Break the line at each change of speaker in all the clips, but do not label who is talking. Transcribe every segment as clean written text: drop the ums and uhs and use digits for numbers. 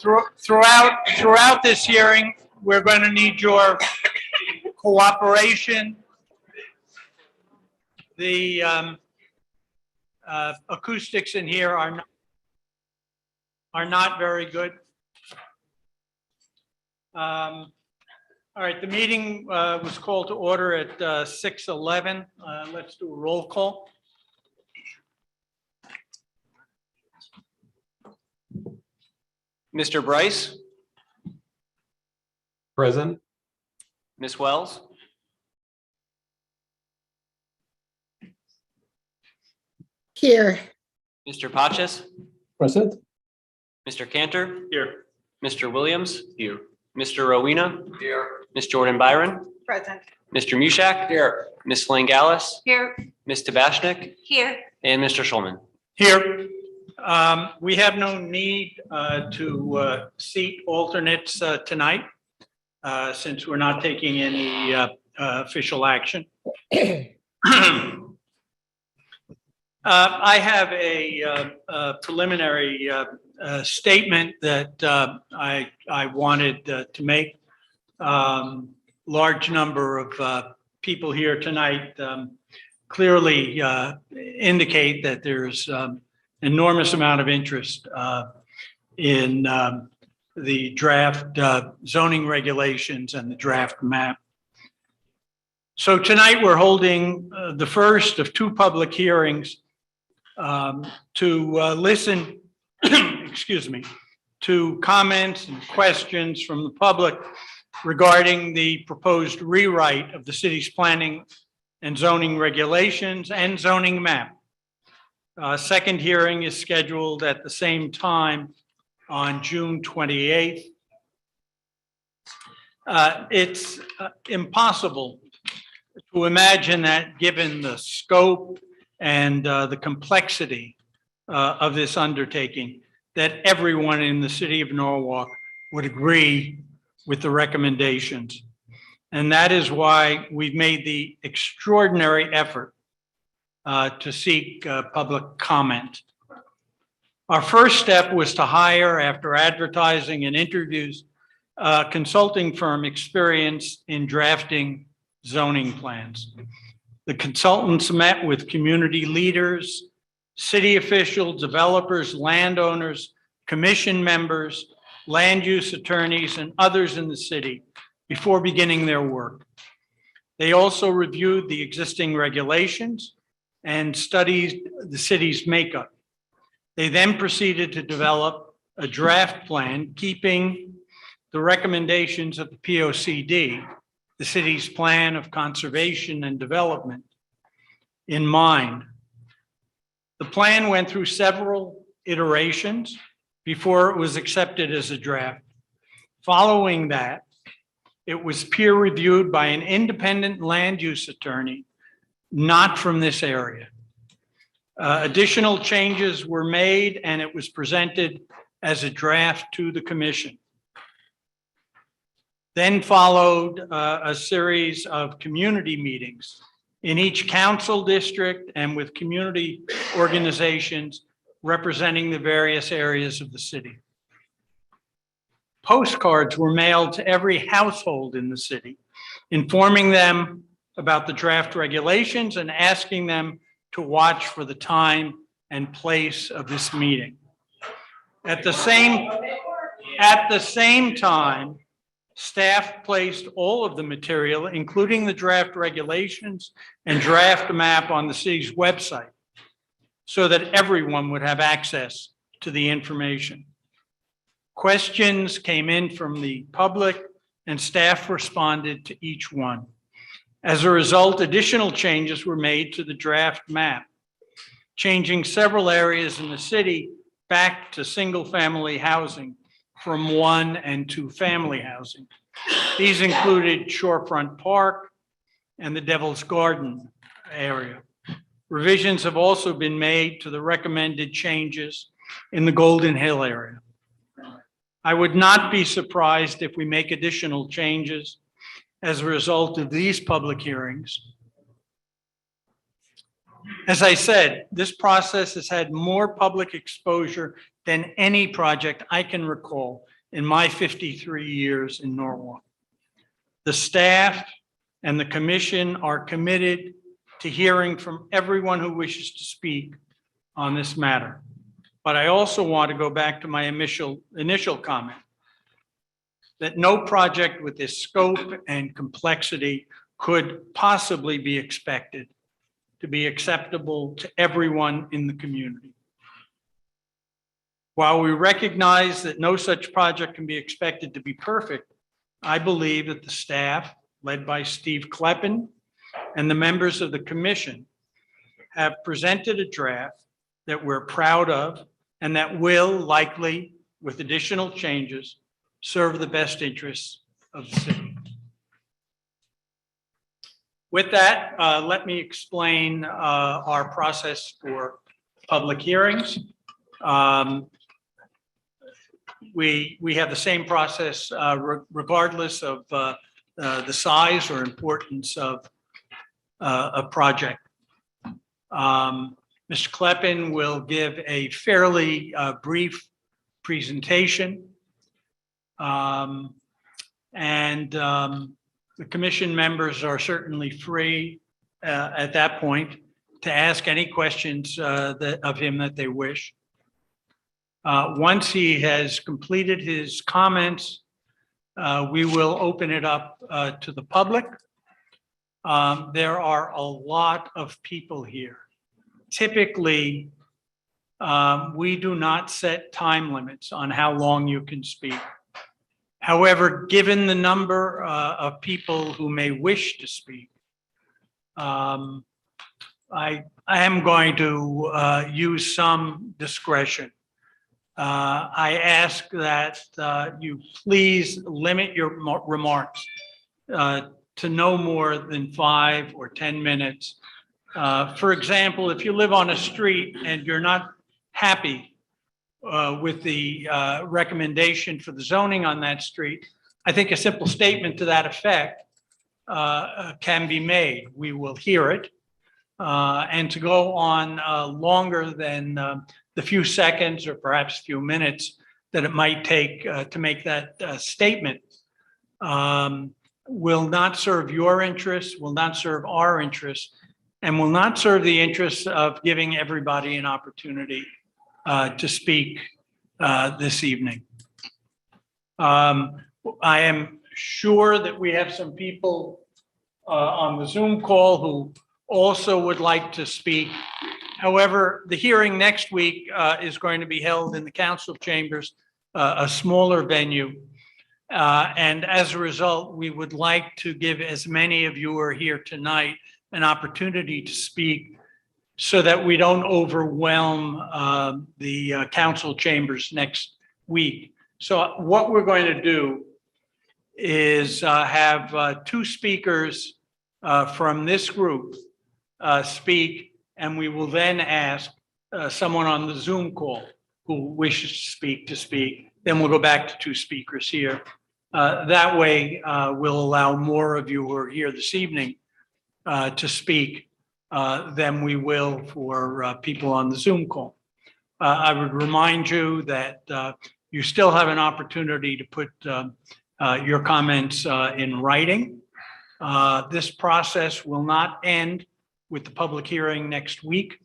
Throughout this hearing, we're going to need your cooperation. The acoustics in here are not very good. All right, the meeting was called to order at 6:11. Let's do a roll call.
Mr. Bryce,
Present.
Ms. Wells,
Here.
Mr. Patches,
Present.
Mr. Cantor,
Here.
Mr. Williams, here, Mr. Rowena, here, Ms. Jordan Byron,
Present.
Mr. Mushak, here, Ms. Langallis,
Here.
Ms. Tabashnik,
Here.
and Mr. Schulman.
Here. We have no need to seat alternates tonight since we're not taking any official action. I have a preliminary statement that I wanted to make. Large number of people here tonight clearly indicate that there's enormous amount of interest in the draft zoning regulations and the draft map. So tonight we're holding the first of two public hearings to listen, excuse me, to comments and questions from the public regarding the proposed rewrite of the city's planning and zoning regulations and zoning map. Second hearing is scheduled at the same time on June 28th. It's impossible to imagine that, given the scope and the complexity of this undertaking, that everyone in the city of Norwalk would agree with the recommendations. And that is why we've made the extraordinary effort to seek public comment. Our first step was to hire, after advertising and interviews, a consulting firm experienced in drafting zoning plans. The consultants met with community leaders, city officials, developers, landowners, commission members, land use attorneys, and others in the city before beginning their work. They also reviewed the existing regulations and studied the city's makeup. They then proceeded to develop a draft plan keeping the recommendations of the POCD, the city's plan of conservation and development, in mind. The plan went through several iterations before it was accepted as a draft. Following that, it was peer reviewed by an independent land use attorney, not from this area. Additional changes were made and it was presented as a draft to the commission. Then followed a series of community meetings in each council district and with community organizations representing the various areas of the city. Postcards were mailed to every household in the city, informing them about the draft regulations and asking them to watch for the time and place of this meeting. At the same time, staff placed all of the material, including the draft regulations and draft map, on the city's website so that everyone would have access to the information. Questions came in from the public and staff responded to each one. As a result, additional changes were made to the draft map, changing several areas in the city back to single-family housing from 1 and 2 family housing. These included Shorefront Park and the Devil's Garden area. Revisions have also been made to the recommended changes in the Golden Hill area. I would not be surprised if we make additional changes as a result of these public hearings. As I said, this process has had more public exposure than any project I can recall in my 53 years in Norwalk. The staff and the commission are committed to hearing from everyone who wishes to speak on this matter. But I also want to go back to my initial comment that no project with this scope and complexity could possibly be expected to be acceptable to everyone in the community. While we recognize that no such project can be expected to be perfect, I believe that the staff, led by Steve Kleppen, and the members of the commission have presented a draft that we're proud of and that will likely, with additional changes, serve the best interests of the city. With that, let me explain our process for public hearings. We have the same process regardless of the size or importance of a project. Mr. Kleppen will give a fairly brief presentation. The commission members are certainly free at that point to ask any questions of him that they wish. Once he has completed his comments, we will open it up to the public. There are a lot of people here. Typically, we do not set time limits on how long you can speak. However, given the number of people who may wish to speak, I am going to use some discretion. I ask that you please limit your remarks to no more than 5 or 10 minutes. For example, if you live on a street and you're not happy with the recommendation for the zoning on that street, I think a simple statement to that effect can be made. We will hear it. And to go on longer than the few seconds or perhaps few minutes that it might take to make that statement will not serve your interests, will not serve our interests, and will not serve the interests of giving everybody an opportunity to speak this evening. I am sure that we have some people on the Zoom call who also would like to speak. However, the hearing next week is going to be held in the council chambers, a smaller venue. And as a result, we would like to give as many of you who are here tonight an opportunity to speak so that we don't overwhelm the council chambers next week. So what we're going to do is have 2 speakers from this group speak, and we will then ask someone on the Zoom call who wishes to speak. Then we'll go back to 2 speakers here. That way, we'll allow more of you who are here this evening to speak than we will for people on the Zoom call. I would remind you that you still have an opportunity to put your comments in writing. This process will not end with the public hearing next week.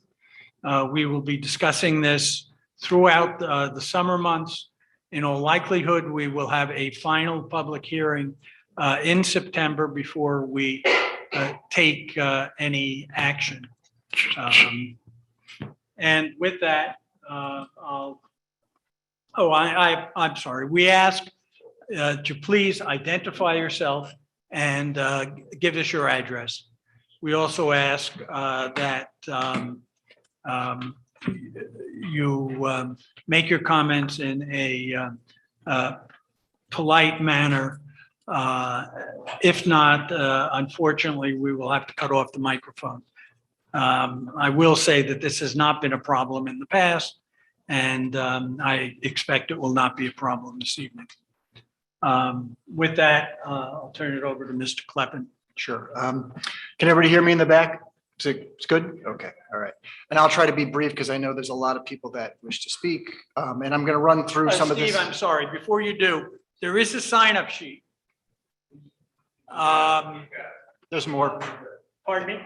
We will be discussing this throughout the summer months. In all likelihood, we will have a final public hearing in September before we take any action. And with that, I'm sorry. We ask to please identify yourself and give us your address. We also ask that you make your comments in a polite manner. If not, unfortunately, we will have to cut off the microphone. I will say that this has not been a problem in the past, and I expect it will not be a problem this evening. With that, I'll turn it over to Mr. Kleppen.
Sure. Can everybody hear me in the back? It's good? Okay, all right. And I'll try to be brief because I know there's a lot of people that wish to speak. And I'm going to run through some of this.
Steve, I'm sorry, before you do, there is a sign-up sheet.
There's more.
Pardon me?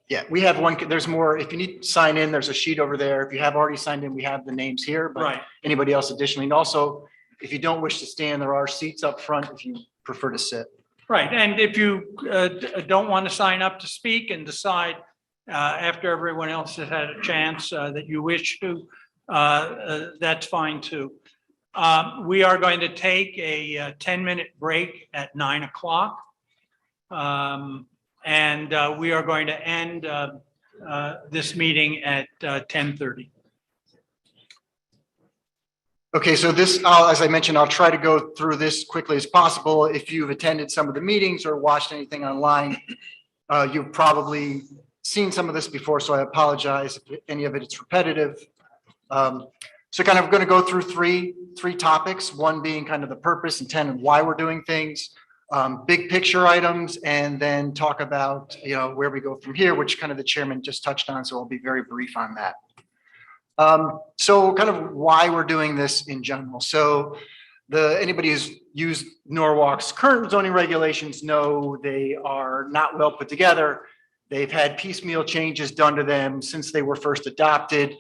Yeah, we have one. There's more. If you need to sign in, there's a sheet over there. If you have already signed in, we have the names here. But
Right.
anybody else additionally. And also, if you don't wish to stand, there are seats up front if you prefer to sit.
Right, and if you don't want to sign up to speak and decide after everyone else has had a chance that you wish to, that's fine too. We are going to take a 10-minute break at 9 o'clock. And we are going to end this meeting at 10:30.
Okay, so this, as I mentioned, I'll try to go through this quickly as possible. If you've attended some of the meetings or watched anything online, you've probably seen some of this before, so I apologize if any of it is repetitive. So kind of going to go through three topics, one being kind of the purpose, intent, and why we're doing things, big picture items, and then talk about, where we go from here, which kind of the chairman just touched on, so I'll be very brief on that. So kind of why we're doing this in general. So anybody who's used Norwalk's current zoning regulations know they are not well put together. They've had piecemeal changes done to them since they were first adopted.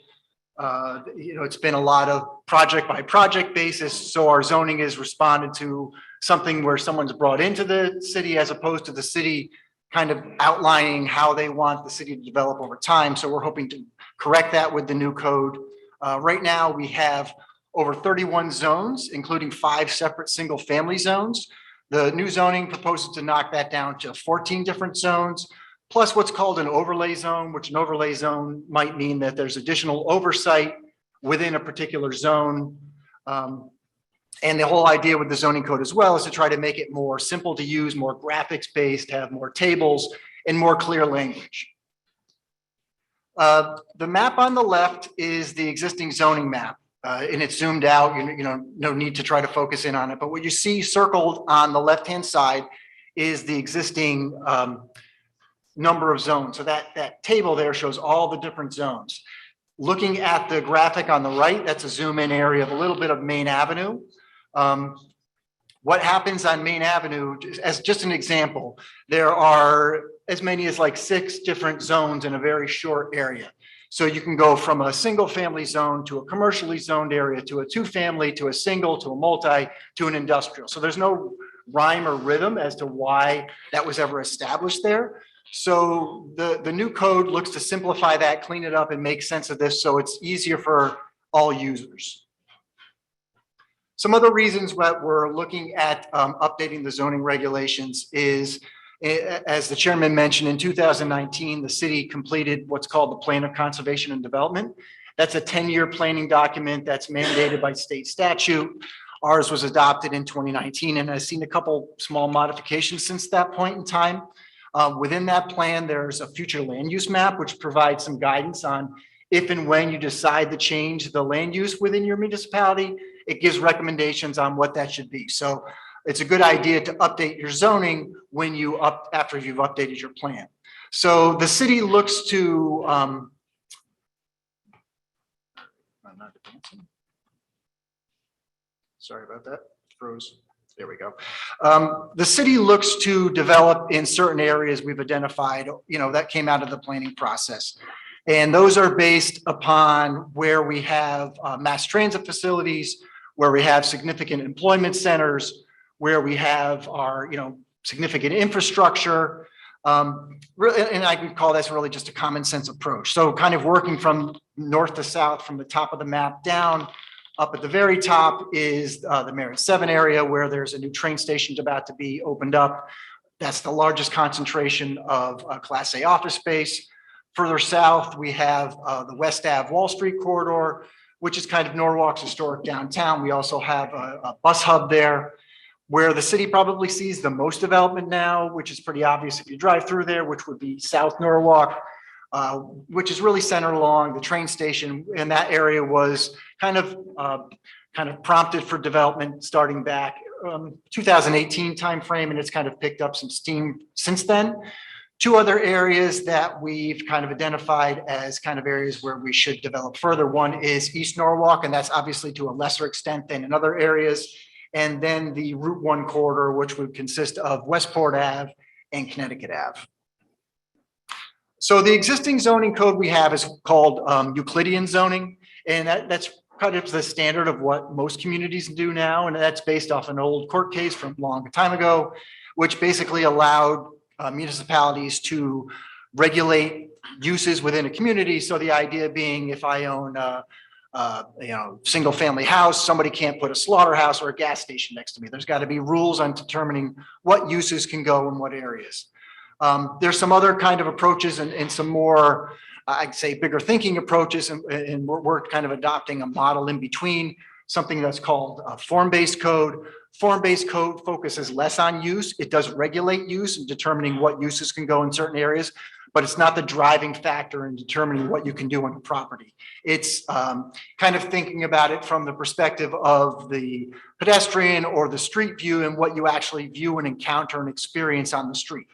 It's been a lot of project by project basis. So our zoning is responded to something where someone's brought into the city as opposed to the city kind of outlining how they want the city to develop over time. So we're hoping to correct that with the new code. Right now we have over 31 zones, including 5 separate single family zones. The new zoning proposes to knock that down to 14 different zones, plus what's called an overlay zone, which an overlay zone might mean that there's additional oversight within a particular zone. And the whole idea with the zoning code as well is to try to make it more simple to use, more graphics based, have more tables and more clear language. The map on the left is the existing zoning map, and it's zoomed out. No need to try to focus in on it. But what you see circled on the left-hand side is the existing number of zones. So that table there shows all the different zones. Looking at the graphic on the right, that's a zoom-in area of a little bit of Main Avenue. What happens on Main Avenue, as just an example, there are as many as like 6 different zones in a very short area. So you can go from a single family zone to a commercially zoned area to a 2-family to a single to a multi to an industrial. So there's no rhyme or rhythm as to why that was ever established there. So the new code looks to simplify that, clean it up, and make sense of this so it's easier for all users. Some other reasons that we're looking at updating the zoning regulations is, as the chairman mentioned, in 2019, the city completed what's called the Plan of Conservation and Development. That's a 10-year planning document that's mandated by state statute. Ours was adopted in 2019 and has seen a couple small modifications since that point in time. Within that plan, there's a future land use map, which provides some guidance on if and when you decide to change the land use within your municipality. It gives recommendations on what that should be. So it's a good idea to update your zoning when after you've updated your plan. So the city looks to, I'm not advancing. Sorry about that, froze. There we go. The city looks to develop in certain areas we've identified, that came out of the planning process. And those are based upon where we have mass transit facilities, where we have significant employment centers, where we have our, significant infrastructure. And I would call this really just a common sense approach. So kind of working from north to south, from the top of the map down. Up at the very top is the Merit 7 area, where there's a new train station about to be opened up. That's the largest concentration of Class A office space. Further south, we have the West Ave Wall Street corridor, which is kind of Norwalk's historic downtown. We also have a bus hub there. Where the city probably sees the most development now, which is pretty obvious if you drive through there, which would be South Norwalk, which is really centered along the train station. And that area was kind of prompted for development starting back 2018 timeframe, and it's kind of picked up some steam since then. Two other areas that we've kind of identified as kind of areas where we should develop further. One is East Norwalk, and that's obviously to a lesser extent than in other areas. And then the Route 1 corridor, which would consist of Westport Ave and Connecticut Ave. So the existing zoning code we have is called Euclidean zoning, and that's kind of the standard of what most communities do now. And that's based off an old court case from a long time ago, which basically allowed municipalities to regulate uses within a community. So the idea being, if I own single family house, somebody can't put a slaughterhouse or a gas station next to me. There's got to be rules on determining what uses can go in what areas. There's some other kind of approaches and some more, I'd say, bigger thinking approaches, and we're kind of adopting a model in between, something that's called a form-based code. Form-based code focuses less on use. It does regulate use and determining what uses can go in certain areas, but it's not the driving factor in determining what you can do on the property. It's kind of thinking about it from the perspective of the pedestrian or the street view and what you actually view and encounter and experience on the street.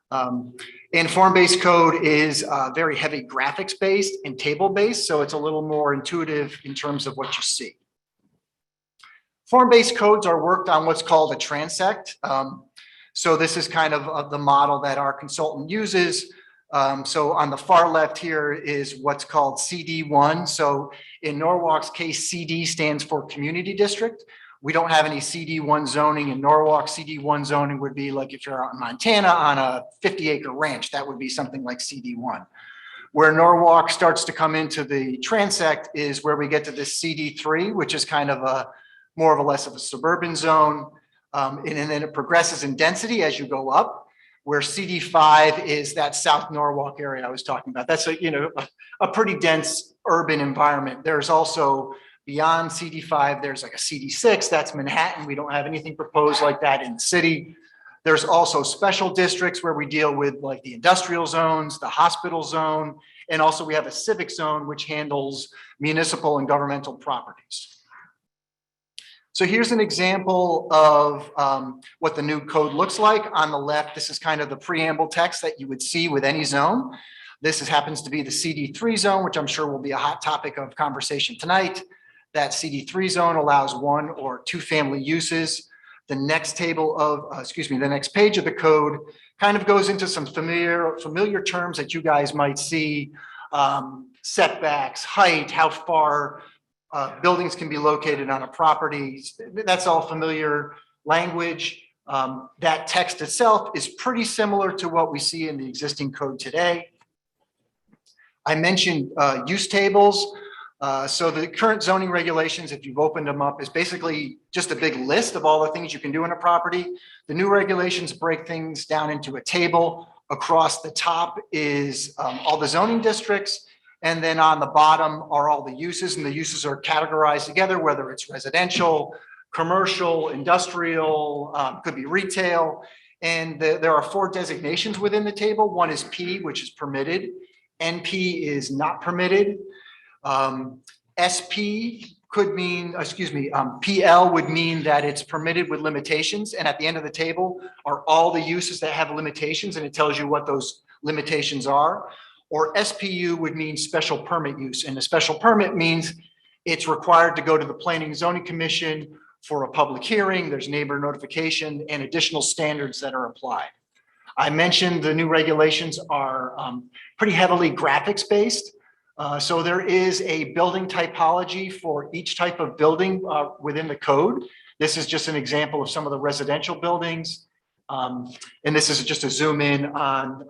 And form-based code is very heavy graphics-based and table-based, so it's a little more intuitive in terms of what you see. Form-based codes are worked on what's called a transect. So this is kind of the model that our consultant uses. So on the far left here is what's called CD1. So in Norwalk's case, CD stands for community district. We don't have any CD1 zoning in Norwalk. CD1 zoning would be like if you're out in Montana on a 50-acre ranch, that would be something like CD1. Where Norwalk starts to come into the transect is where we get to this CD3, which is kind of a more or less of a suburban zone. And then it progresses in density as you go up, where CD5 is that South Norwalk area I was talking about. That's a pretty dense urban environment. There's also beyond CD5, there's like a CD6, that's Manhattan. We don't have anything proposed like that in the city. There's also special districts where we deal with like the industrial zones, the hospital zone, and also we have a civic zone which handles municipal and governmental properties. So here's an example of what the new code looks like. On the left, this is kind of the preamble text that you would see with any zone. This happens to be the CD3 zone, which I'm sure will be a hot topic of conversation tonight. That CD3 zone allows 1 or 2 family uses. The next table of, the next page of the code kind of goes into some familiar terms that you guys might see, setbacks, height, how far buildings can be located on a property. That's all familiar language. That text itself is pretty similar to what we see in the existing code today. I mentioned use tables. So the current zoning regulations, if you've opened them up, is basically just a big list of all the things you can do in a property. The new regulations break things down into a table. Across the top is all the zoning districts. And then on the bottom are all the uses, and the uses are categorized together, whether it's residential, commercial, industrial, could be retail. And there are 4 designations within the table. One is P, which is permitted. NP is not permitted. SP could mean, PL would mean that it's permitted with limitations. And at the end of the table are all the uses that have limitations, and it tells you what those limitations are. Or SPU would mean special permit use. And the special permit means it's required to go to the Planning and Zoning Commission for a public hearing. There's neighbor notification and additional standards that are applied. I mentioned the new regulations are pretty heavily graphics based. So there is a building typology for each type of building within the code. This is just an example of some of the residential buildings. And this is just a zoom in on,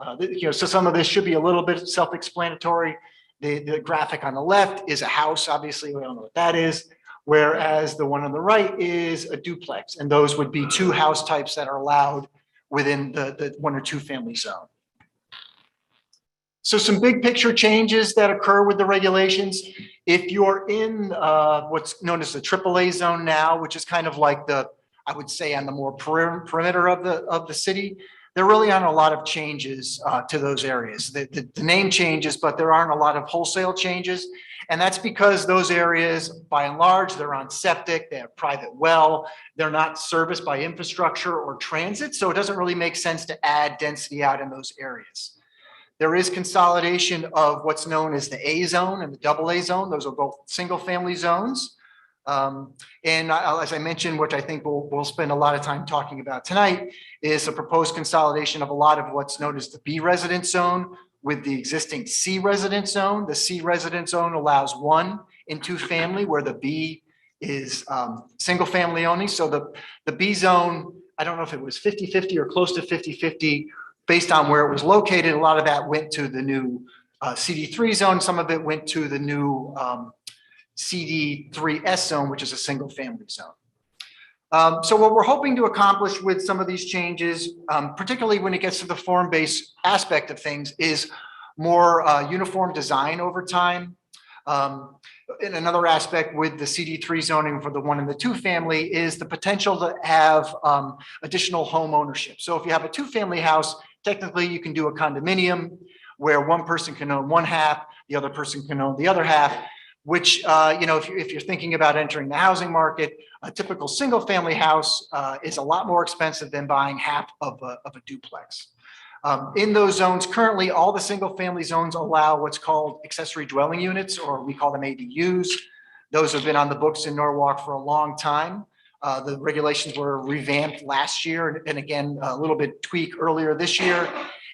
so some of this should be a little bit self-explanatory. The graphic on the left is a house. Obviously, we don't know what that is. Whereas the one on the right is a duplex. And those would be 2 house types that are allowed within the 1 or 2 family zone. So some big picture changes that occur with the regulations. If you're in what's known as the AAA zone now, which is kind of like I would say on the more perimeter of the city, there really aren't a lot of changes to those areas. The name changes, but there aren't a lot of wholesale changes. And that's because those areas, by and large, they're on septic, they have private well, they're not serviced by infrastructure or transit, so it doesn't really make sense to add density out in those areas. There is consolidation of what's known as the A zone and the double A zone. Those are both single-family zones. As I mentioned, which I think we'll spend a lot of time talking about tonight, is a proposed consolidation of a lot of what's known as the B residence zone with the existing C residence zone. The C residence zone allows 1 and 2 family, where the B is single family only. So the B zone, I don't know if it was 50-50 or close to 50-50 based on where it was located. A lot of that went to the new CD3 zone. Some of it went to the new CD3S zone, which is a single family zone. So what we're hoping to accomplish with some of these changes, particularly when it gets to the form-based aspect of things, is more uniform design over time. And another aspect with the CD3 zoning for the 1 and the 2 family is the potential to have additional home ownership. So if you have a 2-family house, technically you can do a condominium where one person can own one half, the other person can own the other half, which, if you're thinking about entering the housing market, a typical single family house is a lot more expensive than buying half of a duplex. In those zones, currently, all the single family zones allow what's called accessory dwelling units, or we call them ADUs. Those have been on the books in Norwalk for a long time. The regulations were revamped last year, and again, a little bit tweaked earlier this year.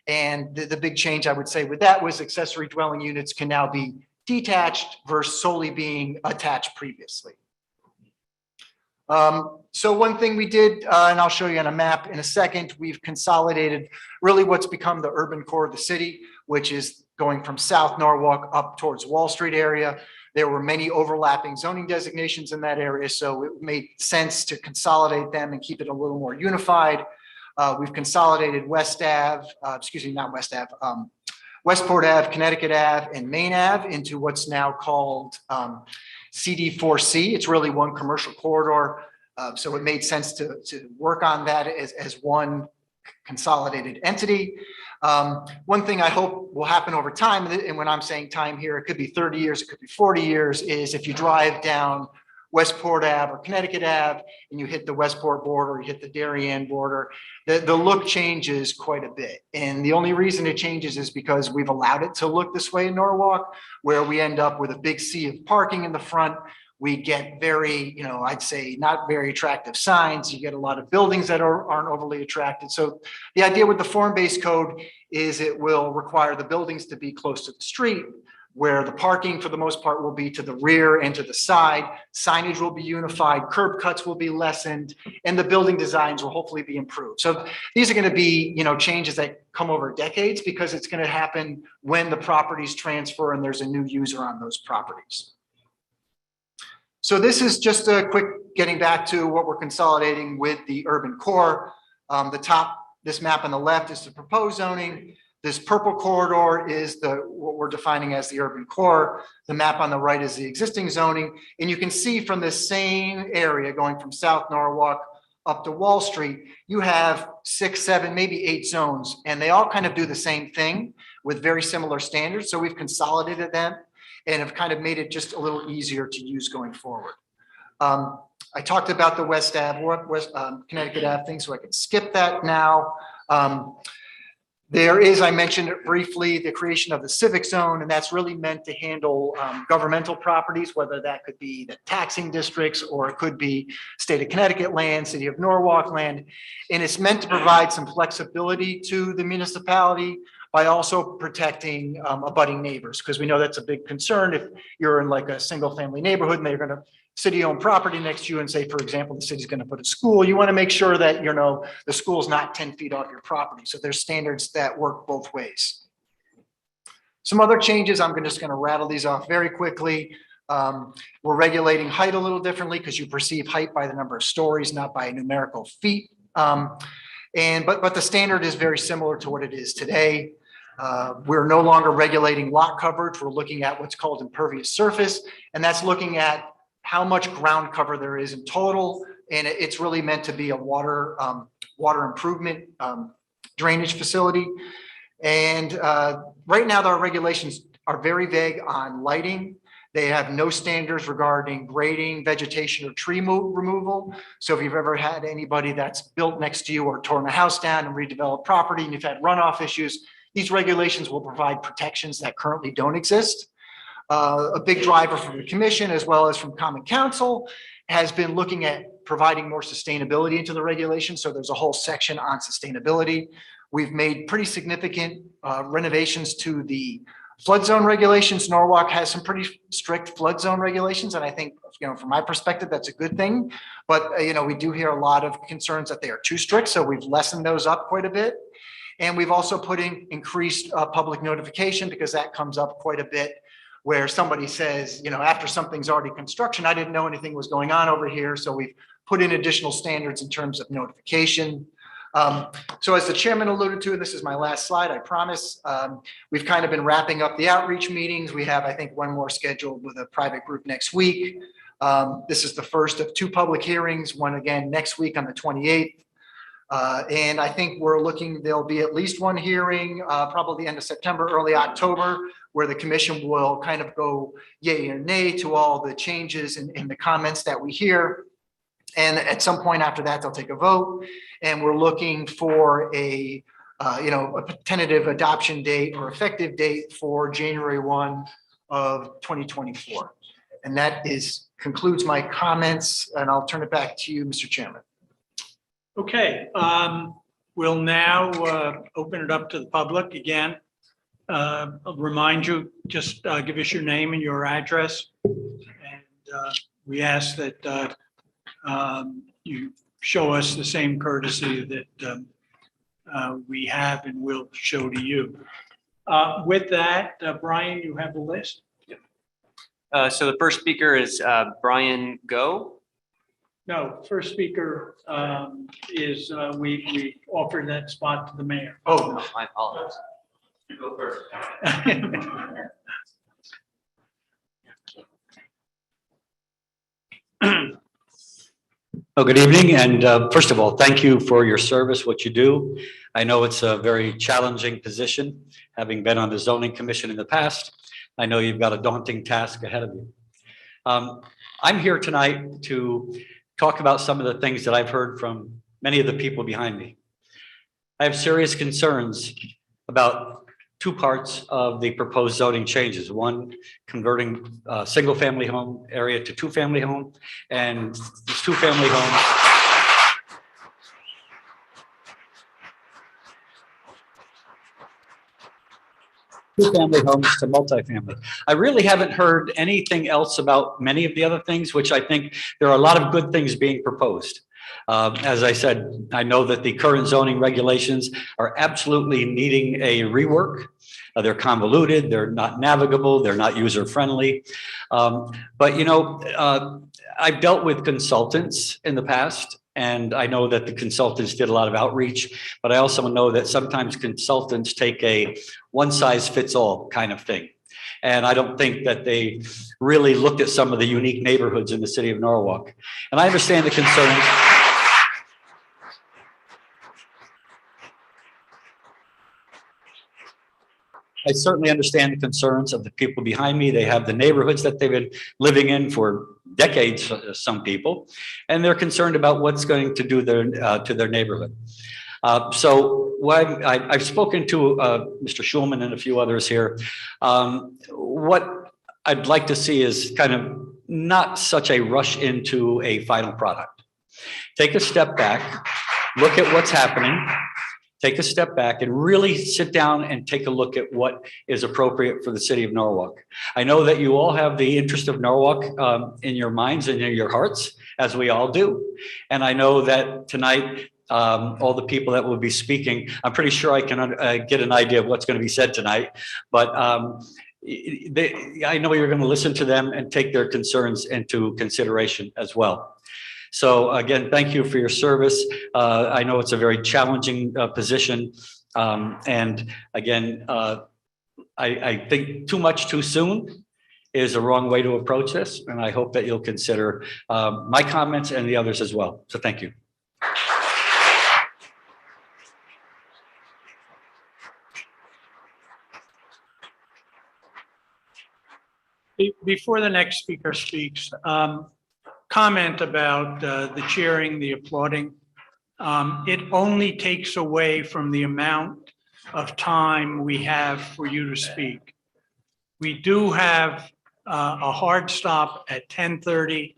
And the big change I would say with that was accessory dwelling units can now be detached versus solely being attached previously. So one thing we did, and I'll show you on a map in a second, we've consolidated really what's become the urban core of the city, which is going from South Norwalk up towards Wall Street area. There were many overlapping zoning designations in that area, so it made sense to consolidate them and keep it a little more unified. We've consolidated West Ave, Westport Ave, Connecticut Ave, and Main Ave into what's now called CD4C. It's really one commercial corridor. So it made sense to work on that as one consolidated entity. One thing I hope will happen over time, and when I'm saying time here, it could be 30 years, it could be 40 years, is if you drive down Westport Ave or Connecticut Ave and you hit the Westport border, you hit the Darien border, the look changes quite a bit. And the only reason it changes is because we've allowed it to look this way in Norwalk, where we end up with a big sea of parking in the front. We get very, I'd say not very attractive signs. You get a lot of buildings that aren't overly attractive. So the idea with the form-based code is it will require the buildings to be close to the street, where the parking for the most part will be to the rear and to the side. Signage will be unified, curb cuts will be lessened, and the building designs will hopefully be improved. So these are going to be, changes that come over decades, because it's going to happen when the properties transfer and there's a new user on those properties. So this is just a quick getting back to what we're consolidating with the urban core. This map on the left is the proposed zoning. This purple corridor is what we're defining as the urban core. The map on the right is the existing zoning. And you can see from this same area going from South Norwalk up to Wall Street, you have 6, 7, maybe 8 zones, and they all kind of do the same thing with very similar standards. So we've consolidated them and have kind of made it just a little easier to use going forward. I talked about the West Ave, Connecticut Ave thing, so I can skip that now. There is, I mentioned it briefly, the creation of the civic zone, and that's really meant to handle governmental properties, whether that could be the taxing districts or it could be state of Connecticut land, city of Norwalk land. And it's meant to provide some flexibility to the municipality by also protecting abutting neighbors, because we know that's a big concern. If you're in like a single family neighborhood and they're going to city-owned property next to you and say, for example, the city's going to put a school, you want to make sure that, the school's not 10 feet off your property. So there's standards that work both ways. Some other changes, I'm just going to rattle these off very quickly. We're regulating height a little differently because you perceive height by the number of stories, not by numerical feet. But the standard is very similar to what it is today. We're no longer regulating lot coverage. We're looking at what's called impervious surface, and that's looking at how much ground cover there is in total. And it's really meant to be a water improvement drainage facility. And right now, our regulations are very vague on lighting. They have no standards regarding grading, vegetation, or tree removal. So if you've ever had anybody that's built next to you or torn a house down and redeveloped property and you've had runoff issues, these regulations will provide protections that currently don't exist. A big driver from the commission as well as from Common Council has been looking at providing more sustainability into the regulation. So there's a whole section on sustainability. We've made pretty significant renovations to the flood zone regulations. Norwalk has some pretty strict flood zone regulations. And I think, from my perspective, that's a good thing. But, we do hear a lot of concerns that they are too strict. So we've lessened those up quite a bit. And we've also put in increased public notification because that comes up quite a bit where somebody says, after something's already construction, I didn't know anything was going on over here. So we've put in additional standards in terms of notification. So as the chairman alluded to, and this is my last slide, I promise, we've kind of been wrapping up the outreach meetings. We have, I think, one more scheduled with a private group next week. This is the first of 2 public hearings, one again next week on the 28th. And I think there'll be at least one hearing, probably the end of September, early October, where the commission will kind of go yay or nay to all the changes and the comments that we hear. And at some point after that, they'll take a vote. And we're looking for a tentative adoption date or effective date for January 1 of 2024. And that concludes my comments. And I'll turn it back to you, Mr. Chairman.
Okay, we'll now open it up to the public again. I'll remind you, just give us your name and your address. And we ask that you show us the same courtesy that we have and will show to you. With that, Brian, you have the list?
So the first speaker is Brian Go.
No, first speaker is, we offered that spot to the mayor.
Oh, no, I apologize. You go first.
Well, good evening. And first of all, thank you for your service, what you do. I know it's a very challenging position, having been on the zoning commission in the past. I know you've got a daunting task ahead of you. I'm here tonight to talk about some of the things that I've heard from many of the people behind me. I have serious concerns about 2 parts of the proposed zoning changes. One, converting a single-family home area to 2-family home, and this 2-family home homes to multifamily. I really haven't heard anything else about many of the other things, which I think there are a lot of good things being proposed. As I said, I know that the current zoning regulations are absolutely needing a rework. They're convoluted, they're not navigable, they're not user-friendly. But I've dealt with consultants in the past, and I know that the consultants did a lot of outreach, but I also know that sometimes consultants take a one-size-fits-all kind of thing. And I don't think that they really looked at some of the unique neighborhoods in the city of Norwalk. And I understand the concerns. I certainly understand the concerns of the people behind me. They have the neighborhoods that they've been living in for decades, some people, and they're concerned about what's going to do to their neighborhood. So I've spoken to Mr. Schulman and a few others here. What I'd like to see is kind of not such a rush into a final product. Take a step back, look at what's happening, take a step back and really sit down and take a look at what is appropriate for the city of Norwalk. I know that you all have the interest of Norwalk in your minds and in your hearts, as we all do. And I know that tonight, all the people that will be speaking, I'm pretty sure I can get an idea of what's going to be said tonight. But I know you're going to listen to them and take their concerns into consideration as well. So again, thank you for your service. I know it's a very challenging position. And again, I think too much too soon is the wrong way to approach this. And I hope that you'll consider my comments and the others as well. So thank you.
Before the next speaker speaks, comment about the cheering, the applauding. It only takes away from the amount of time we have for you to speak. We do have a hard stop at 10:30.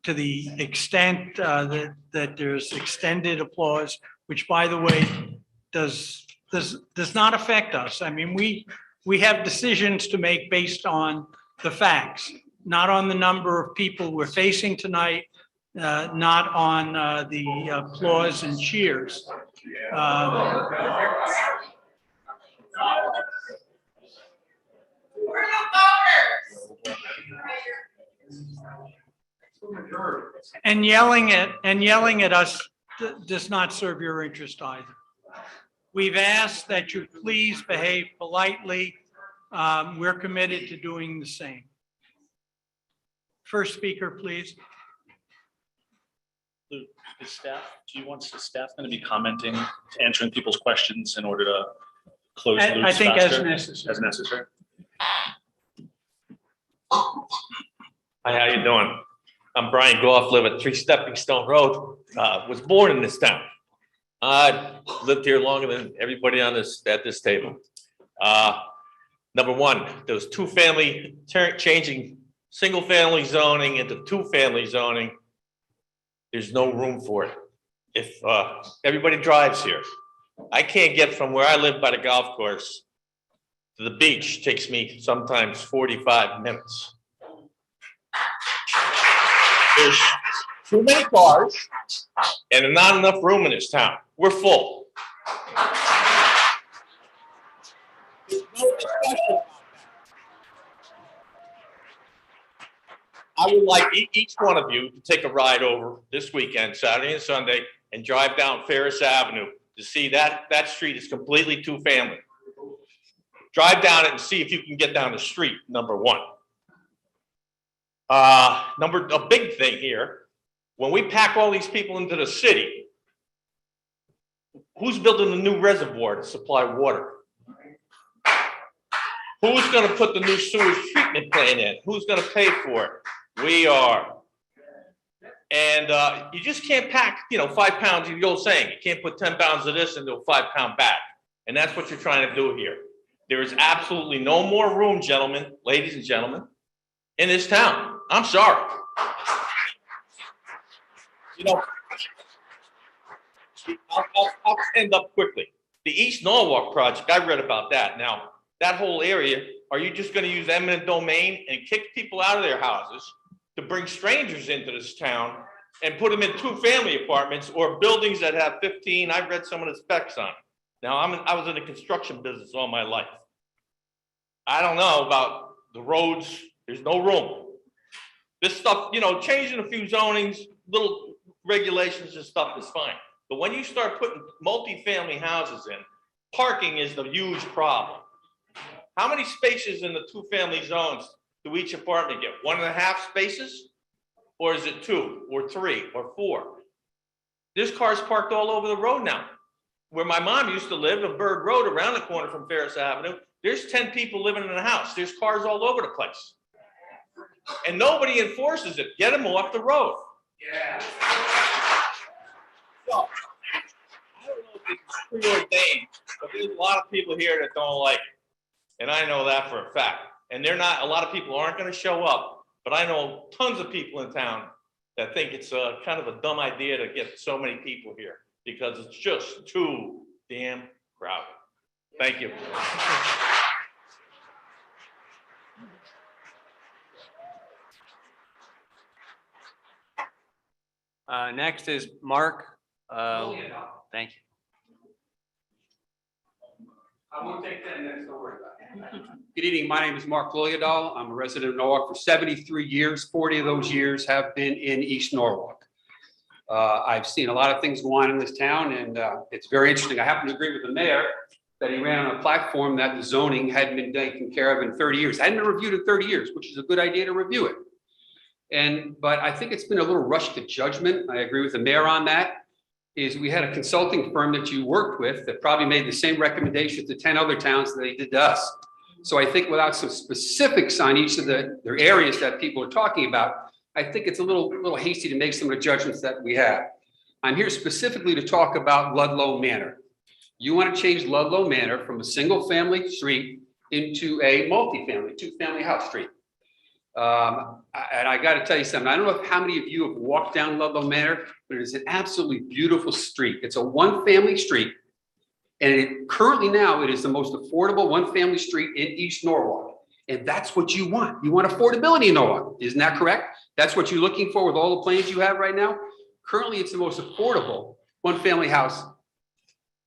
To the extent that there's extended applause, which, by the way, does not affect us. I mean, we have decisions to make based on the facts, not on the number of people we're facing tonight, not on the applause and cheers. And yelling at us does not serve your interest either. We've asked that you please behave politely. We're committed to doing the same. First speaker, please.
Luke, is staff, the staff going to be commenting, answering people's questions in order to close
I
loops
think as
faster?
necessary.
As necessary.
Hi, how you doing? I'm Brian Goff, live at 3 Stepping Stone Road. Was born in this town. I lived here longer than everybody on at this table. Number one, there was two-family, changing single-family zoning into two-family zoning. There's no room for it. If everybody drives here, I can't get from where I live by the golf course to the beach. It takes me sometimes 45 minutes. There's too many cars and not enough room in this town. We're full. There's no discussion about that. I would like each one of you to take a ride over this weekend, Saturday and Sunday, and drive down Ferris Avenue to see that street is completely two-family. Drive down it and see if you can get down the street, number one. A big thing here, when we pack all these people into the city, who's building a new reservoir to supply water? Who's going to put the new sewage treatment plant in? Who's going to pay for it? We are. And you just can't pack, 5 pounds, the old saying, you can't put 10 pounds of this into a 5-pound bag. And that's what you're trying to do here. There is absolutely no more room, gentlemen, ladies and gentlemen, in this town. I'm sorry. I'll end up quickly. The East Norwalk project, I read about that. Now, that whole area, are you just going to use eminent domain and kick people out of their houses to bring strangers into this town and put them in two-family apartments or buildings that have 15? I've read some of the specs on it. Now, I was in the construction business all my life. I don't know about the roads. There's no room. This stuff, changing a few zonings, little regulations and stuff is fine. But when you start putting multi-family houses in, parking is the huge problem. How many spaces in the two-family zones do each apartment get? 1.5 spaces? Or is it 2 or 3 or 4? There's cars parked all over the road now. Where my mom used to live, on Bird Road, around the corner from Ferris Avenue, there's 10 people living in a house. There's cars all over the place. And nobody enforces it. Get them off the road. Yeah. So, I don't know if it's preordained, but there's a lot of people here that don't like it. And I know that for a fact. And a lot of people aren't going to show up. But I know tons of people in town that think it's kind of a dumb idea to get so many people here because it's just too damn crowded. Thank you.
Next is Mark. Thank you.
I won't take that next, don't worry about it. Good evening, my name is Mark Liljedahl. I'm a resident of Norwalk for 73 years. 40 of those years have been in East Norwalk. I've seen a lot of things go on in this town and it's very interesting. I happen to agree with the mayor that he ran on a platform that the zoning hadn't been taken care of in 30 years. Hadn't been reviewed in 30 years, which is a good idea to review it. But I think it's been a little rushed to judgment. I agree with the mayor on that. We had a consulting firm that you worked with that probably made the same recommendations to 10 other towns that they did to us. So I think without some specifics on each of their areas that people are talking about, I think it's a little hasty to make some of the judgments that we have. I'm here specifically to talk about Ludlow Manor. You want to change Ludlow Manor from a single-family street into a multifamily, two-family house street. And I got to tell you something. I don't know how many of you have walked down Ludlow Manor, but it is an absolutely beautiful street. It's a one-family street. And currently now, it is the most affordable one-family street in East Norwalk. And that's what you want. You want affordability in Norwalk. Isn't that correct? That's what you're looking for with all the plans you have right now? Currently, it's the most affordable one-family house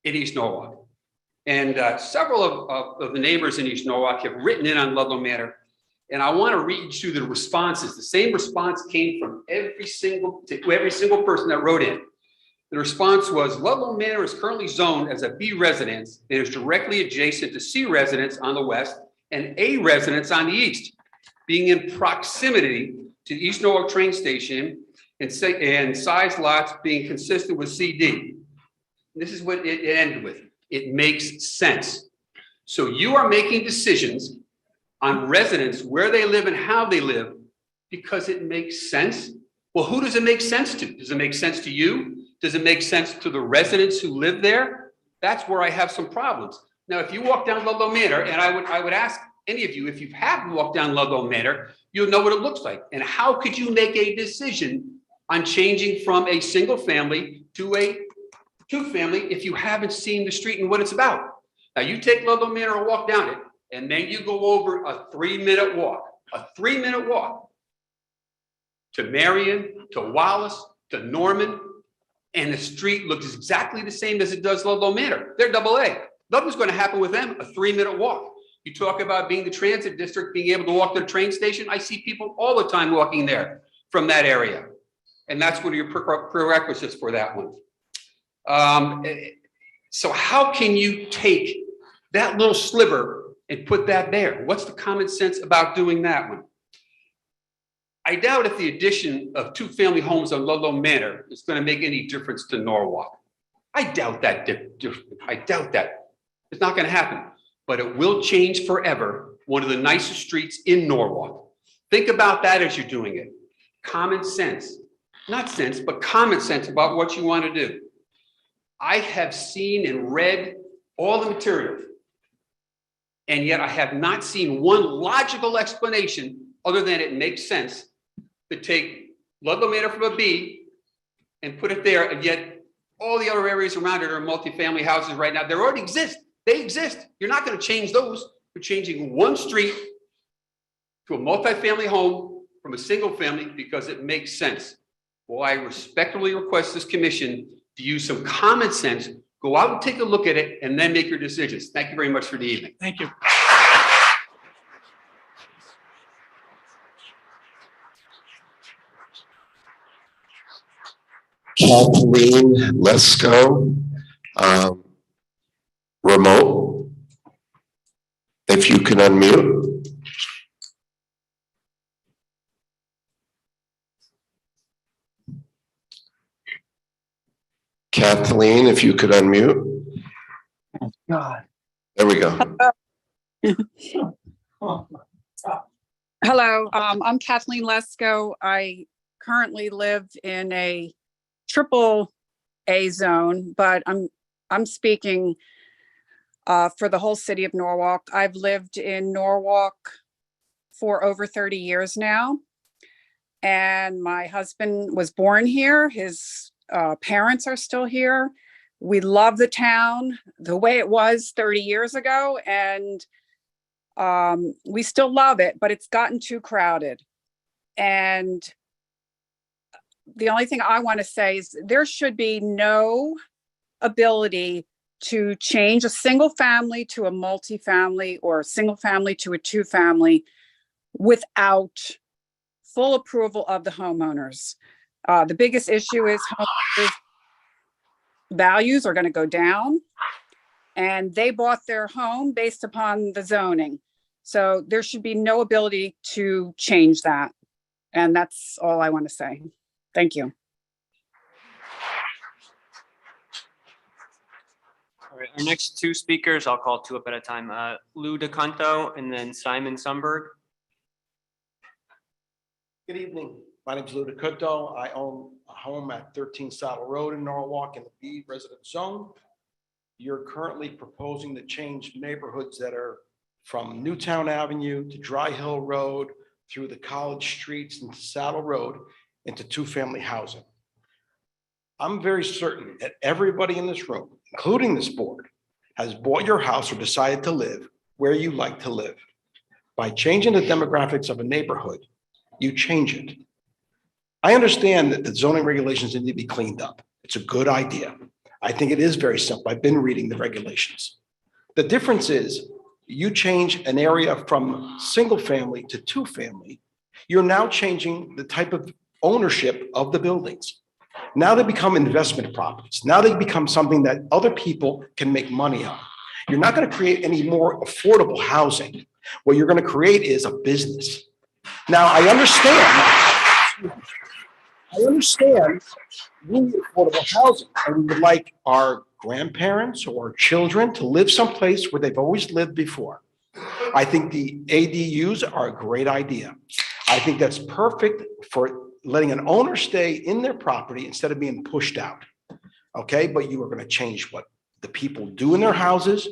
in East Norwalk. And several of the neighbors in East Norwalk have written in on Ludlow Manor. And I want to read you the responses. The same response came from every single person that wrote in. The response was, Ludlow Manor is currently zoned as a B residence. It is directly adjacent to C residence on the west and A residence on the east, being in proximity to the East Norwalk train station and size lots being consistent with CD. This is what it ended with. It makes sense. So you are making decisions on residents, where they live and how they live, because it makes sense. Well, who does it make sense to? Does it make sense to you? Does it make sense to the residents who live there? That's where I have some problems. Now, if you walk down Ludlow Manor, and I would ask any of you, if you haven't walked down Ludlow Manor, you'll know what it looks like. And how could you make a decision on changing from a single family to a two-family if you haven't seen the street and what it's about? Now, you take Ludlow Manor and walk down it, and then you go over a 3-minute walk, to Marion, to Wallace, to Norman, and the street looks exactly the same as it does Ludlow Manor. They're AA. Nothing's going to happen with them, a 3-minute walk. You talk about being the transit district, being able to walk to the train station. I see people all the time walking there from that area. And that's one of your prerequisites for that one. So how can you take that little sliver and put that there? What's the common sense about doing that one? I doubt if the addition of two-family homes on Ludlow Manor is going to make any difference to Norwalk. I doubt that. I doubt that. It's not going to happen. But it will change forever one of the nicest streets in Norwalk. Think about that as you're doing it. Common sense. Not sense, but common sense about what you want to do. I have seen and read all the material, and yet I have not seen one logical explanation other than it makes sense to take Ludlow Manor from a B and put it there, and yet all the other areas around it are multifamily houses right now. They already exist. They exist. You're not going to change those. You're changing one street to a multifamily home from a single family because it makes sense. Well, I respectfully request this commission to use some common sense, go out and take a look at it, and then make your decisions. Thank you very much for the evening.
Thank you.
Kathleen Lesko, remote. If you can unmute. Kathleen, if you could unmute.
God.
There we go.
Hello, I'm Kathleen Lesko. I currently live in a triple A zone, but I'm speaking for the whole city of Norwalk. I've lived in Norwalk for over 30 years now, and my husband was born here. His parents are still here. We love the town the way it was 30 years ago, and we still love it, but it's gotten too crowded. And the only thing I want to say is there should be no ability to change a single family to a multifamily or a single family to a two-family without full approval of the homeowners. The biggest issue is homeowners' values are going to go down, and they bought their home based upon the zoning. So there should be no ability to change that. And that's all I want to say. Thank you.
All Our next two speakers, I'll call two up at a time. Lou DeCanto and then Simon Sumberg.
Good evening. My name is Lou DeCutto. I own a home at 13 Saddle Road in Norwalk in the B resident zone. You're currently proposing to change neighborhoods that are from Newtown Avenue to Dry Hill Road through the college streets into Saddle Road into two-family housing. I'm very certain that everybody in this room, including this board, has bought your house or decided to live where you like to live. By changing the demographics of a neighborhood, you change it. I understand that the zoning regulations need to be cleaned up. It's a good idea. I think it is very simple. I've been reading the regulations. The difference is you change an area from single family to two family. You're now changing the type of ownership of the buildings. Now they become investment properties. Now they become something that other people can make money on. You're not going to create any more affordable housing. What you're going to create is a business. Now, I understand we need affordable housing, and we would like our grandparents or children to live someplace where they've always lived before. I think the ADUs are a great idea. I think that's perfect for letting an owner stay in their property instead of being pushed out. Okay, but you are going to change what the people do in their houses.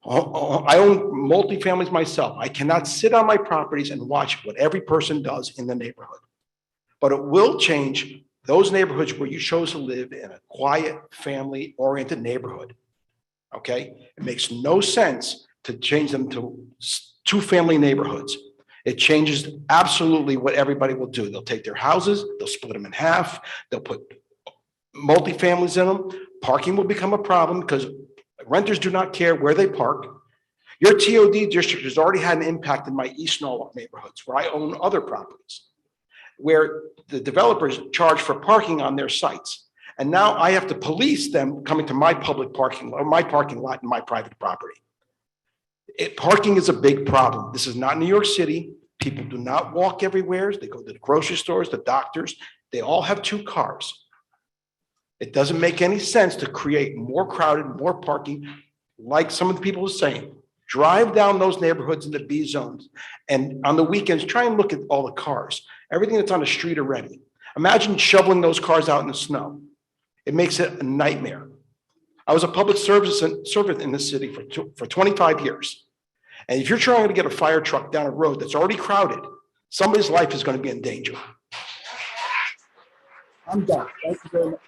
I own multifamilies myself. I cannot sit on my properties and watch what every person does in the neighborhood. But it will change those neighborhoods where you chose to live in a quiet, family-oriented neighborhood. Okay? It makes no sense to change them to two-family neighborhoods. It changes absolutely what everybody will do. They'll take their houses, they'll split them in half, they'll put multifamilies in them. Parking will become a problem because renters do not care where they park. Your TOD district has already had an impact in my East Norwalk neighborhoods where I own other properties, where the developers charge for parking on their sites. And now I have to police them coming to my public parking or my parking lot in my private property. Parking is a big problem. This is not New York City. People do not walk everywhere. They go to the grocery stores, the doctors. They all have two cars. It doesn't make any sense to create more crowded, more parking, like some of the people are saying. Drive down those neighborhoods in the B zones, and on the weekends, try and look at all the cars. Everything that's on the street already. Imagine shoveling those cars out in the snow. It makes it a nightmare. I was a public servant in the city for 25 years. And if you're trying to get a fire truck down a road that's already crowded, somebody's life is going to be in danger. I'm done. Thank you very much.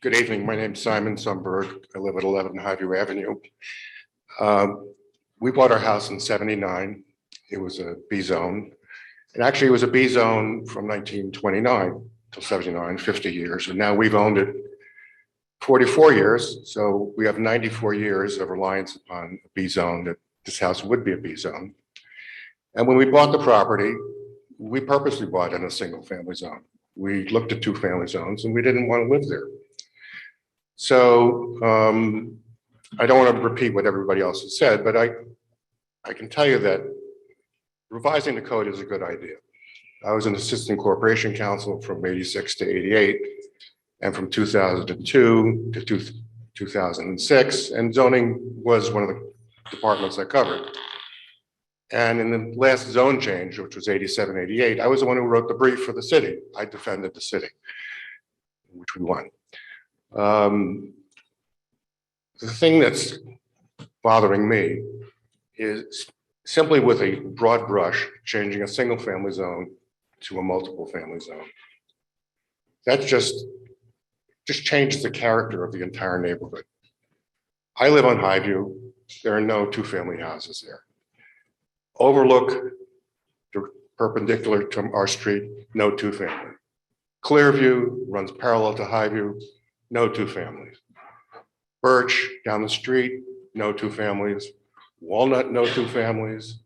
Good evening. My name's Simon Sumberg. I live at 11 Highview Avenue. We bought our house in '79. It was a B zone. And actually, it was a B zone from 1929 till '79, 50 years. And now we've owned it 44 years. So we have 94 years of reliance upon a B zone, that this house would be a B zone. And when we bought the property, we purposely bought in a single family zone. We looked at two family zones and we didn't want to live there. So I don't want to repeat what everybody else has said, but I can tell you that revising the code is a good idea. I was an assistant corporation counsel from '86 to '88 and from 2002 to 2006, and zoning was one of the departments I covered. And in the last zone change, which was '87, '88, I was the one who wrote the brief for the city. I defended the city, which we won. The thing that's bothering me is simply with a broad brush, changing a single family zone to a multiple family zone. That just changes the character of the entire neighborhood. I live on Highview. There are no two family houses there. Overlook, perpendicular to our street, no two family. Clearview runs parallel to Highview, no two families. Birch down the street, no two families. Walnut, no two families.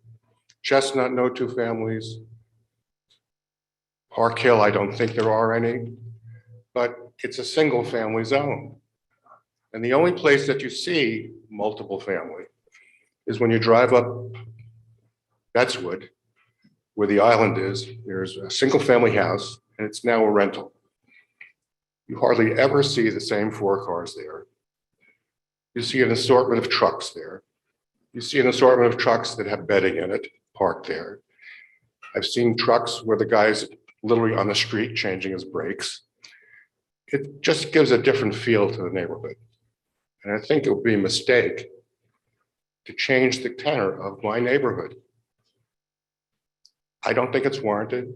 Chestnut, no two families. Park Hill, I don't think there are any, but it's a single family zone. And the only place that you see multiple family is when you drive up Bettswood, where the island is, there's a single-family house, and it's now a rental. You hardly ever see the same 4 cars there. You see an assortment of trucks there. You see an assortment of trucks that have bedding in it, parked there. I've seen trucks where the guy's literally on the street changing his brakes. It just gives a different feel to the neighborhood. And I think it would be a mistake to change the tenor of my neighborhood. I don't think it's warranted.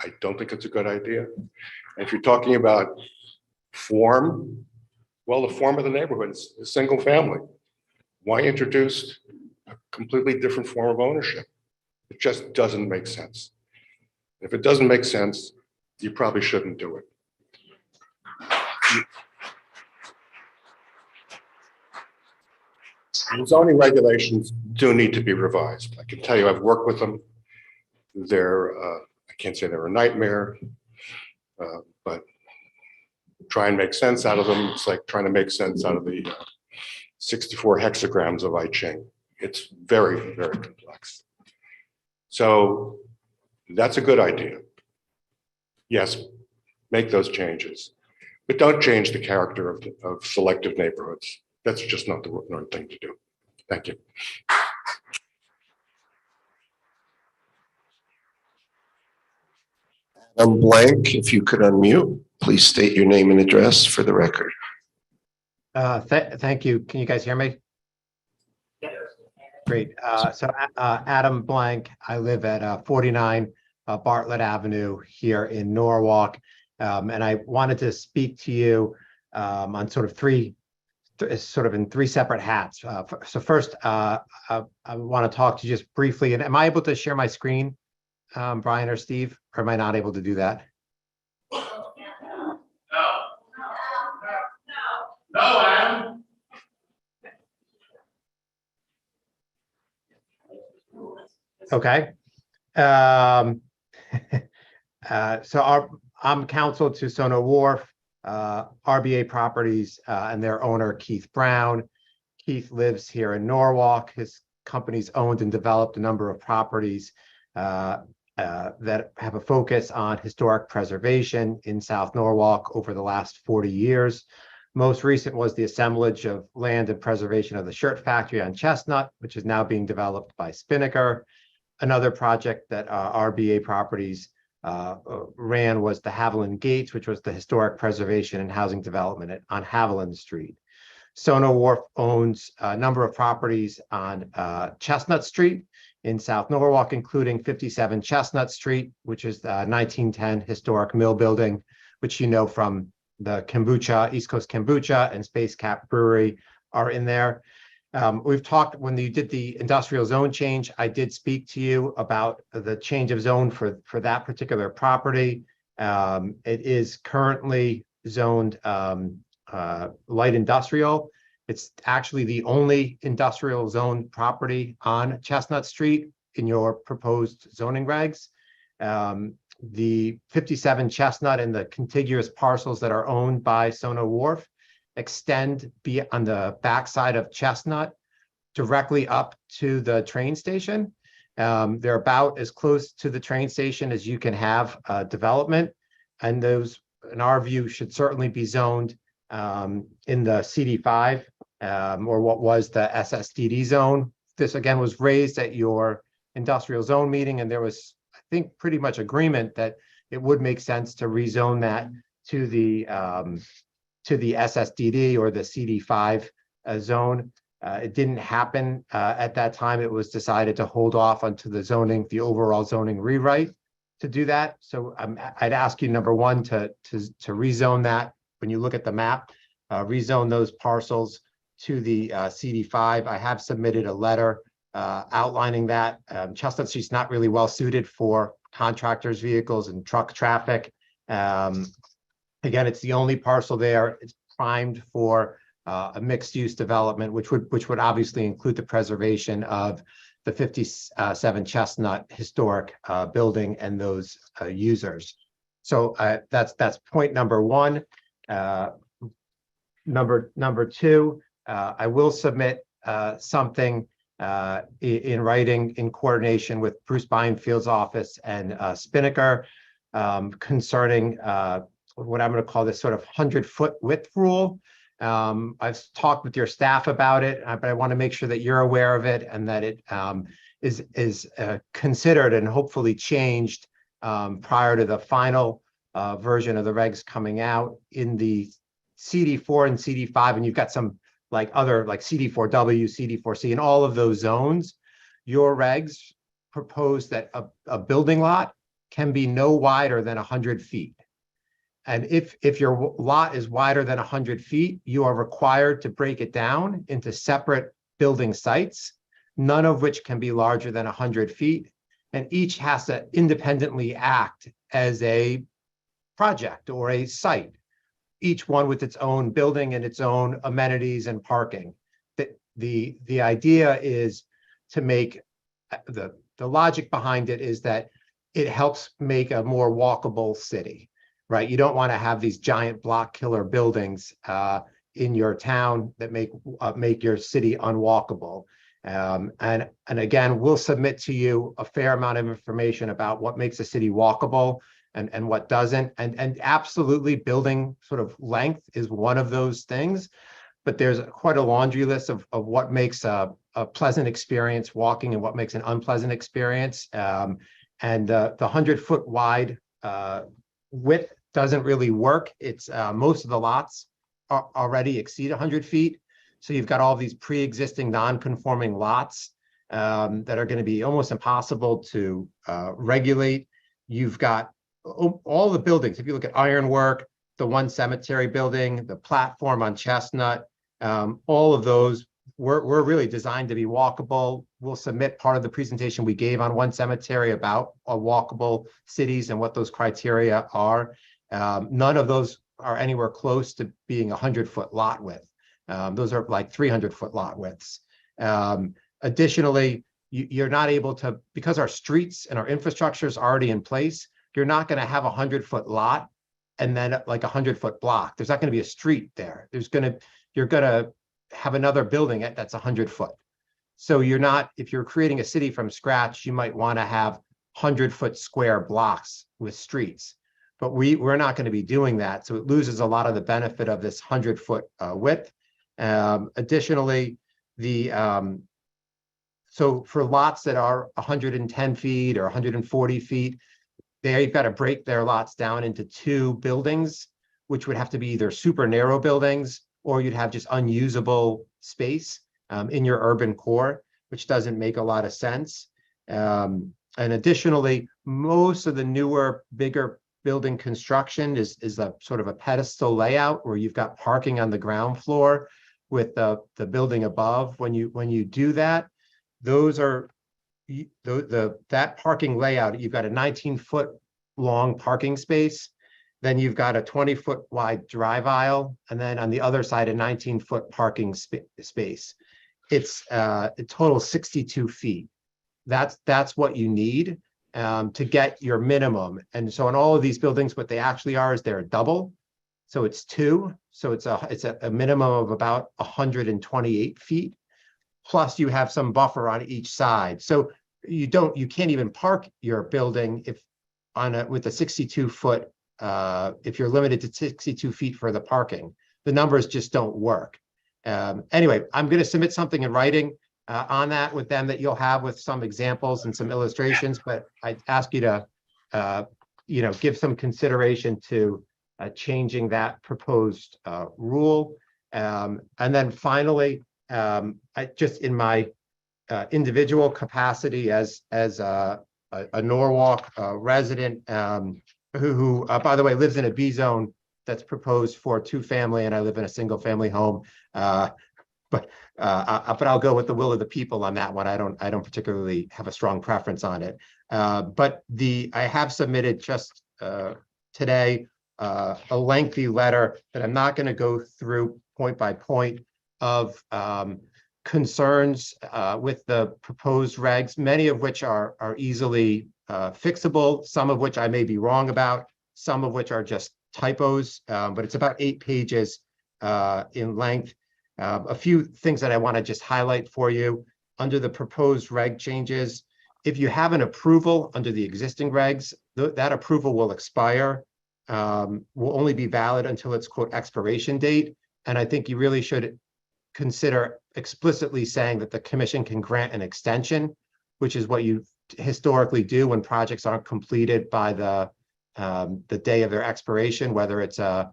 I don't think it's a good idea. And if you're talking about form, well, the form of the neighborhood is a single family. Why introduce a completely different form of ownership? It just doesn't make sense. If it doesn't make sense, you probably shouldn't do it. The zoning regulations do need to be revised. I can tell you, I've worked with them. They're, I can't say they're a nightmare, but try and make sense out of them. It's like trying to make sense out of the 64 hexagrams of I Ching. It's very, very complex. So that's a good idea. Yes, make those changes, but don't change the character of selective neighborhoods. That's just not the right thing to do. Thank you.
I'm blank. If you could unmute, please state your name and address for the record.
Thank you. Can you guys hear me? Great. Adam Blank, I live at 49 Bartlett Avenue here in Norwalk. And I wanted to speak to you on in three separate hats. So first, I want to talk to you just briefly. And am I able to share my screen, Brian or Steve, or am I not able to do that?
No, Adam.
Okay. I'm counsel to Sono Wharf, RBA Properties, and their owner, Keith Brown. Keith lives here in Norwalk. His company's owned and developed a number of properties that have a focus on historic preservation in South Norwalk over the last 40 years. Most recent was the assemblage of land and preservation of the shirt factory on Chestnut, which is now being developed by Spinnaker. Another project that RBA Properties ran was the Haviland Gates, which was the historic preservation and housing development on Haviland Street. Sono Wharf owns a number of properties on Chestnut Street in South Norwalk, including 57 Chestnut Street, which is the 1910 historic mill building, which you know from the kombucha, East Coast Kombucha and Space Cap Brewery are in there. We've talked, when you did the industrial zone change, I did speak to you about the change of zone for that particular property. It is currently zoned light industrial. It's actually the only industrial zone property on Chestnut Street in your proposed zoning regs. The 57 Chestnut and the contiguous parcels that are owned by Sono Wharf extend on the backside of Chestnut directly up to the train station. They're about as close to the train station as you can have development. And those, in our view, should certainly be zoned in the CD5 or what was the SSDD zone. This again was raised at your industrial zone meeting, and there was, I think, pretty much agreement that it would make sense to rezone that to the SSDD or the CD5 zone. It didn't happen at that time. It was decided to hold off onto the overall zoning rewrite to do that. So I'd ask you, number one, to rezone that. When you look at the map, rezone those parcels to the CD5. I have submitted a letter outlining that. Chestnut Street's not really well suited for contractors' vehicles and truck traffic. Again, it's the only parcel there. It's primed for a mixed-use development, which would obviously include the preservation of the 57 Chestnut historic building and those users. So that's point number one. Number two, I will submit something in writing in coordination with Bruce Beinfield's office and Spinnaker concerning what I'm going to call this sort of 100-foot width rule. I've talked with your staff about it, but I want to make sure that you're aware of it and that it is considered and hopefully changed prior to the final version of the regs coming out in the CD4 and CD5. And you've got some like other like CD4W, CD4C, and all of those zones. Your regs propose that a building lot can be no wider than 100 feet. And if your lot is wider than 100 feet, you are required to break it down into separate building sites, none of which can be larger than 100 feet. And each has to independently act as a project or a site, each one with its own building and its own amenities and parking. The idea is to make the logic behind it is that it helps make a more walkable city. Right, you don't want to have these giant block killer buildings in your town that make your city unwalkable. And again, we'll submit to you a fair amount of information about what makes a city walkable and what doesn't. And absolutely, building sort of length is one of those things. But there's quite a laundry list of what makes a pleasant experience walking and what makes an unpleasant experience. And the 100-foot wide width doesn't really work. It's most of the lots already exceed 100 feet. So you've got all these pre-existing non-conforming lots that are going to be almost impossible to regulate. You've got all the buildings. If you look at Ironwork, the One Cemetery building, the platform on Chestnut, all of those were really designed to be walkable. We'll submit part of the presentation we gave on One Cemetery about walkable cities and what those criteria are. None of those are anywhere close to being 100-foot lot width. Those are like 300-foot lot widths. Additionally, you're not able to, because our streets and our infrastructure is already in place, you're not going to have a 100-foot lot and then like a 100-foot block. There's not going to be a street there. You're going to have another building that's 100 foot. So if you're creating a city from scratch, you might want to have 100-foot square blocks with streets, but we're not going to be doing that. So it loses a lot of the benefit of this 100-foot width. Additionally, so for lots that are 110 feet or 140 feet, they've got to break their lots down into two buildings, which would have to be either super narrow buildings or you'd have just unusable space in your urban core, which doesn't make a lot of sense. And additionally, most of the newer, bigger building construction is a sort of a pedestal layout where you've got parking on the ground floor with the building above. When you do that, that parking layout, you've got a 19-foot long parking space. Then you've got a 20-foot wide drive aisle, and then on the other side, a 19-foot parking space. It's a total 62 feet. That's what you need to get your minimum. And so in all of these buildings, what they actually are is they're a double. So it's two. So it's a minimum of about 128 feet. Plus you have some buffer on each side. So you can't even park your building with a 62-foot. If you're limited to 62 feet for the parking, the numbers just don't work. Anyway, I'm going to submit something in writing on that with them that you'll have with some examples and some illustrations, but I ask you to, give some consideration to changing that proposed rule. And then finally, I just in my individual capacity as a Norwalk resident, who by the way, lives in a B zone that's proposed for 2-family, and I live in a single-family home. But I'll go with the will of the people on that one. I don't particularly have a strong preference on it. But I have submitted just today a lengthy letter that I'm not going to go through point by point of concerns with the proposed regs, many of which are easily fixable, some of which I may be wrong about, some of which are just typos, but it's about 8 pages in length. A few things that I want to just highlight for you. under the proposed reg changes, if you have an approval under the existing regs, that approval will expire, will only be valid until its quote expiration date. And I think you really should consider explicitly saying that the commission can grant an extension, which is what you historically do when projects aren't completed by the day of their expiration, whether it's a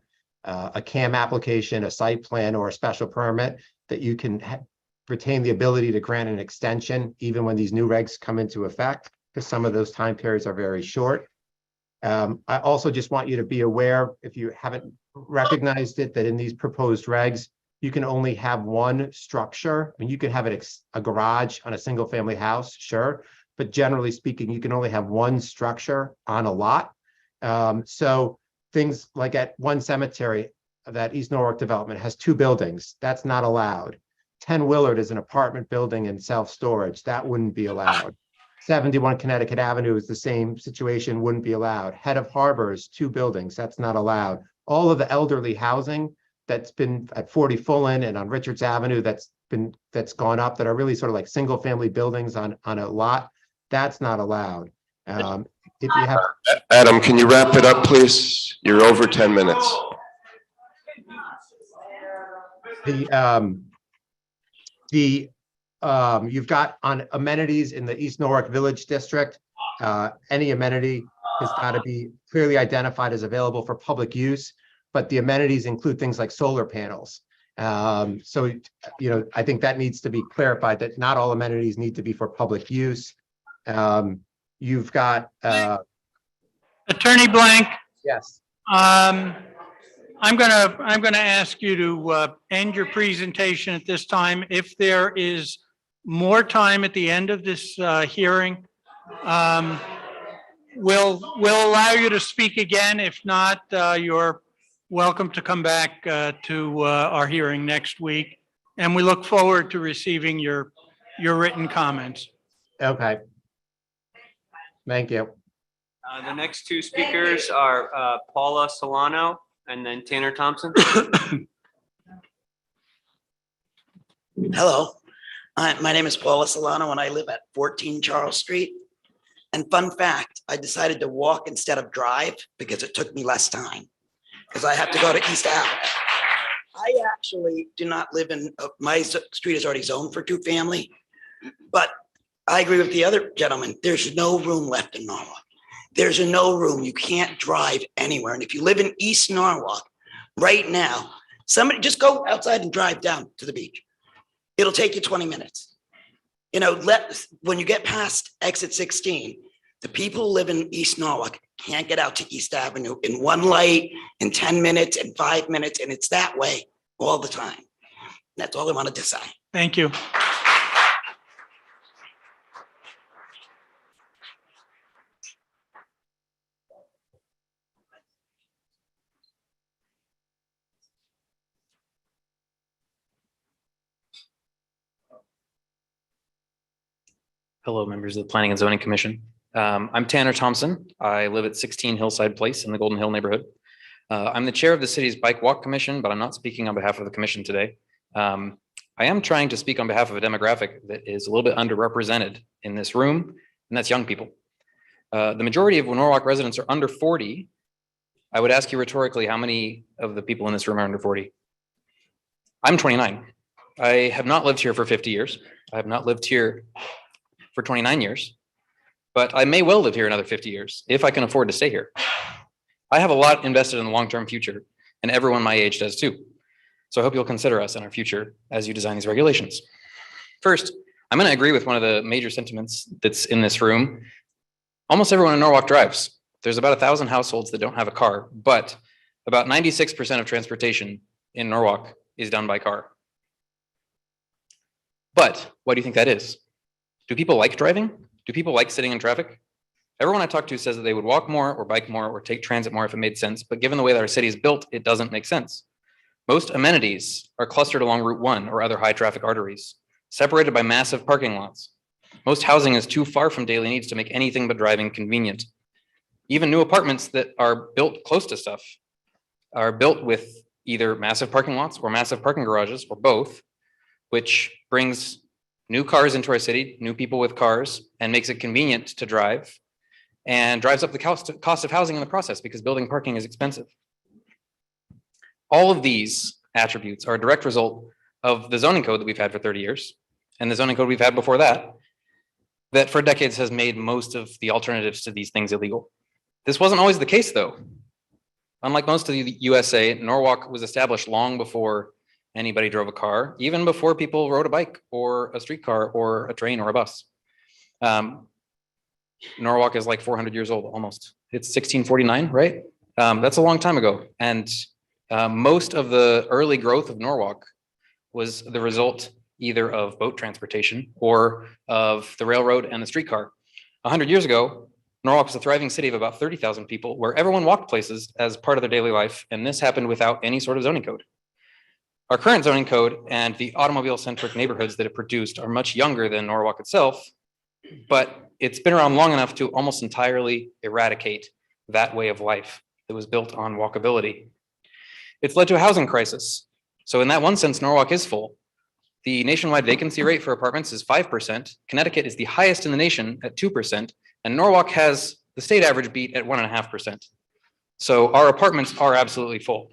CAM application, a site plan, or a special permit, that you can retain the ability to grant an extension even when these new regs come into effect, because some of those time periods are very short. I also just want you to be aware, if you haven't recognized it, that in these proposed regs, you can only have one structure. I mean, you can have a garage on a single family house, sure, but generally speaking, you can only have one structure on a lot. So things like at One Cemetery, that East Norwalk development has 2 buildings. That's not allowed. 10 Willard is an apartment building and self-storage. That wouldn't be allowed. 71 Connecticut Avenue is the same situation, wouldn't be allowed. Head of Harbors, 2 buildings, that's not allowed. All of the elderly housing that's been at 40 Fulton and on Richards Avenue that's gone up, that are really sort of like single family buildings on a lot, that's not allowed. If you have
Adam, can you wrap it up, please? You're over 10 minutes.
You've got on amenities in the East Norwalk Village District, any amenity has got to be clearly identified as available for public use, but the amenities include things like solar panels. So, I think that needs to be clarified, that not all amenities need to be for public use. You've got
Attorney Blank.
Yes.
I'm gonna ask you to end your presentation at this time. If there is more time at the end of this hearing, we'll allow you to speak again. If not, you're welcome to come back to our hearing next week. And we look forward to receiving your written comments.
Okay. Thank you.
The next 2 speakers are Paula Solano and then Tanner Thompson.
Hello, my name is Paula Solano and I live at 14 Charles Street. And fun fact, I decided to walk instead of drive because it took me less time, because I have to go to East Ave. I actually do not live in, my street is already zoned for 2 family, but I agree with the other gentleman. There's no room left in Norwalk. There's no room. You can't drive anywhere. And if you live in East Norwalk right now, somebody just go outside and drive down to the beach. It'll take you 20 minutes. When you get past exit 16, the people who live in East Norwalk can't get out to East Avenue in 1 light, in 10 minutes, in 5 minutes, and it's that way all the time. That's all I wanted to say.
Thank you.
Hello, members of the Planning and Zoning Commission. I'm Tanner Thompson. I live at 16 Hillside Place in the Golden Hill neighborhood. I'm the chair of the city's Bike Walk Commission, but I'm not speaking on behalf of the commission today. I am trying to speak on behalf of a demographic that is a little bit underrepresented in this room, and that's young people. The majority of Norwalk residents are under 40. I would ask you rhetorically, how many of the people in this room are under 40? I'm 29. I have not lived here for 50 years. I have not lived here for 29 years, but I may well live here another 50 years if I can afford to stay here. I have a lot invested in the long-term future, and everyone my age does too. So I hope you'll consider us in our future as you design these regulations. First, I'm going to agree with one of the major sentiments that's in this room. Almost everyone in Norwalk drives. There's about 1,000 households that don't have a car, but about 96% of transportation in Norwalk is done by car. But why do you think that is? Do people like driving? Do people like sitting in traffic? Everyone I talk to says that they would walk more or bike more or take transit more if it made sense, but given the way that our city is built, it doesn't make sense. Most amenities are clustered along Route 1 or other high traffic arteries, separated by massive parking lots. Most housing is too far from daily needs to make anything but driving convenient. Even new apartments that are built close to stuff are built with either massive parking lots or massive parking garages or both, which brings new cars into our city, new people with cars, and makes it convenient to drive, and drives up the cost of housing in the process because building parking is expensive. All of these attributes are a direct result of the zoning code that we've had for 30 years and the zoning code we've had before that, that for decades has made most of the alternatives to these things illegal. This wasn't always the case, though. Unlike most of the USA, Norwalk was established long before anybody drove a car, even before people rode a bike or a streetcar or a train or a bus. Norwalk is like 400 years old, almost. It's 1649, right? That's a long time ago. And most of the early growth of Norwalk was the result either of boat transportation or of the railroad and the streetcar. 100 years ago, Norwalk was a thriving city of about 30,000 people where everyone walked places as part of their daily life, and this happened without any sort of zoning code. Our current zoning code and the automobile-centric neighborhoods that it produced are much younger than Norwalk itself, but it's been around long enough to almost entirely eradicate that way of life that was built on walkability. It's led to a housing crisis. So in that one sense, Norwalk is full. The nationwide vacancy rate for apartments is 5%. Connecticut is the highest in the nation at 2%, and Norwalk has the state average beat at 1.5%. So our apartments are absolutely full.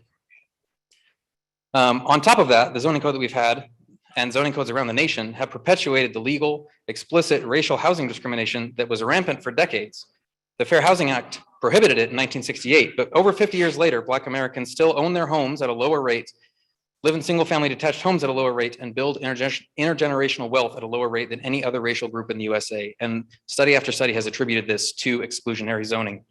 On top of that, the zoning code that we've had and zoning codes around the nation have perpetuated the legal, explicit racial housing discrimination that was rampant for decades. The Fair Housing Act prohibited it in 1968, but over 50 years later, Black Americans still own their homes at a lower rate, live in single-family detached homes at a lower rate, and build intergenerational wealth at a lower rate than any other racial group in the USA. And study after study has attributed this to exclusionary zoning.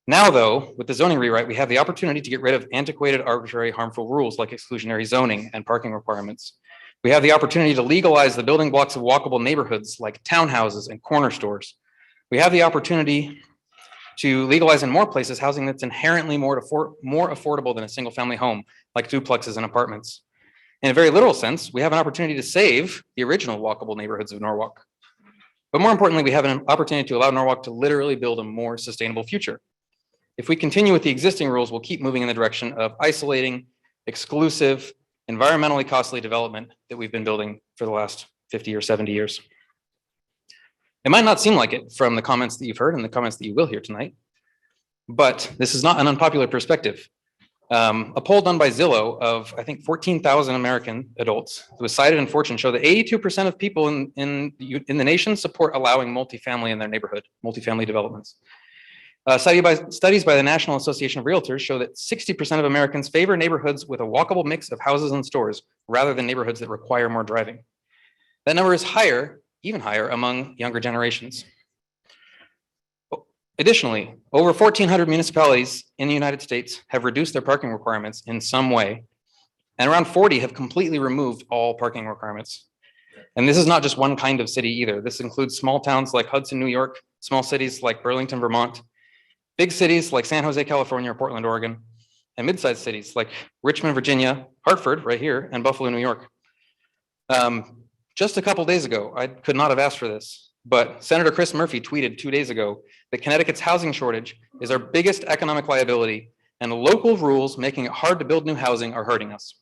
Now, though, with the zoning rewrite, we have the opportunity to get rid of antiquated, arbitrary, harmful rules like exclusionary zoning and parking requirements. We have the opportunity to legalize the building blocks of walkable neighborhoods like townhouses and corner stores. We have the opportunity to legalize in more places housing that's inherently more affordable than a single family home, like duplexes and apartments. In a very literal sense, we have an opportunity to save the original walkable neighborhoods of Norwalk. But more importantly, we have an opportunity to allow Norwalk to literally build a more sustainable future. If we continue with the existing rules, we'll keep moving in the direction of isolating, exclusive, environmentally costly development that we've been building for the last 50 or 70 years. It might not seem like it from the comments that you've heard and the comments that you will hear tonight, but this is not an unpopular perspective. A poll done by Zillow of, I think, 14,000 American adults that was cited in Fortune showed that 82% of people in the nation support allowing multifamily in their neighborhood, multifamily developments. Studies by the National Association of Realtors show that 60% of Americans favor neighborhoods with a walkable mix of houses and stores rather than neighborhoods that require more driving. That number is higher, even higher, among younger generations. Additionally, over 1,400 municipalities in the United States have reduced their parking requirements in some way, and around 40 have completely removed all parking requirements. And this is not just one kind of city either. This includes small towns like Hudson, New York, small cities like Burlington, Vermont, big cities like San Jose, California, or Portland, Oregon, and mid-sized cities like Richmond, Virginia, Hartford, right here, and Buffalo, New York. Just a couple days ago, I could not have asked for this, but Senator Chris Murphy tweeted 2 days ago that Connecticut's housing shortage is our biggest economic liability, and local rules making it hard to build new housing are hurting us.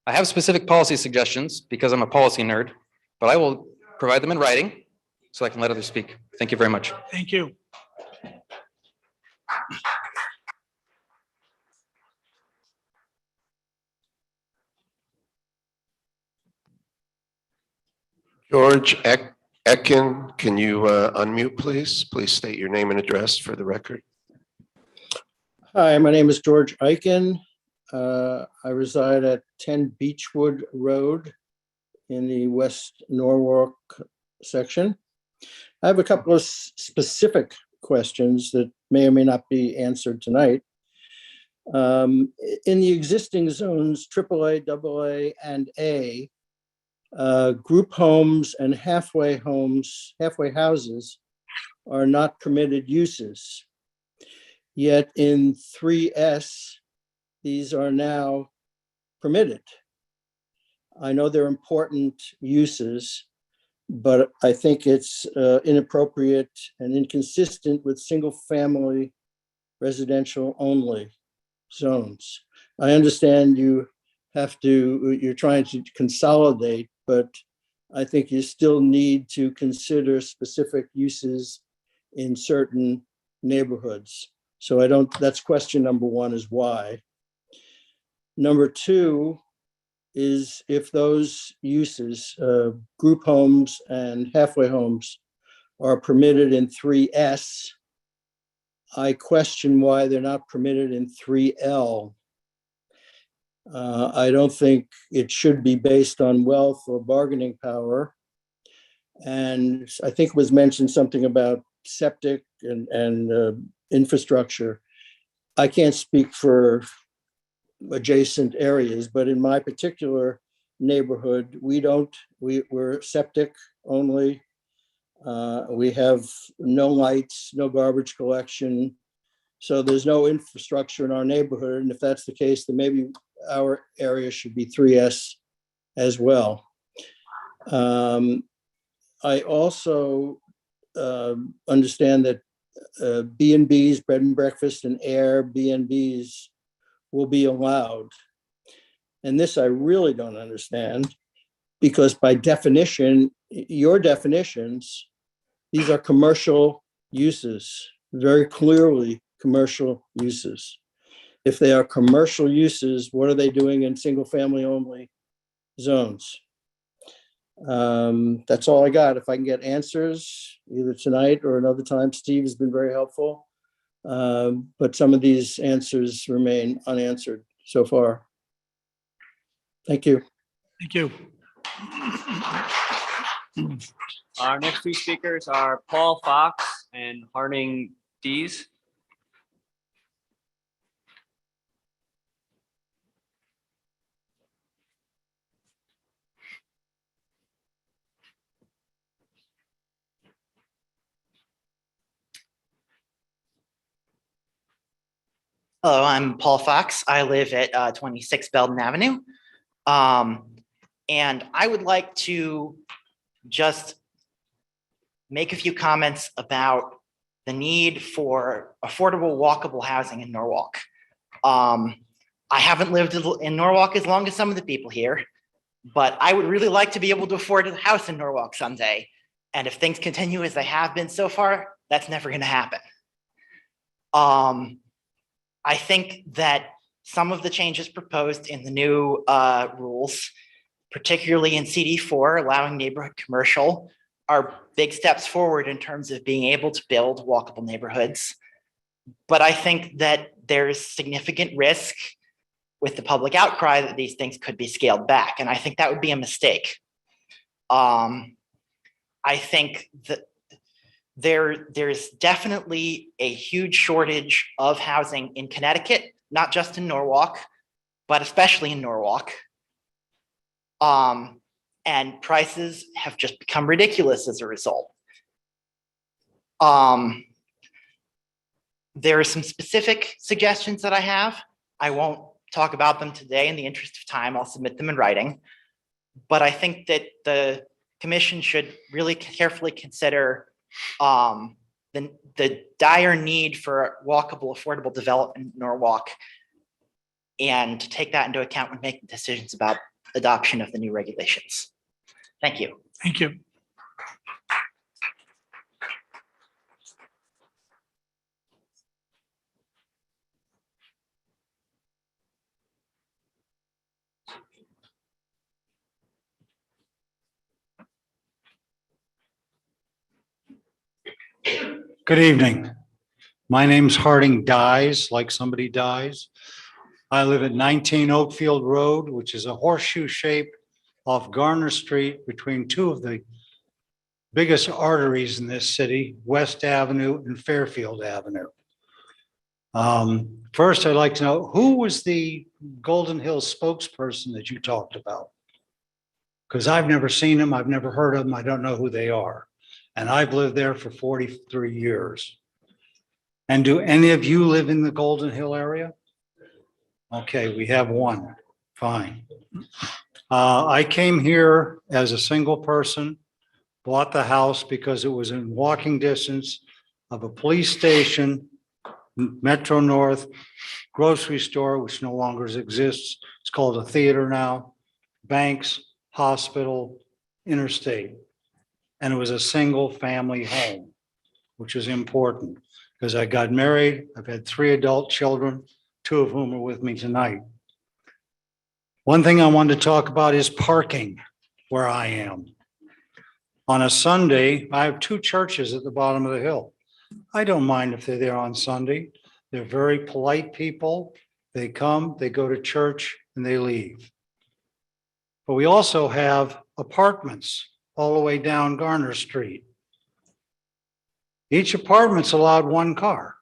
I have specific policy suggestions because I'm a policy nerd, but I will provide them in writing so I can let others speak. Thank you very much.
Thank you.
George Ekin, can you unmute, please? Please state your name and address for the record.
Hi, my name is George Eichen. I reside at 10 Beechwood Road in the West Norwalk section. I have a couple of specific questions that may or may not be answered tonight. In the existing zones, AAA, AA, and A, group homes and halfway houses are not permitted uses. Yet in 3S, these are now permitted. I know they're important uses, but I think it's inappropriate and inconsistent with single-family residential only zones. I understand you're trying to consolidate but I think you still need to consider specific uses in certain neighborhoods. So I don't, that's question number one, is why. Number two is if those uses, group homes and halfway homes, are permitted in 3S, I question why they're not permitted in 3L. I don't think it should be based on wealth or bargaining power. And I think it was mentioned something about septic and infrastructure. I can't speak for adjacent areas, but in my particular neighborhood, we're septic only. We have no lights, no garbage collection. So there's no infrastructure in our neighborhood. And if that's the case, then maybe our area should be 3S as well. I also understand that B&Bs, bed and breakfast, and Airbnbs will be allowed. And this I really don't understand, because by definition, your definitions, these are commercial uses, very clearly commercial uses. If they are commercial uses, what are they doing in single family only zones? That's all I got. If I can get answers either tonight or another time, Steve has been very helpful. But some of these answers remain unanswered so far. Thank you.
Thank you.
Our next two speakers are Paul Fox and Harding Dees.
Hello, I'm Paul Fox. I live at 26 Belden Avenue. And I would like to just make a few comments about the need for affordable walkable housing in Norwalk. I haven't lived in Norwalk as long as some of the people here, but I would really like to be able to afford a house in Norwalk someday. And if things continue as they have been so far, that's never going to happen. I think that some of the changes proposed in the new rules, particularly in CD4, allowing neighborhood commercial, are big steps forward in terms of being able to build walkable neighborhoods. But I think that there's significant risk with the public outcry that these things could be scaled back. And I think that would be a mistake. I think that there's definitely a huge shortage of housing in Connecticut, not just in Norwalk, but especially in Norwalk. And prices have just become ridiculous as a result. There are some specific suggestions that I have. I won't talk about them today in the interest of time. I'll submit them in writing. But I think that the commission should really carefully consider the dire need for walkable, affordable development in Norwalk, and take that into account when making decisions about adoption of the new regulations. Thank you.
Thank you. Good evening. My name's Harding Dies, like somebody dies. I live at 19 Oakfield Road, which is a horseshoe shape off Garner Street between two of the biggest arteries in this city, West Avenue and Fairfield Avenue. First, I'd like to know, who was the Golden Hills spokesperson that you talked about? Because I've never seen them, I've never heard of them, I don't know who they are. And I've lived there for 43 years. And do any of you live in the Golden Hill area? Okay, we have one, fine. I came here as a single person, bought the house because it was in walking distance of a police station, Metro North, grocery store, which no longer exists. It's called a theater now, banks,
hospital, interstate. And it was a single family home, which is important because I got married. I've had 3 adult children, 2 of whom are with me tonight. One thing I wanted to talk about is parking where I am. On a Sunday, I have 2 churches at the bottom of the hill. I don't mind if they're there on Sunday. They're very polite people. They come, they go to church, and they leave. But we also have apartments all the way down Garner Street. Each apartment's allowed 1 car.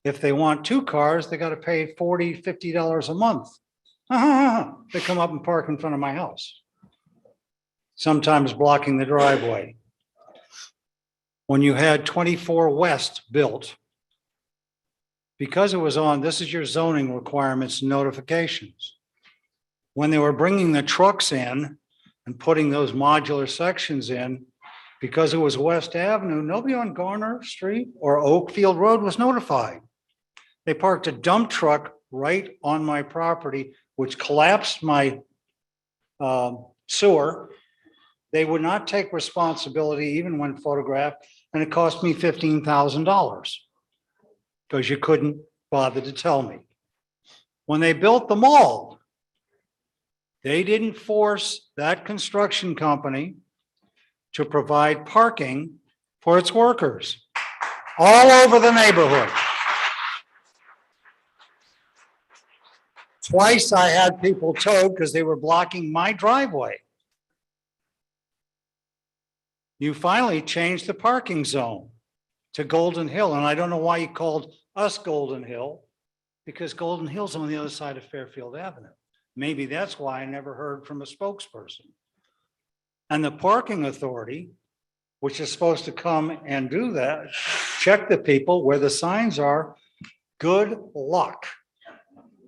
If they want 2 cars, they got to pay $40, $50 a month. They come up and park in front of my house, sometimes blocking the driveway. When you had 24 West built, because it was on, this is your zoning requirements notifications. When they were bringing the trucks in and putting those modular sections in, because it was West Avenue, nobody on Garner Street or Oakfield Road was notified. They parked a dump truck right on my property, which collapsed my sewer. They would not take responsibility even when photographed, and it cost me $15,000 because you couldn't bother to tell me. When they built the mall, they didn't force that construction company to provide parking for its workers all over the neighborhood. Twice I had people towed because they were blocking my driveway. You finally changed the parking zone to Golden Hill, and I don't know why you called us Golden Hill, because Golden Hill's on the other side of Fairfield Avenue. Maybe that's why I never heard from a spokesperson. And the parking authority, which is supposed to come and do that, check the people where the signs are, good luck.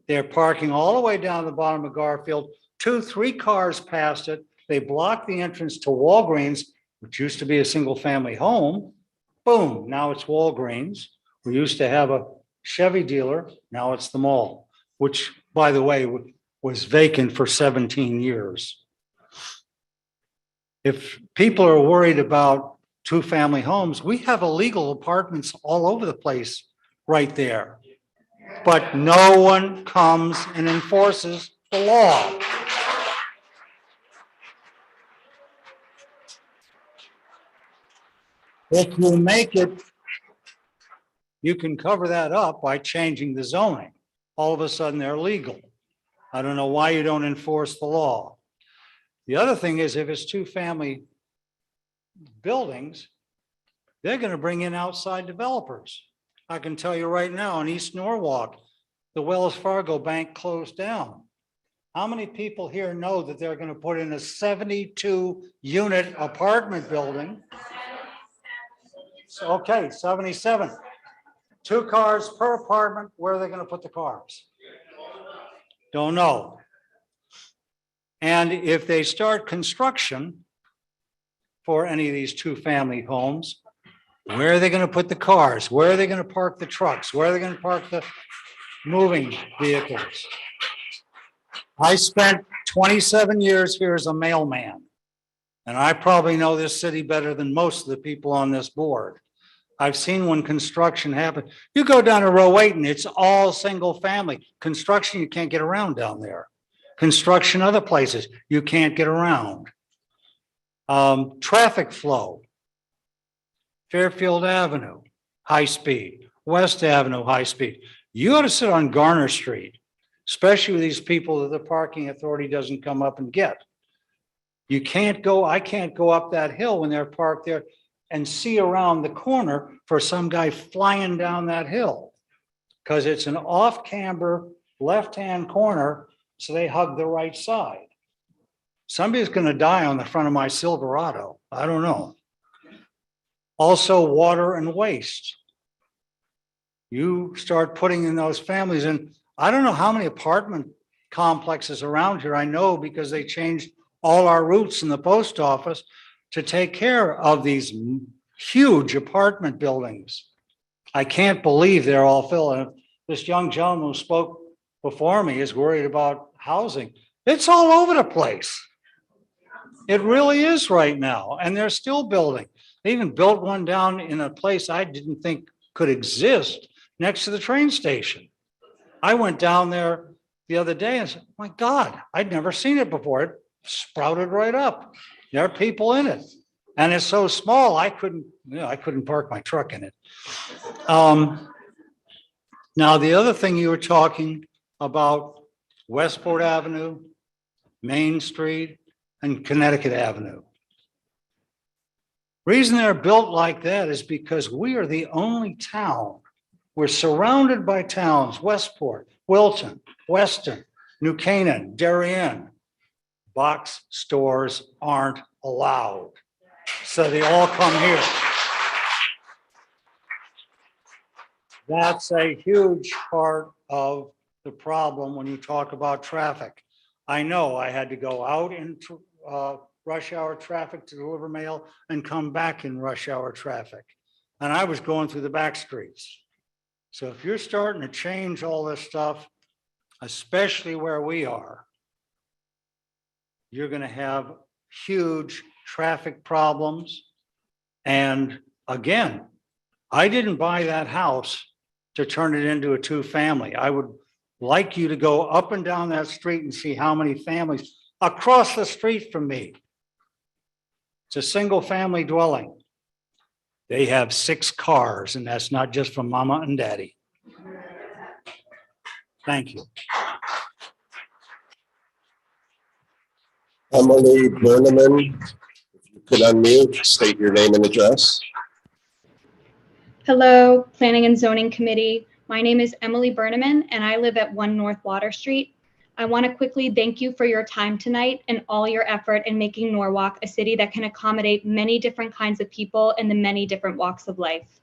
They're parking all the way down the bottom of Garfield, 2, 3 cars past it. They block the entrance to Walgreens, which used to be a single family home. Boom, now it's Walgreens. We used to have a Chevy dealer, now it's the mall, which, by the way, was vacant for 17 years. If people are worried about 2-family homes, we have illegal apartments all over the place right there. But no one comes and enforces the law. If you make it, you can cover that up by changing the zoning. All of a sudden, they're legal. I don't know why you don't enforce the law. The other thing is, if it's 2-family buildings, they're going to bring in outside developers. I can tell you right now, in East Norwalk, the Wells Fargo Bank closed down. How many people here know that they're going to put in a 72-unit apartment building? Okay, 77. 2 cars per apartment. Where are they going to put the cars? Don't know. And if they start construction for any of these 2-family homes, where are they going to put the cars? Where are they going to park the trucks? Where are they going to park the moving vehicles? I spent 27 years here as a mailman, and I probably know this city better than most of the people on this board. I've seen when construction happens. You go down to row 8 and it's all single family. Construction, you can't get around down there. Construction other places, you can't get around. Traffic flow. Fairfield Avenue, high speed. West Avenue, high speed. You ought to sit on Garner Street, especially with these people that the parking authority doesn't come up and get. You can't go, I can't go up that hill when they're parked there and see around the corner for some guy flying down that hill, because it's an off-camber left-hand corner, so they hug the right side. Somebody's going to die on the front of my Silverado. I don't know. Also, water and waste. You start putting in those families, and I don't know how many apartment complexes around here. I know because they changed all our routes in the post office to take care of these huge apartment buildings. I can't believe they're all filled. And this young gentleman who spoke before me is worried about housing. It's all over the place. It really is right now, and they're still building. They even built one down in a place I didn't think could exist next to the train station. I went down there the other day and said, my God, I'd never seen it before. It sprouted right up. There are people in it. And it's so small, I couldn't park my truck in it. Now, the other thing you were talking about, Westport Avenue, Main Street, and Connecticut Avenue. Reason they're built like that is because we are the only town. We're surrounded by towns, Westport, Wilton, Weston, New Canaan, Darien. Box stores aren't allowed. So they all come here. That's a huge part of the problem when you talk about traffic. I know I had to go out in rush hour traffic to deliver mail and come back in rush hour traffic. And I was going through the back streets. So if you're starting to change all this stuff, especially where we are, you're going to have huge traffic problems. And again, I didn't buy that house to turn it into a two-family. I would like you to go up and down that street and see how many families across the street from me. It's a single-family dwelling. They have 6 cars, and that's not just from mama and daddy. Thank you.
Emily Berneman, if you could unmute, state your name and address.
Hello, Planning and Zoning Committee. My name is Emily Berneman, and I live at 1 North Water Street. I want to quickly thank you for your time tonight and all your effort in making Norwalk a city that can accommodate many different kinds of people in the many different walks of life.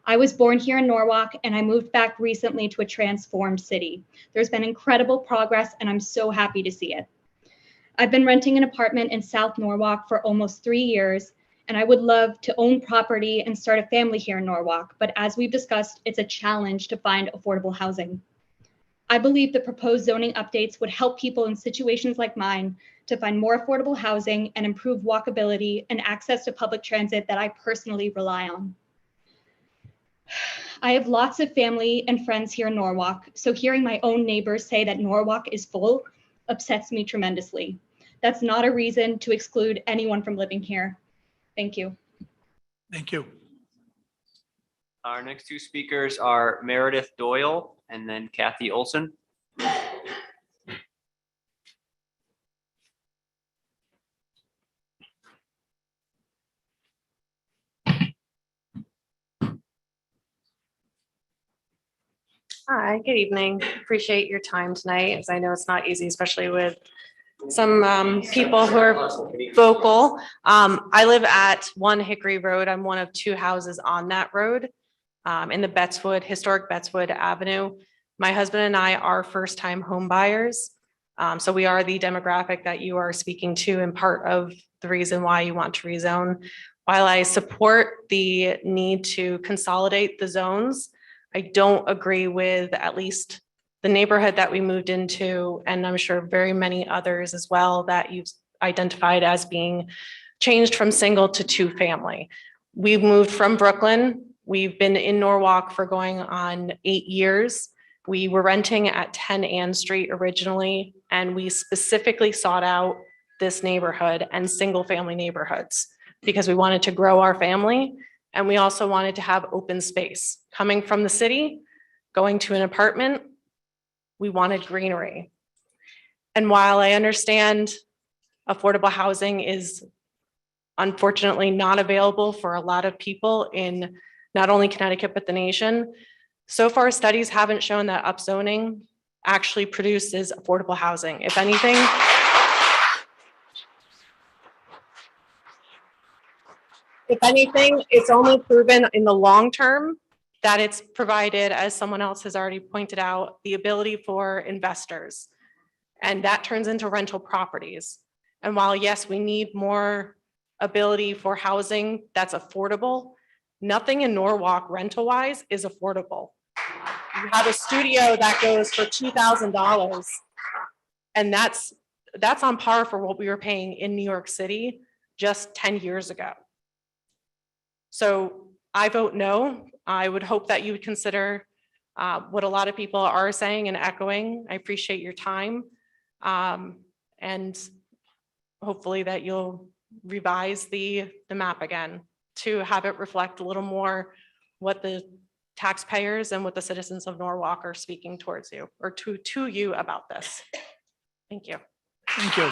I was born here in Norwalk, and I moved back recently to a transformed city. There's been incredible progress, and I'm so happy to see it. I've been renting an apartment in South Norwalk for almost 3 years, and I would love to own property and start a family here in Norwalk, but as we've discussed, it's a challenge to find affordable housing. I believe the proposed zoning updates would help people in situations like mine to find more affordable housing and improve walkability and access to public transit that I personally rely on. I have lots of family and friends here in Norwalk, so hearing my own neighbors say that Norwalk is full upsets me tremendously. That's not a reason to exclude anyone from living here. Thank you.
Thank you.
Our next 2 speakers are Meredith Doyle and then Kathy Olson.
Hi, good evening. Appreciate your time tonight, as I know it's not easy, especially with some people who are vocal. I live at 1 Hickory Road. I'm one of 2 houses on that road in the historic Bettswood Avenue. My husband and I are first-time home buyers. So we are the demographic that you are speaking to and part of the reason why you want to rezone. While I support the need to consolidate the zones, I don't agree with at least the neighborhood that we moved into, and I'm sure very many others as well that you've identified as being changed from single to 2-family. We've moved from Brooklyn. We've been in Norwalk for going on 8 years. We were renting at 10 Ann Street originally, and we specifically sought out this neighborhood and single-family neighborhoods because we wanted to grow our family, and we also wanted to have open space. Coming from the city, going to an apartment, we wanted greenery. And while I understand affordable housing is unfortunately not available for a lot of people in not only Connecticut, but the nation, so far studies haven't shown that upzoning actually produces affordable housing. If anything, it's only proven in the long term that it's provided, as someone else has already pointed out, the ability for investors. And that turns into rental properties. And while, yes, we need more ability for housing that's affordable, nothing in Norwalk rental-wise is affordable. You have a studio that goes for $2,000, and that's that's on par for what we were paying in New York City just 10 years ago. So I vote no. I would hope that you would consider what a lot of people are saying and echoing. I appreciate your time. And hopefully that you'll revise the map again to have it reflect a little more what the taxpayers and what the citizens of Norwalk are speaking towards you or to you about this. Thank you.
Thank you.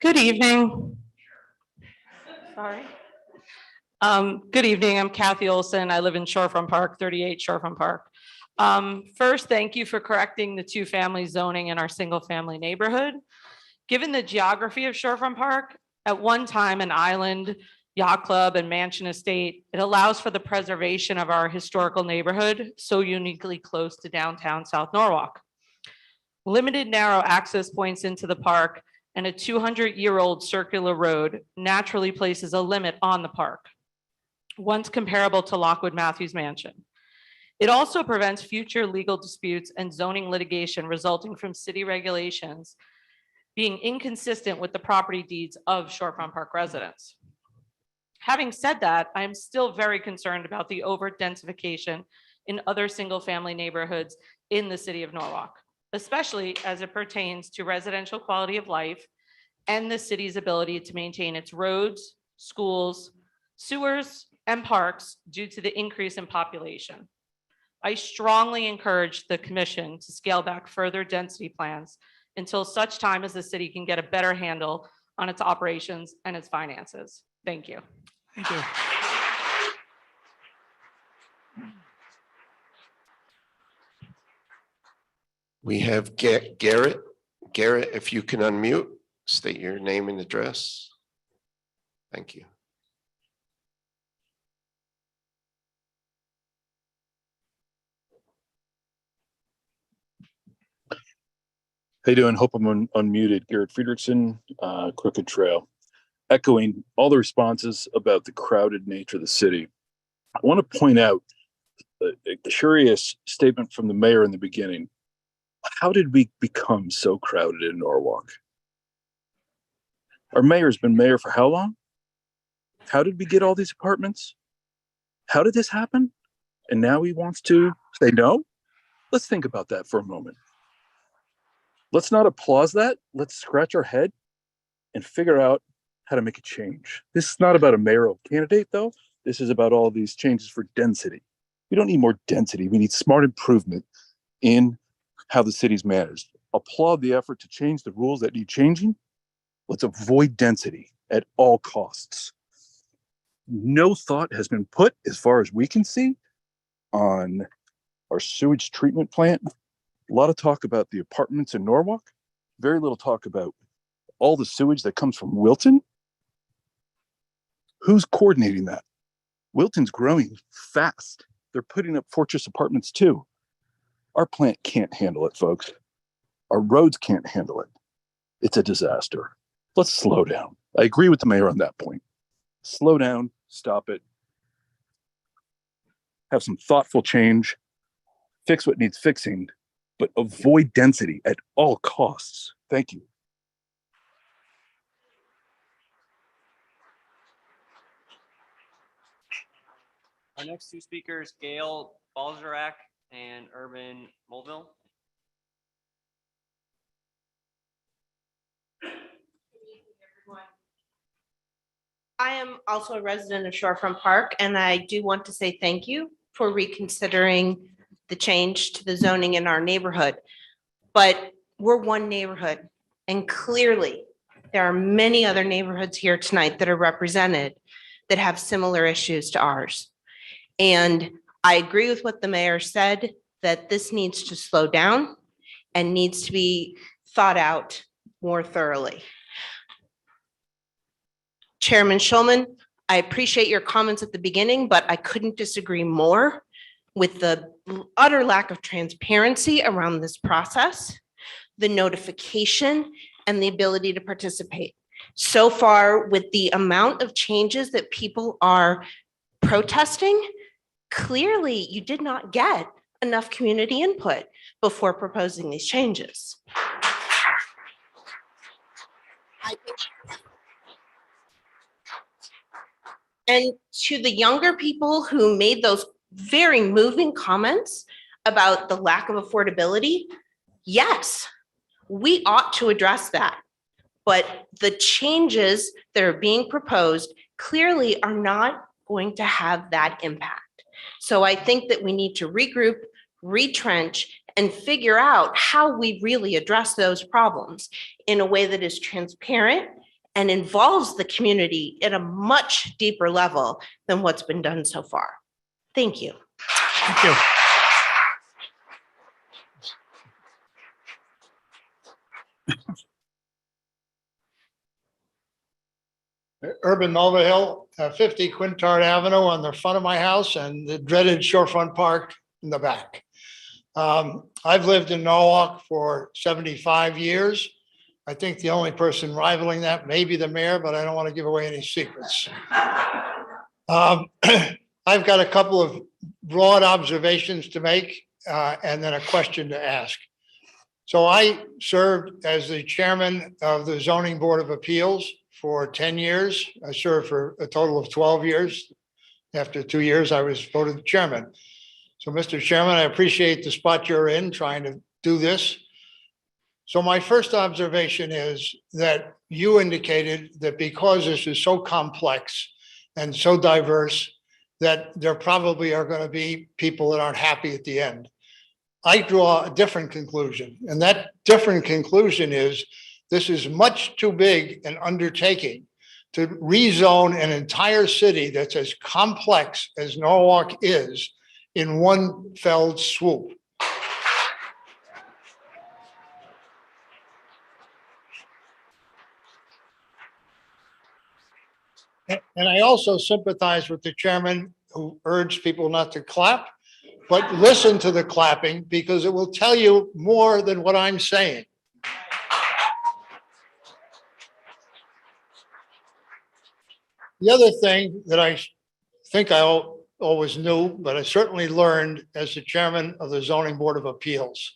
Good evening.
Sorry.
Good evening. I'm Kathy Olson. I live in Shorefront Park, 38 Shorefront Park. First, thank you for correcting the two-family zoning in our single-family neighborhood. Given the geography of Shorefront Park, at one time an island, yacht club, and mansion estate, it allows for the preservation of our historical neighborhood so uniquely close to downtown South Norwalk. Limited narrow access points into the park and a 200-year-old circular road naturally places a limit on the park, once comparable to Lockwood Matthews Mansion. It also prevents future legal disputes and zoning litigation resulting from city regulations being inconsistent with the property deeds of Shorefront Park residents. Having said that, I am still very concerned about the over-densification in other single-family neighborhoods in the city of Norwalk, especially as it pertains to residential quality of life and the city's ability to maintain its roads, schools, sewers, and parks due to the increase in population. I strongly encourage the commission to scale back further density plans until such time as the city can get a better handle on its operations and its finances. Thank you.
Thank you.
We have Garrett. Garrett, if you can unmute, state your name and address. Thank you.
How you doing? Hope I'm unmuted. Garrett Friedrichsen, Crooked Trail. Echoing all the responses about the crowded nature of the city. I want to point out a curious statement from the mayor in the beginning. How did we become so crowded in Norwalk? Our mayor's been mayor for how long? How did we get all these apartments? How did this happen? And now he wants to say no? Let's think about that for a moment. Let's not applaud that. Let's scratch our head and figure out how to make a change. This is not about a mayoral candidate, though. This is about all these changes for density. We don't need more density. We need smart improvement in how the city's managed. Applaud the effort to change the rules that need changing. Let's avoid density at all costs. No thought has been put, as far as we can see, on our sewage treatment plant. A lot of talk about the apartments in Norwalk. Very little talk about all the sewage that comes from Wilton. Who's coordinating that? Wilton's growing fast. They're putting up Fortress apartments too. Our plant can't handle it, folks. Our roads can't handle it. It's a disaster. Let's slow down. I agree with the mayor on that point. Slow down, stop it. Have some thoughtful change. Fix what needs fixing, but avoid density at all costs. Thank you.
Our next two speakers, Gail Balzarak and Urban Mulville.
I am also a resident of Shorefront Park, and I do want to say thank you for reconsidering the change to the zoning in our neighborhood. But we're one neighborhood, and clearly there are many other neighborhoods here tonight that are represented that have similar issues to ours. And I agree with what the mayor said, that this needs to slow down and needs to be thought out more thoroughly. Chairman Schulman, I appreciate your comments at the beginning, but I couldn't disagree more with the utter lack of transparency around this process, the notification, and the ability to participate. So far, with the amount of changes that people are protesting, Clearly, you did not get enough community input before proposing these changes. And to the younger people who made those very moving comments about the lack of affordability, yes, we ought to address that. But the changes that are being proposed clearly are not going to have that impact. So I think that we need to regroup, retrench, and figure out how we really address those problems in a way that is transparent and involves the community at a much deeper level than what's been done so far. Thank you.
Thank you.
Urban Nova Hill, 50 Quintard Avenue on the front of my house and the dreaded Shorefront Park in the back. I've lived in Norwalk for 75 years. I think the only person rivaling that may be the mayor, but I don't want to give away any secrets. I've got a couple of broad observations to make and then a question to ask. So I served as the chairman of the Zoning Board of Appeals for 10 years. I served for a total of 12 years. After 2 years, I was voted chairman. So, Mr. Chairman, I appreciate the spot you're in trying to do this. So my first observation is that you indicated that because this is so complex and so diverse, that there probably are going to be people that aren't happy at the end. I draw a different conclusion, and that different conclusion is this is much too big an undertaking to rezone an entire city that's as complex as Norwalk is in one fell swoop. And I also sympathize with the chairman who urged people not to clap, but listen to the clapping because it will tell you more than what I'm saying. The other thing that I think I always knew, but I certainly learned as the chairman of the Zoning Board of Appeals,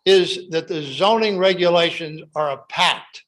is that the zoning regulations are a pact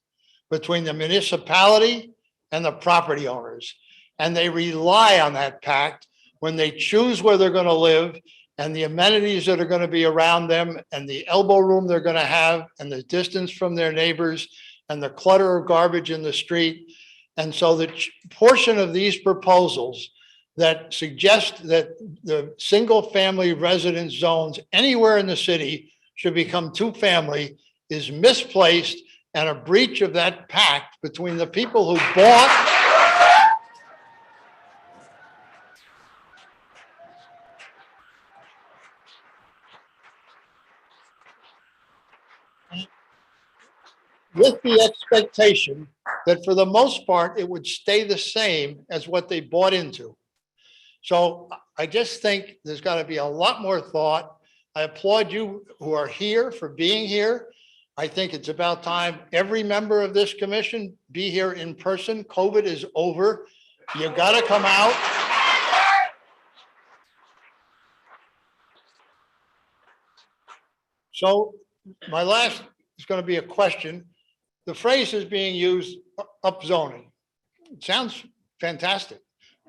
between the municipality and the property owners. And they rely on that pact when they choose where they're going to live and the amenities that are going to be around them and the elbow room they're going to have and the distance from their neighbors and the clutter of garbage in the street. And so the portion of these proposals that suggest that the single family residence zones anywhere in the city should become two-family is misplaced and a breach of that pact between the people who bought with the expectation that for the most part, it would stay the same as what they bought into. So I just think there's got to be a lot more thought. I applaud you who are here for being here. I think it's about time every member of this commission be here in person. COVID is over. You got to come out. So my last is going to be a question. The phrase is being used, upzoning. It sounds fantastic,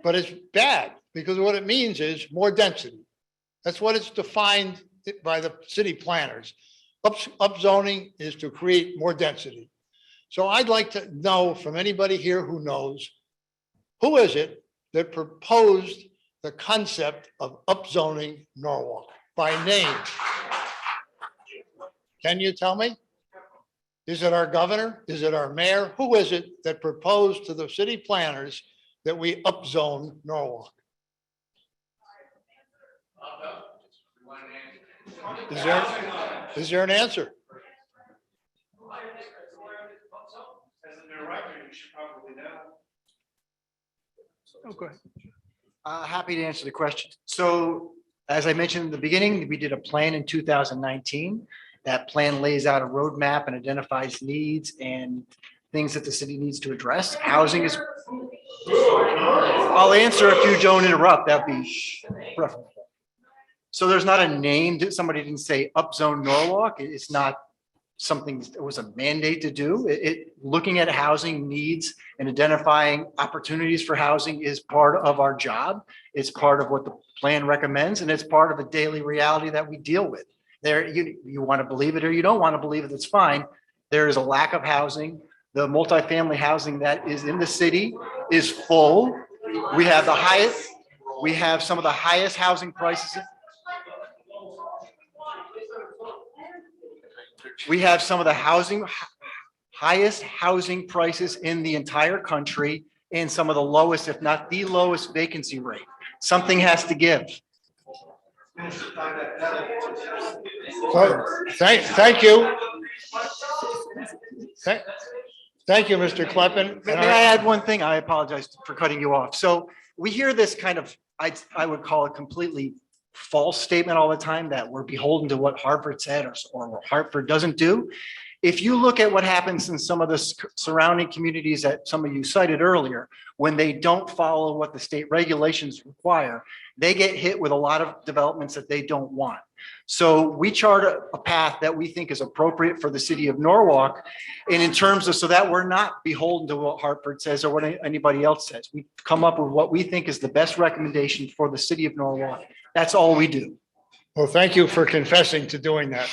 but it's bad because what it means is more density. That's what it's defined by the city planners. Upzoning is to create more density. So I'd like to know from anybody here who knows, who is it that proposed the concept of upzoning Norwalk by name? Can you tell me? Is it our governor? Is it our mayor? Who is it that proposed to the city planners that we upzone Norwalk? Is there an answer?
Okay.
Happy to answer the question. So as I mentioned in the beginning, we did a plan in 2019. That plan lays out a roadmap and identifies needs and things that the city needs to address. Housing is, I'll answer if you don't interrupt, that'd be preferable. So there's not a name, somebody didn't say upzone Norwalk. It's not something that was a mandate to do. Looking at housing needs and identifying opportunities for housing is part of our job. It's part of what the plan recommends, and it's part of the daily reality that we deal with. There, you want to believe it or you don't want to believe it, it's fine. There is a lack of housing. The multifamily housing that is in the city is full. We have some of the highest housing prices. We have some of the highest housing prices in the entire country and some of the lowest, if not the lowest vacancy rate. Something has to give.
Well, thank you. Thank you, Mr. Kleppen.
May I add one thing? I apologize for cutting you off. So we hear this kind of, I would call it completely false statement all the time that we're beholden to what Hartford said or what Hartford doesn't do. If you look at what happens in some of the surrounding communities that some of you cited earlier, when they don't follow what the state regulations require, they get hit with a lot of developments that they don't want. So we chart a path that we think is appropriate for the city of Norwalk. And in terms of, so that we're not beholden to what Hartford says or what anybody else says, we come up with what we think is the best recommendation for the city of Norwalk. That's all we do.
Well, thank you for confessing to doing that.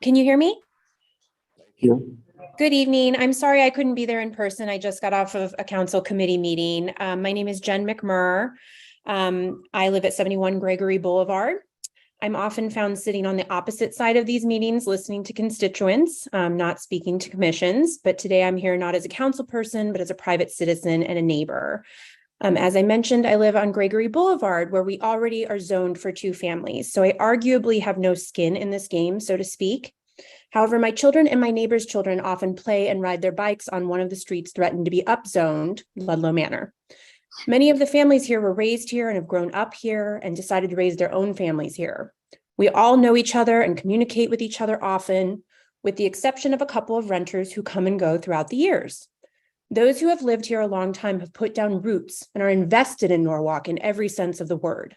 Can you hear me?
You.
Good evening. I'm sorry I couldn't be there in person. I just got off of a council committee meeting. My name is Jen McMurr. I live at 71 Gregory Boulevard. I'm often found sitting on the opposite side of these meetings, listening to constituents, not speaking to commissions. But today I'm here not as a council person, but as a private citizen and a neighbor. As I mentioned, I live on Gregory Boulevard, where we already are zoned for 2 families. So I arguably have no skin in this game, so to speak. However, my children and my neighbors' children often play and ride their bikes on one of the streets threatened to be upzoned, Ludlow Manor. Many of the families here were raised here and have grown up here and decided to raise their own families here. We all know each other and communicate with each other often, with the exception of a couple of renters who come and go throughout the years. Those who have lived here a long time have put down roots and are invested in Norwalk in every sense of the word.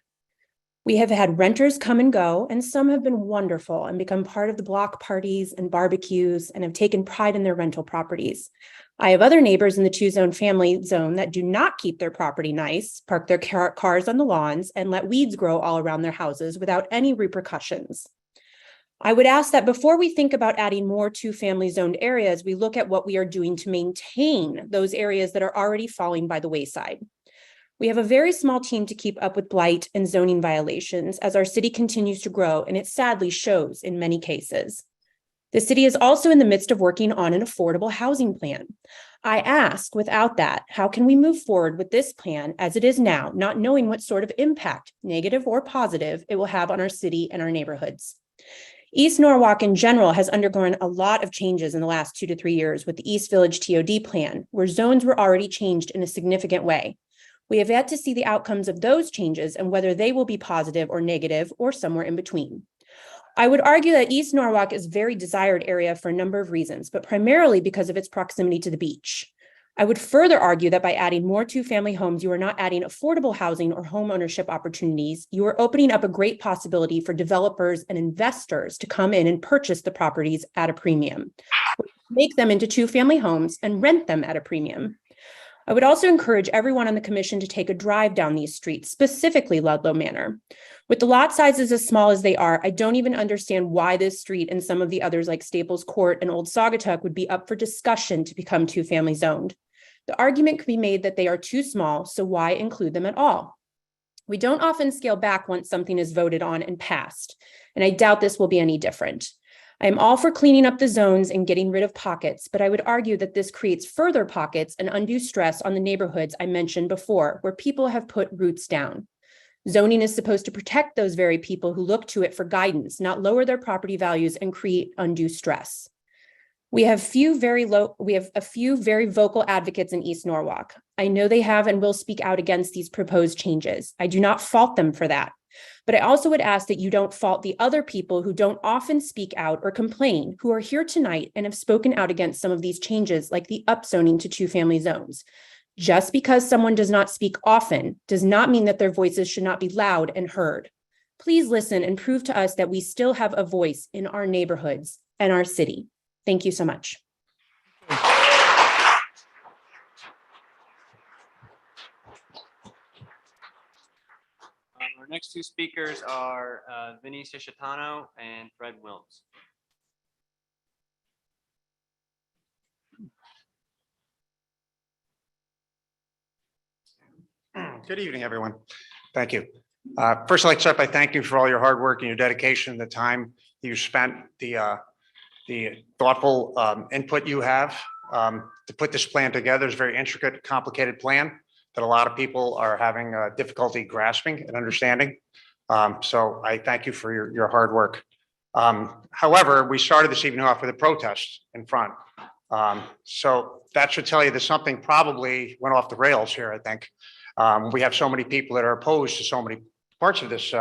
We have had renters come and go, and some have been wonderful and become part of the block parties and barbecues and have taken pride in their rental properties. I have other neighbors in the 2-zone family zone that do not keep their property nice, park their cars on the lawns, and let weeds grow all around their houses without any repercussions. I would ask that before we think about adding more 2-family zoned areas, we look at what we are doing to maintain those areas that are already falling by the wayside. We have a very small team to keep up with blight and zoning violations as our city continues to grow, and it sadly shows in many cases. The city is also in the midst of working on an affordable housing plan. I ask, without that, how can we move forward with this plan as it is now, not knowing what sort of impact, negative or positive, it will have on our city and our neighborhoods? East Norwalk in general has undergone a lot of changes in the last 2 to 3 years with the East Village TOD plan, where zones were already changed in a significant way. We have yet to see the outcomes of those changes and whether they will be positive or negative or somewhere in between. I would argue that East Norwalk is a very desired area for a number of reasons, but primarily because of its proximity to the beach. I would further argue that by adding more 2-family homes, you are not adding affordable housing or home ownership opportunities. You are opening up a great possibility for developers and investors to come in and purchase the properties at a premium, make them into 2-family homes and rent them at a premium. I would also encourage everyone on the commission to take a drive down these streets, specifically Ludlow Manor. With the lot sizes as small as they are, I don't even understand why this street and some of the others like Staples Court and Old Saugatuck would be up for discussion to become 2-family zoned. The argument could be made that they are too small, so why include them at all? We don't often scale back once something is voted on and passed, and I doubt this will be any different. I am all for cleaning up the zones and getting rid of pockets, but I would argue that this creates further pockets and undue stress on the neighborhoods I mentioned before, where people have put roots down. Zoning is supposed to protect those very people who look to it for guidance, not lower their property values and create undue stress. We have a few very vocal advocates in East Norwalk. I know they have and will speak out against these proposed changes. I do not fault them for that. But I also would ask that you don't fault the other people who don't often speak out or complain, who are here tonight and have spoken out against some of these changes, like the upzoning to 2-family zones. Just because someone does not speak often does not mean that their voices should not be loud and heard. Please listen and prove to us that we still have a voice in our neighborhoods and our city. Thank you so much.
Our next two speakers are Vinny Cicitano and Fred Wilms.
Good evening, everyone. Thank you. First, I'd like to start by thanking you for all your hard work and your dedication, the time you spent, the thoughtful input you have to put this plan together. It's a very intricate, complicated plan that a lot of people are having difficulty grasping and understanding. So I thank you for your hard work. However, we started this evening off with a protest in front. So that should tell you that something probably went off the rails here, I think. We have so many people that are opposed to so many parts of this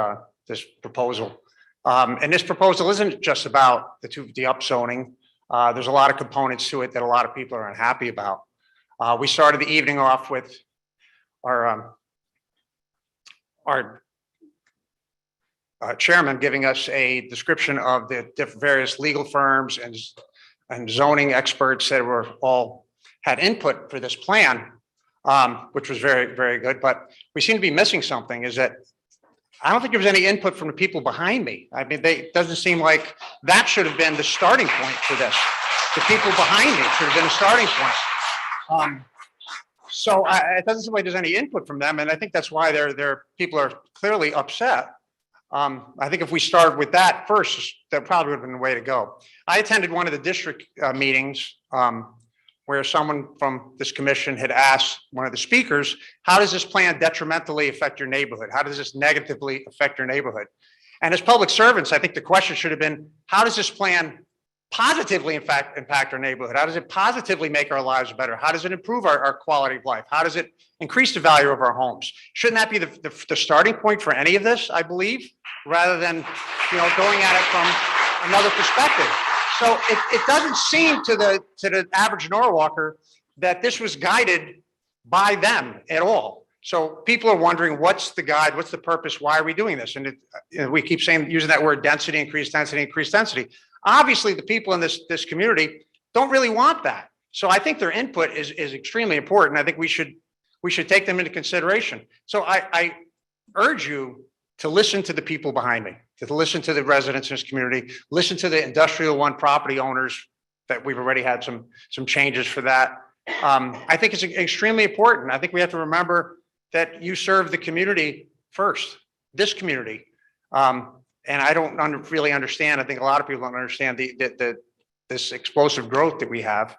proposal. And this proposal isn't just about the upzoning. There's a lot of components to it that a lot of people are unhappy about. We started the evening off with our chairman giving us a description of the various legal firms and zoning experts that were all had input for this plan, which was very, very good. But we seem to be missing something, is that I don't think there was any input from the people behind me. I mean, it doesn't seem like that should have been the starting point for this. The people behind me should have been the starting point. So it doesn't seem like there's any input from them, and I think that's why their people are clearly upset. I think if we started with that first, that probably would have been the way to go. I attended one of the district meetings where someone from this commission had asked one of the speakers, how does this plan detrimentally affect your neighborhood? How does this negatively affect your neighborhood? And as public servants, I think the question should have been, how does this plan positively, in fact, impact our neighborhood? How does it positively make our lives better? How does it improve our quality of life? How does it increase the value of our homes? Shouldn't that be the starting point for any of this, I believe, rather than going at it from another perspective? So it doesn't seem to the average Norwalker that this was guided by them at all. So people are wondering, what's the guide? What's the purpose? Why are we doing this? And we keep using that word density, increased density, increased density. Obviously, the people in this community don't really want that. So I think their input is extremely important. I think we should take them into consideration. So I urge you to listen to the people behind me, to listen to the residents in this community, listen to the Industrial One property owners that we've already had some changes for that. I think it's extremely important. I think we have to remember that you serve the community first, this community. And I don't really understand. I think a lot of people don't understand this explosive growth that we have.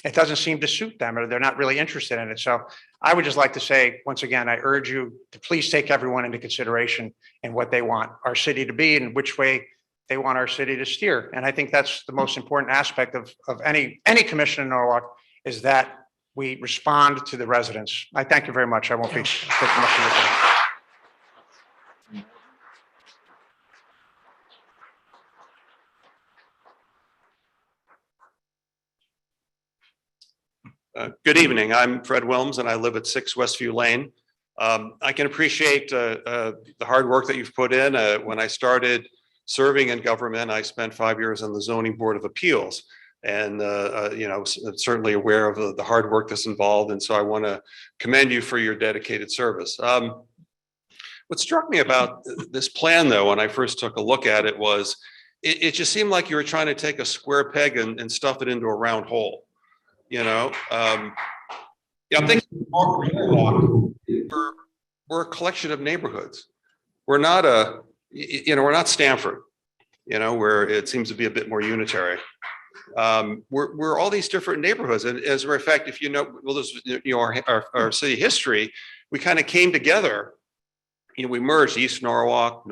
It doesn't seem to suit them, or they're not really interested in it. So I would just like to say, once again, I urge you to please take everyone into consideration in what they want our city to be and which way they want our city to steer. And I think that's the most important aspect of any commission in Norwalk, is that we respond to the residents. I thank you very much. I won't be taking much of your time.
Good evening. I'm Fred Wilms, and I live at 6 Westview Lane. I can appreciate the hard work that you've put in. When I started serving in government, I spent 5 years on the Zoning Board of Appeals, and certainly aware of the hard work that's involved. And so I want to commend you for your dedicated service. What struck me about this plan, though, when I first took a look at it, was it just seemed like you were trying to take a square peg and stuff it into a round hole. I'm thinking we're a collection of neighborhoods. We're not we're not Stanford, where it seems to be a bit more unitary. We're all these different neighborhoods. And as a matter of fact, if our city history, we kind of came together we merged East Norwalk,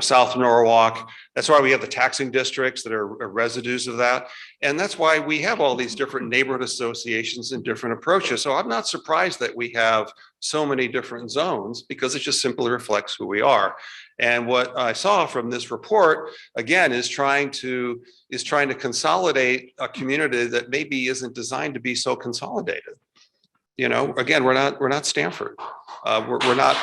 South Norwalk. That's why we have the taxing districts that are residues of that. And that's why we have all these different neighborhood associations and different approaches. So I'm not surprised that we have so many different zones, because it just simply reflects who we are. And what I saw from this report, again, is trying to consolidate a community that maybe isn't designed to be so consolidated. Again, we're not Stanford. We're not.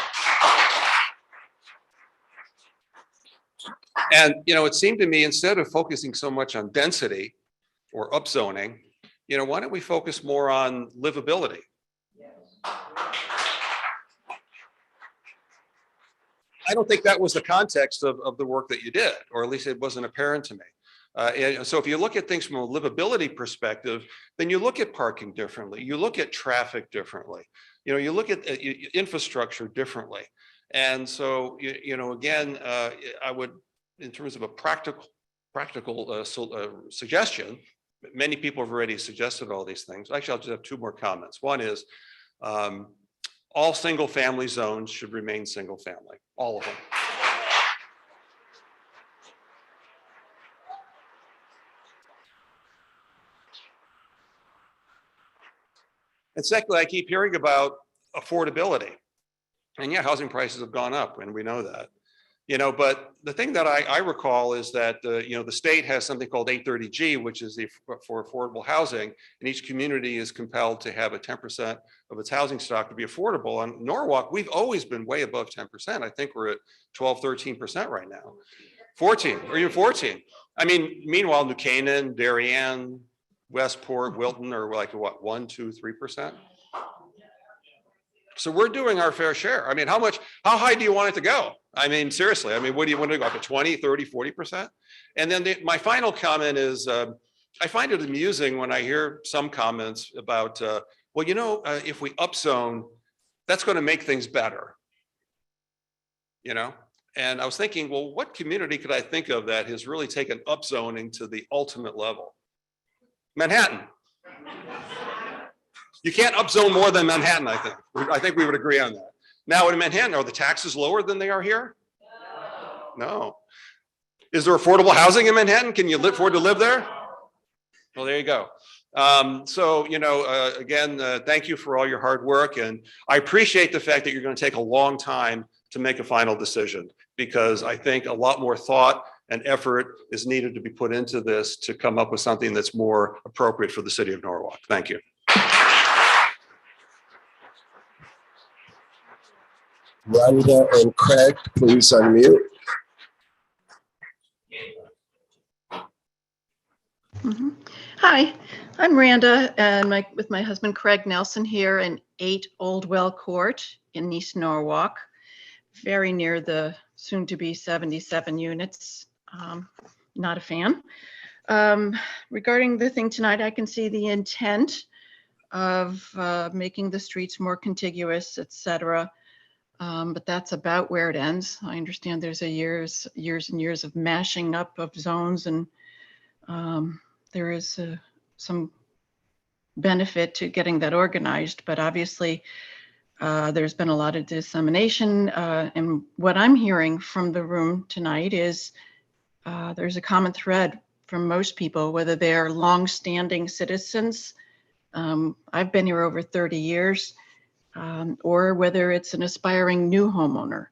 And, it seemed to me, instead of focusing so much on density or upzoning, why don't we focus more on livability? I don't think that was the context of the work that you did, or at least it wasn't apparent to me. So if you look at things from a livability perspective, then you look at parking differently. You look at traffic differently. You look at infrastructure differently. And so, again, I would, in terms of a practical suggestion, many people have already suggested all these things. Actually, I'll just have two more comments. One is all single family zones should remain single family, all of them. And secondly, I keep hearing about affordability. And yeah, housing prices have gone up, and we know that. But the thing that I recall is that, the state has something called 830G, which is for affordable housing, and each community is compelled to have a 10% of its housing stock to be affordable. On Norwalk, we've always been way above 10%. I think we're at 12, 13% right now. 14, or even 14. I mean, meanwhile, New Canaan, Darien, Westport, Wilton are like what, 1, 2, 3%? So we're doing our fair share. I mean, how high do you want it to go? I mean, seriously, what do you want to go up to 20, 30, 40%? And then my final comment is, I find it amusing when I hear some comments about, if we upzone, that's going to make things better. And I was thinking, well, what community could I think of that has really taken upzoning to the ultimate level? Manhattan. You can't upzone more than Manhattan, I think. I think we would agree on that. Now in Manhattan, are the taxes lower than they are here? No. Is there affordable housing in Manhattan? Can you afford to live there? Well, there you go. Again, thank you for all your hard work. And I appreciate the fact that you're going to take a long time to make a final decision, because I think a lot more thought and effort is needed to be put into this to come up with something that's more appropriate for the city of Norwalk. Thank you.
Rhonda and Craig, please unmute.
Hi, I'm Randa, and with my husband Craig Nelson here in 8 Oldwell Court in East Norwalk, very near the soon-to-be 77 units. Not a fan. Regarding the thing tonight, I can see the intent of making the streets more contiguous, etc. But that's about where it ends. I understand there's years and years of mashing up of zones, and there is some benefit to getting that organized, but obviously there's been a lot of dissemination, and what I'm hearing from the room tonight is there's a common thread from most people, whether they're long-standing citizens, I've been here over 30 years, or whether it's an aspiring new homeowner.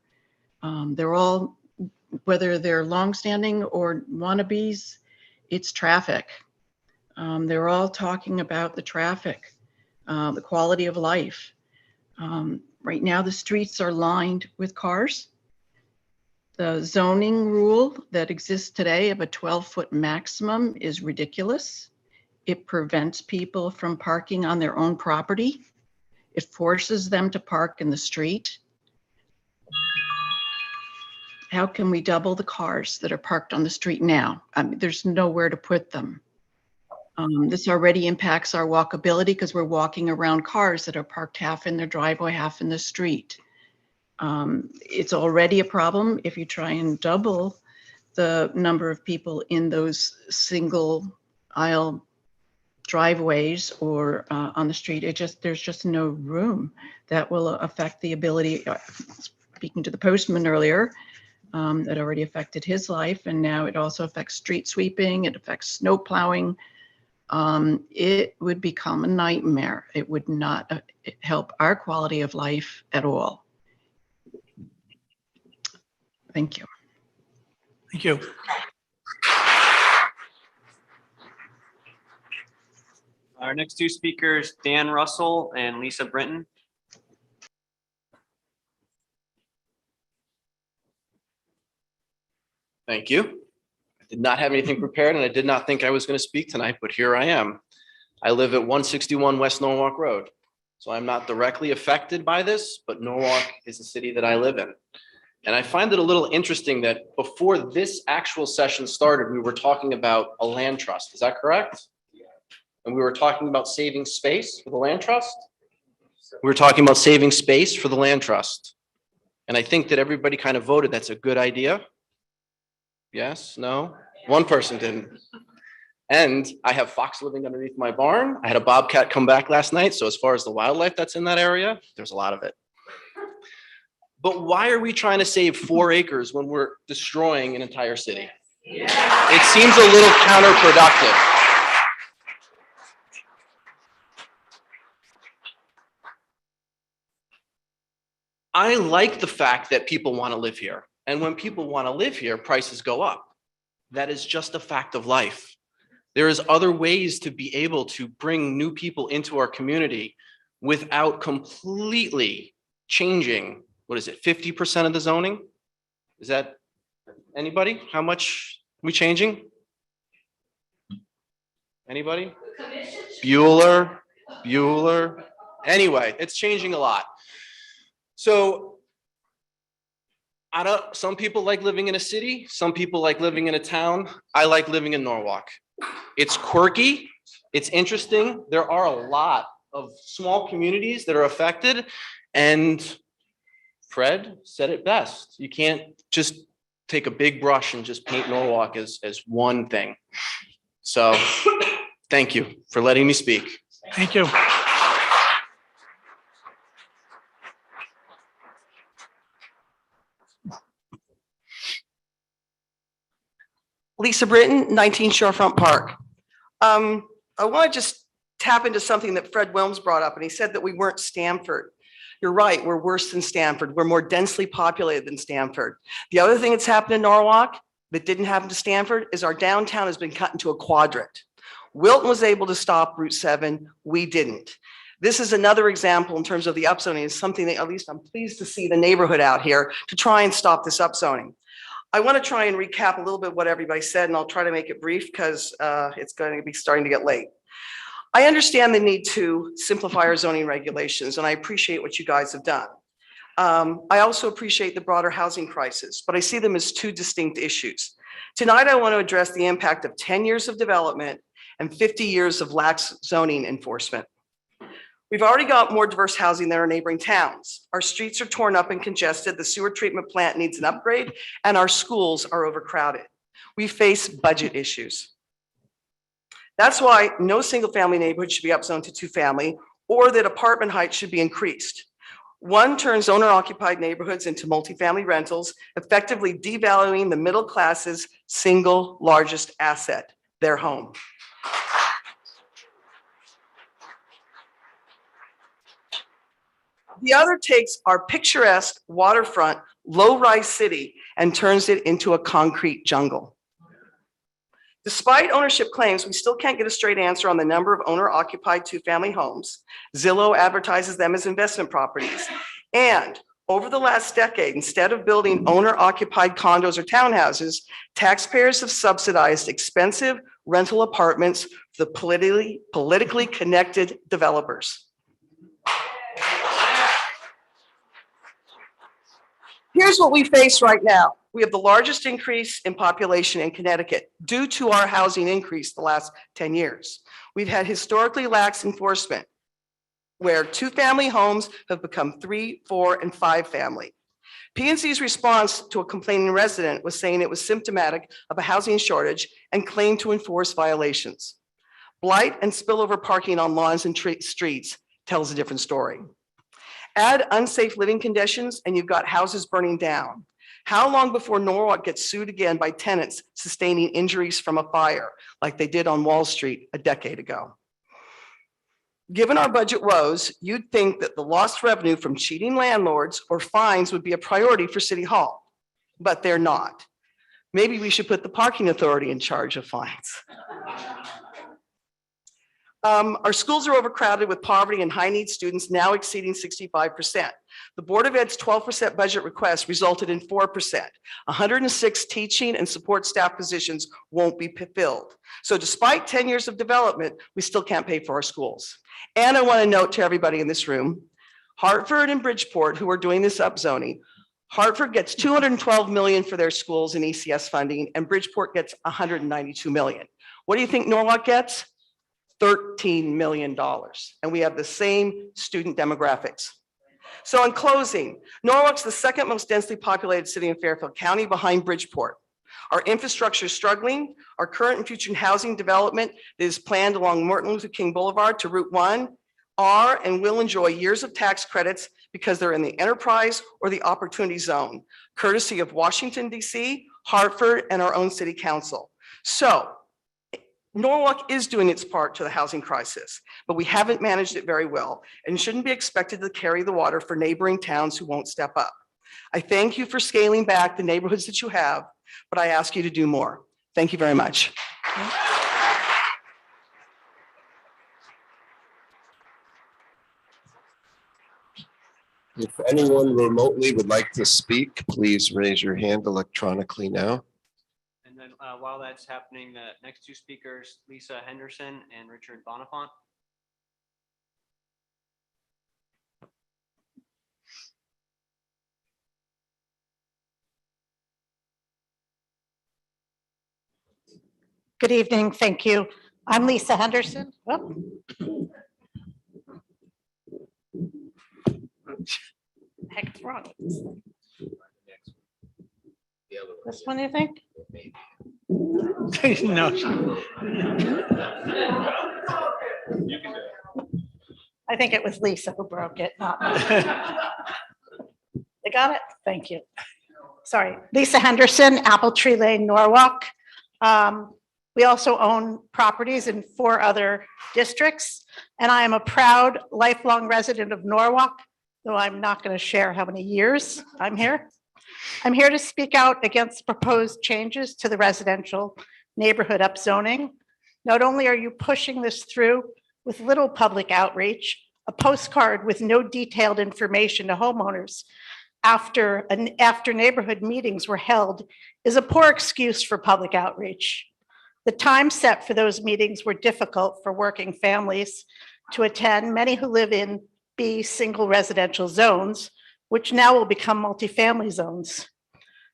They're all, whether they're long-standing or wannabes, it's traffic. They're all talking about the traffic, the quality of life. Right now, the streets are lined with cars. The zoning rule that exists today of a 12-foot maximum is ridiculous. It prevents people from parking on their own property. It forces them to park in the street. How can we double the cars that are parked on the street now? I mean, there's nowhere to put them. This already impacts our walkability because we're walking around cars that are parked half in their driveway, half in the street. It's already a problem if you try and double the number of people in those single aisle driveways or on the street. There's just no room. That will affect the ability, speaking to the postman earlier, that already affected his life, and now it also affects street sweeping, it affects snow plowing. It would become a nightmare. It would not help our quality of life at all. Thank you.
Thank you.
Our next two speakers, Dan Russell and Lisa Brinton.
Thank you. I did not have anything prepared and I did not think I was going to speak tonight, but here I am. I live at 161 West Norwalk Road. So I'm not directly affected by this, but Norwalk is the city that I live in. And I find it a little interesting that before this actual session started, we were talking about a land trust. Is that correct? And we were talking about saving space for the land trust. We were talking about saving space for the land trust. And I think that everybody kind of voted that's a good idea. Yes, no, one person didn't. And I have fox living underneath my barn. I had a bobcat come back last night. So as far as the wildlife that's in that area, there's a lot of it. But why are we trying to save 4 acres when we're destroying an entire city? It seems a little counterproductive. I like the fact that people want to live here. And when people want to live here, prices go up. That is just a fact of life. There is other ways to be able to bring new people into our community without completely changing, what is it, 50% of the zoning? Is that anybody? How much are we changing? Anybody? Bueller. Anyway, it's changing a lot. So some people like living in a city, some people like living in a town. I like living in Norwalk. It's quirky, it's interesting. There are a lot of small communities that are affected, and Fred said it best. You can't just take a big brush and just paint Norwalk as one thing. So thank you for letting me speak.
Thank you.
Lisa Britton, 19 Shorefront Park. I want to just tap into something that Fred Wilms brought up, and he said that we weren't Stamford. You're right, we're worse than Stamford. We're more densely populated than Stamford. The other thing that's happened in Norwalk that didn't happen to Stamford is our downtown has been cut into a quadrant. Wilton was able to stop Route 7, we didn't. This is another example in terms of the upzoning. It's something that at least I'm pleased to see the neighborhood out here to try and stop this upzoning. I want to try and recap a little bit what everybody said, and I'll try to make it brief because it's going to be starting to get late. I understand the need to simplify our zoning regulations, and I appreciate what you guys have done. I also appreciate the broader housing crisis, but I see them as two distinct issues. Tonight, I want to address the impact of 10 years of development and 50 years of lax zoning enforcement. We've already got more diverse housing than our neighboring towns. Our streets are torn up and congested, the sewer treatment plant needs an upgrade, and our schools are overcrowded. We face budget issues. That's why no single family neighborhood should be upzoned to 2-family, or that apartment height should be increased. One turns owner-occupied neighborhoods into multifamily rentals, effectively devaluing the middle class's single largest asset, their home. The other takes our picturesque waterfront, low-rise city and turns it into a concrete jungle. Despite ownership claims, we still can't get a straight answer on the number of owner-occupied 2-family homes. Zillow advertises them as investment properties. And over the last decade, instead of building owner-occupied condos or townhouses, taxpayers have subsidized expensive rental apartments for the politically connected developers. Here's what we face right now. We have the largest increase in population in Connecticut due to our housing increase the last 10 years. We've had historically lax enforcement where 2-family homes have become 3, 4, and 5-family. P&C's response to a complaining resident was saying it was symptomatic of a housing shortage and claimed to enforce violations. Blight and spillover parking on lawns and streets tells a different story. Add unsafe living conditions and you've got houses burning down. How long before Norwalk gets sued again by tenants sustaining injuries from a fire like they did on Wall Street a decade ago? Given our budget woes, you'd think that the lost revenue from cheating landlords or fines would be a priority for City Hall, but they're not. Maybe we should put the parking authority in charge of fines. Our schools are overcrowded with poverty and high-need students now exceeding 65%. The Board of Ed's 12% budget request resulted in 4%. 106 teaching and support staff positions won't be filled. So despite 10 years of development, we still can't pay for our schools. And I want to note to everybody in this room, Hartford and Bridgeport, who are doing this upzoning, Hartford gets 212 million for their schools in ECS funding, and Bridgeport gets 192 million. What do you think Norwalk gets? $13 million. And we have the same student demographics. So in closing, Norwalk's the second most densely populated city in Fairfield County behind Bridgeport. Our infrastructure is struggling. Our current and future housing development that is planned along Martin Luther King Boulevard to Route 1 are and will enjoy years of tax credits because they're in the enterprise or the opportunity zone, courtesy of Washington, D.C., Hartford, and our own city council. So Norwalk is doing its part to the housing crisis, but we haven't managed it very well and shouldn't be expected to carry the water for neighboring towns who won't step up. I thank you for scaling back the neighborhoods that you have, but I ask you to do more. Thank you very much.
If anyone remotely would like to speak, please raise your hand electronically now.
And then while that's happening, the next two speakers, Lisa Henderson and Richard Bonifant.
Good evening, thank you. I'm Lisa Henderson. Oh. Heck is wrong? This one, you think?
No.
I think it was Lisa who broke it, not me. They got it? Thank you. Sorry. Lisa Henderson, Apple Tree Lane, Norwalk. We also own properties in 4 other districts, and I am a proud lifelong resident of Norwalk, though I'm not going to share how many years I'm here. I'm here to speak out against proposed changes to the residential neighborhood upzoning. Not only are you pushing this through with little public outreach, a postcard with no detailed information to homeowners after neighborhood meetings were held is a poor excuse for public outreach. The time set for those meetings were difficult for working families to attend, many who live in B single residential zones, which now will become multifamily zones.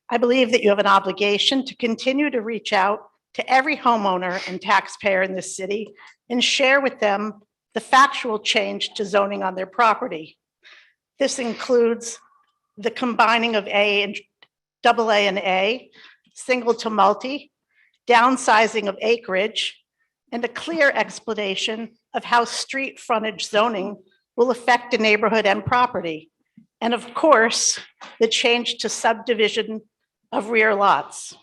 I believe that you have an obligation to continue to reach out to every homeowner and taxpayer in this city and share with them the factual change to zoning on their property. This includes the combining of AA and A, single to multi, downsizing of acreage, and a clear explanation of how street frontage zoning will affect a neighborhood and property. And of course, the change to subdivision of rear lots.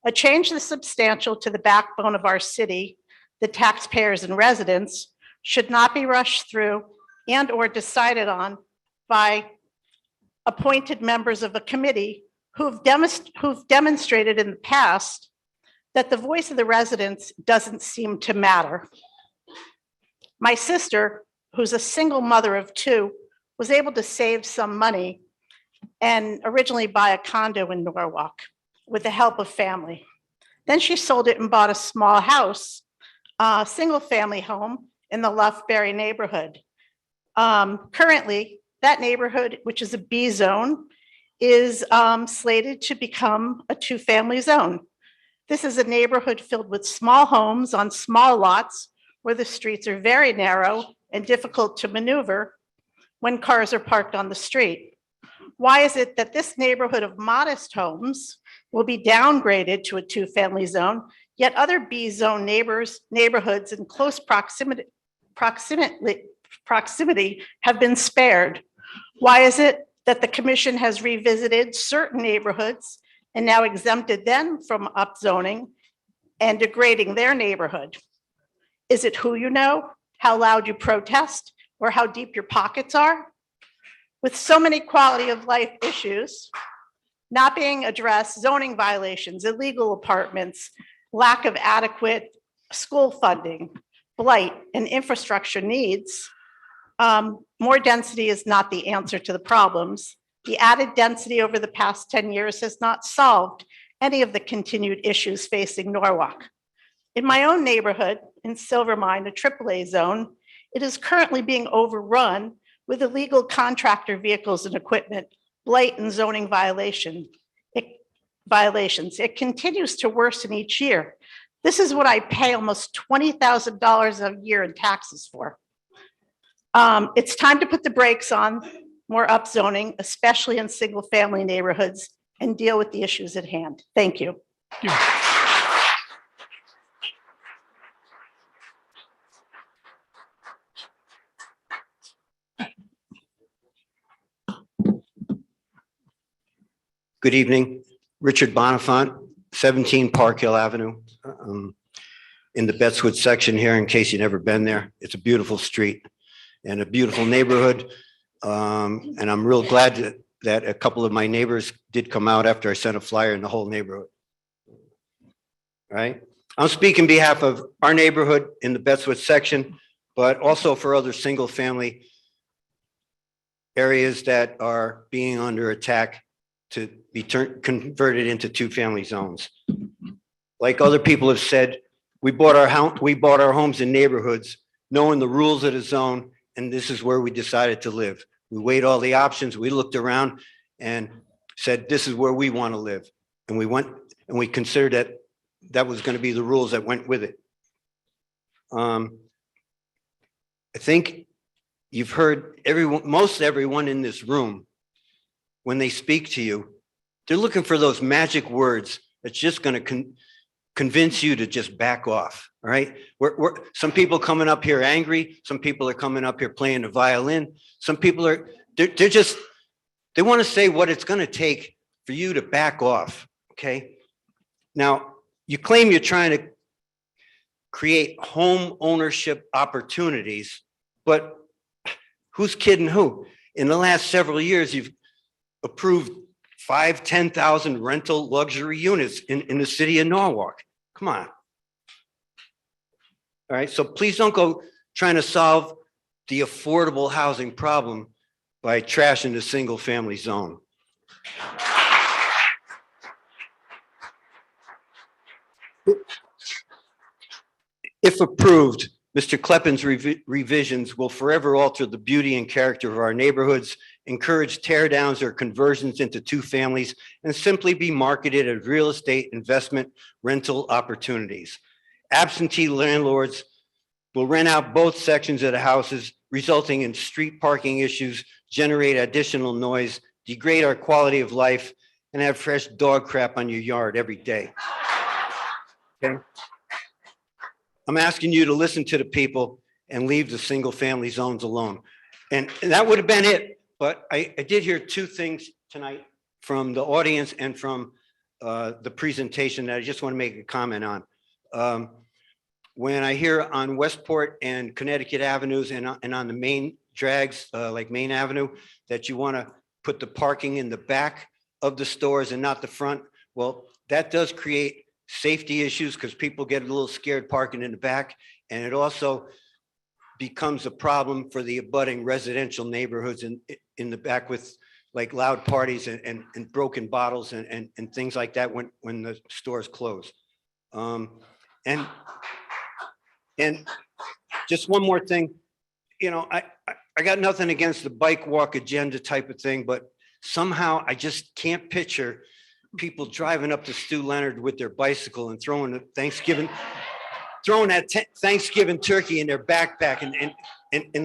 A change this substantial to the backbone of our city, the taxpayers and residents, should not be rushed through and or decided on by appointed members of a committee who've demonstrated in the past that the voice of the residents doesn't seem to matter. My sister, who's a single mother of 2, was able to save some money and originally buy a condo in Norwalk with the help of family. Then she sold it and bought a small house, a single family home in the Loughbury neighborhood. Currently, that neighborhood, which is a B zone, is slated to become a 2-family zone. This is a neighborhood filled with small homes on small lots where the streets are very narrow and difficult to maneuver when cars are parked on the street. Why is it that this neighborhood of modest homes will be downgraded to a 2-family zone, Yet other B zone neighborhoods in close proximity have been spared. Why is it that the commission has revisited certain neighborhoods and now exempted them from upzoning and degrading their neighborhood? Is it who you know, how loud you protest, or how deep your pockets are? With so many quality of life issues not being addressed, zoning violations, illegal apartments, lack of adequate school funding, blight, and infrastructure needs, more density is not the answer to the problems. The added density over the past 10 years has not solved any of the continued issues facing Norwalk. In my own neighborhood in Silvermine, a AAA zone, it is currently being overrun with illegal contractor vehicles and equipment, blight and zoning violations. It continues to worsen each year. This is what I pay almost $20,000 a year in taxes for. It's time to put the brakes on more upzoning, especially in single-family neighborhoods, and deal with the issues at hand. Thank you.
Good evening, Richard Bonifant, 17 Park Hill Avenue, in the Betswood section here, in case you've never been there. It's a beautiful street and a beautiful neighborhood. And I'm real glad that a couple of my neighbors did come out after I sent a flyer in the whole neighborhood. Right? I'm speaking on behalf of our neighborhood in the Betswood section, but also for other single family areas that are being under attack to be converted into two-family zones. Like other people have said, we bought our homes in neighborhoods, knowing the rules of the zone, and this is where we decided to live. We weighed all the options, we looked around and said, this is where we want to live. And we went and we considered that that was going to be the rules that went with it. I think you've heard most everyone in this room, when they speak to you, they're looking for those magic words that's just going to convince you to just back off. All right. Some people coming up here angry. Some people are coming up here playing the violin. Some people are, they want to say what it's going to take for you to back off. Okay. Now, you claim you're trying to create home ownership opportunities, but who's kidding who? In the last several years, you've approved 10,000 rental luxury units in the city of Norwalk. Come on. All right, so please don't go trying to solve the affordable housing problem by trashing the single family zone. If approved, Mr. Kleppin's revisions will forever alter the beauty and character of our neighborhoods, encourage tear downs or conversions into two families, and simply be marketed as real estate investment rental opportunities. Absentee landlords will rent out both sections of the houses, resulting in street parking issues, generate additional noise, degrade our quality of life, and have fresh dog crap on your yard every day. Okay? I'm asking you to listen to the people and leave the single family zones alone. And that would have been it. But I did hear two things tonight from the audience and from the presentation that I just want to make a comment on. When I hear on Westport and Connecticut Avenues and on the main drags, like Main Avenue, that you want to put the parking in the back of the stores and not the front, well, that does create safety issues because people get a little scared parking in the back. And it also becomes a problem for the abutting residential neighborhoods in the back with like loud parties and broken bottles and things like that when the stores close. And just one more thing, you know, I got nothing against the bike walk agenda type of thing, but somehow I just can't picture people driving up to Stu Leonard with their bicycle and throwing that Thanksgiving turkey in their backpack and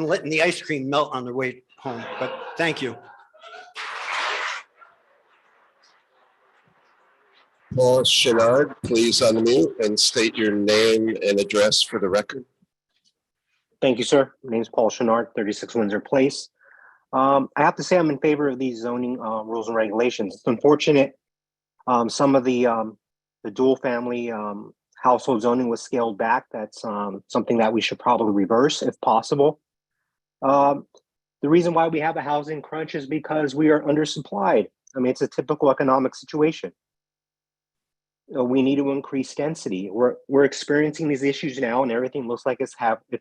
letting the ice cream melt on their way home. But thank you.
Paul Chenard, please unmute and state your name and address for the record.
Thank you, sir. My name is Paul Chenard, 36 Windsor Place. I have to say I'm in favor of these zoning rules and regulations. It's unfortunate. Some of the dual family household zoning was scaled back. That's something that we should probably reverse if possible. The reason why we have a housing crunch is because we are undersupplied. I mean, it's a typical economic situation. We need to increase density. We're experiencing these issues now, and everything looks like it's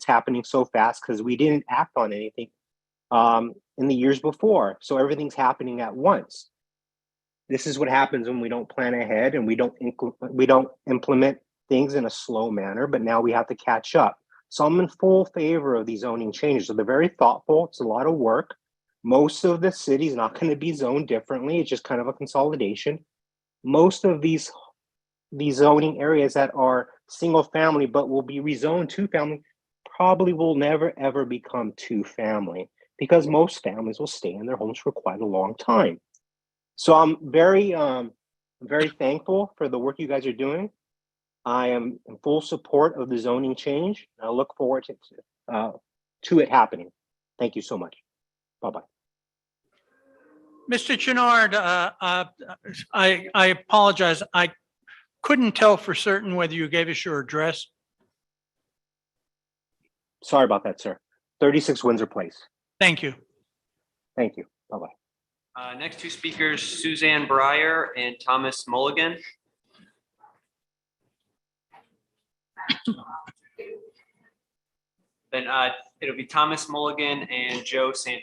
happening so fast because we didn't act on anything in the years before. So everything's happening at once. This is what happens when we don't plan ahead and we don't implement things in a slow manner. But now we have to catch up. So I'm in full favor of these zoning changes. So they're very thoughtful. It's a lot of work. Most of the city's not going to be zoned differently. It's just kind of a consolidation. Most of these zoning areas that are single family but will be rezoned two family probably will never ever become two family because most families will stay in their homes for quite a long time. So I'm very thankful for the work you guys are doing. I am in full support of the zoning change. I look forward to it happening. Thank you so much. Bye-bye.
Mr. Chenard, I apologize. I couldn't tell for certain whether you gave us your address.
Sorry about that, sir. 36 Windsor Place.
Thank you.
Thank you. Bye-bye.
Next two speakers, Suzanne Breyer and Thomas Mulligan. Then it'll be Thomas Mulligan and Joe Santo.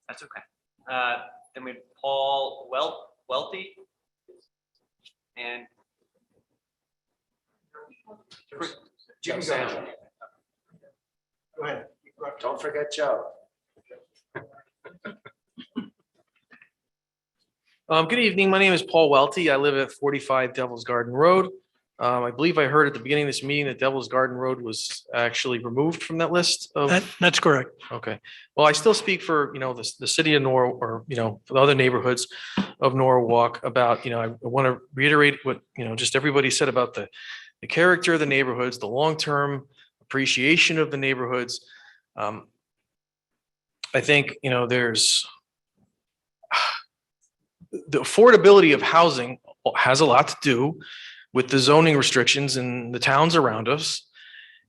That's okay. Then we have Paul Welty and
Joe Santo. Go ahead. Don't forget Joe.
Good evening. My name is Paul Welty. I live at 45 Devil's Garden Road. I believe I heard at the beginning of this meeting that Devil's Garden Road was actually removed from that list of.
That's correct.
Okay. Well, I still speak for, the city of for the other neighborhoods of Norwalk about, I want to reiterate what, just everybody said about the character of the neighborhoods, the long-term appreciation of the neighborhoods. I think, there's the affordability of housing has a lot to do with the zoning restrictions in the towns around us.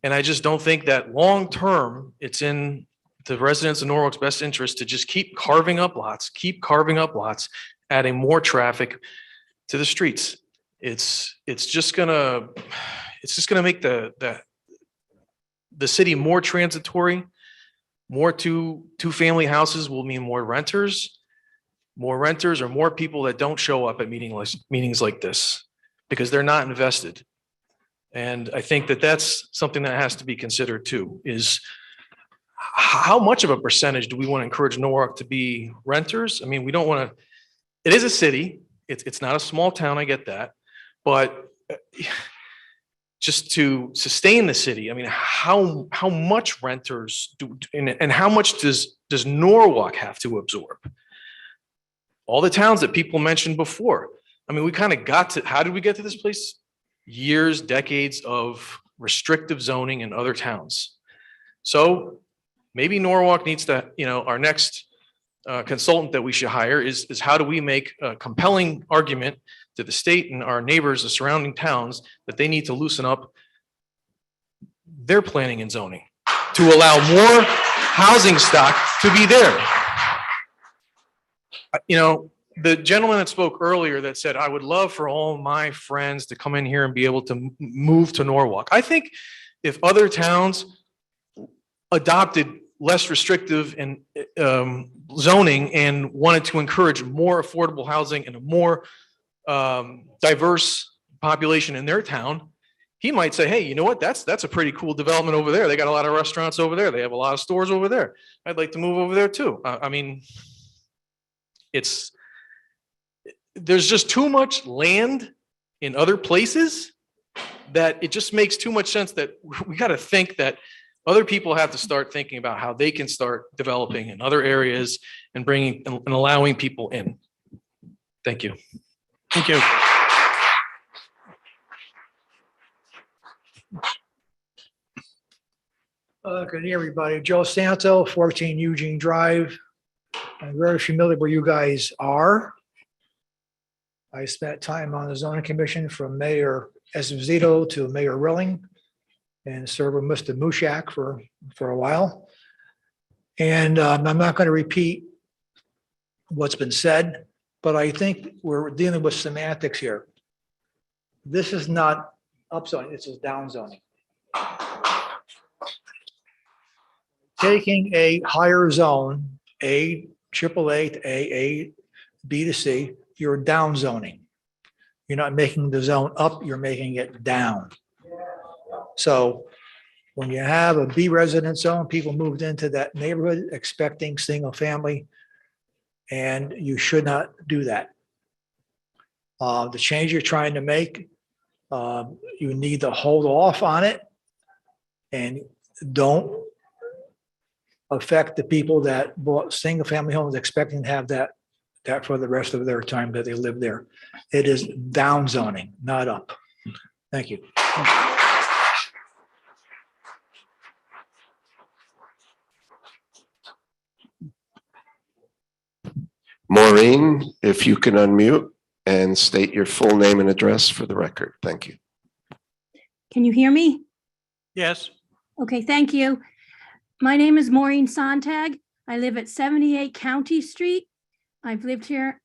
And I just don't think that long-term, it's in the residents of Norwalk's best interest to just keep carving up lots, adding more traffic to the streets. It's just gonna make the city more transitory. More two-family houses will mean more renters or more people that don't show up at meetings like this because they're not invested. And I think that that's something that has to be considered too, is how much of a percentage do we want to encourage Norwalk to be renters? I mean, we don't want to, it is a city. It's not a small town. I get that. But just to sustain the city, I mean, how much renters do, and how much does Norwalk have to absorb? All the towns that people mentioned before. I mean, we kind of got to, how did we get to this place? Years, decades of restrictive zoning in other towns. So maybe Norwalk needs to, our next consultant that we should hire is how do we make a compelling argument to the state and our neighbors, the surrounding towns, that they need to loosen up their planning and zoning to allow more housing stock to be there. The gentleman that spoke earlier that said, I would love for all my friends to come in here and be able to move to Norwalk. I think if other towns adopted less restrictive and zoning and wanted to encourage more affordable housing and a more diverse population in their town, he might say, hey, you know what? That's a pretty cool development over there. They got a lot of restaurants over there. They have a lot of stores over there. I'd like to move over there too. I mean, there's just too much land in other places that it just makes too much sense that we got to think that Other people have to start thinking about how they can start developing in other areas and bringing and allowing people in. Thank you.
Thank you.
Good evening, everybody. Joe Santo, 14 Eugene Drive. I'm very familiar where you guys are. I spent time on the zoning commission from Mayor Esposito to Mayor Rilling and served with Mr. Mushak for a while. And I'm not going to repeat what's been said, but I think we're dealing with semantics here. This is not upzoning, this is downzoning. Taking a higher zone, A, AAA to A, B to C, you're down zoning. You're not making the zone up, you're making it down. So when you have a B residence zone, people moved into that neighborhood expecting single family, and you should not do that. The change you're trying to make, you need to hold off on it and don't affect the people that bought single family homes expecting to have that for the rest of their time that they live there. It is down zoning, not up. Thank you.
Maureen, if you can unmute and state your full name and address for the record. Thank you.
Can you hear me?
Yes.
Okay, thank you. My name is Maureen Sontag. I live at 78 County Street. I've lived here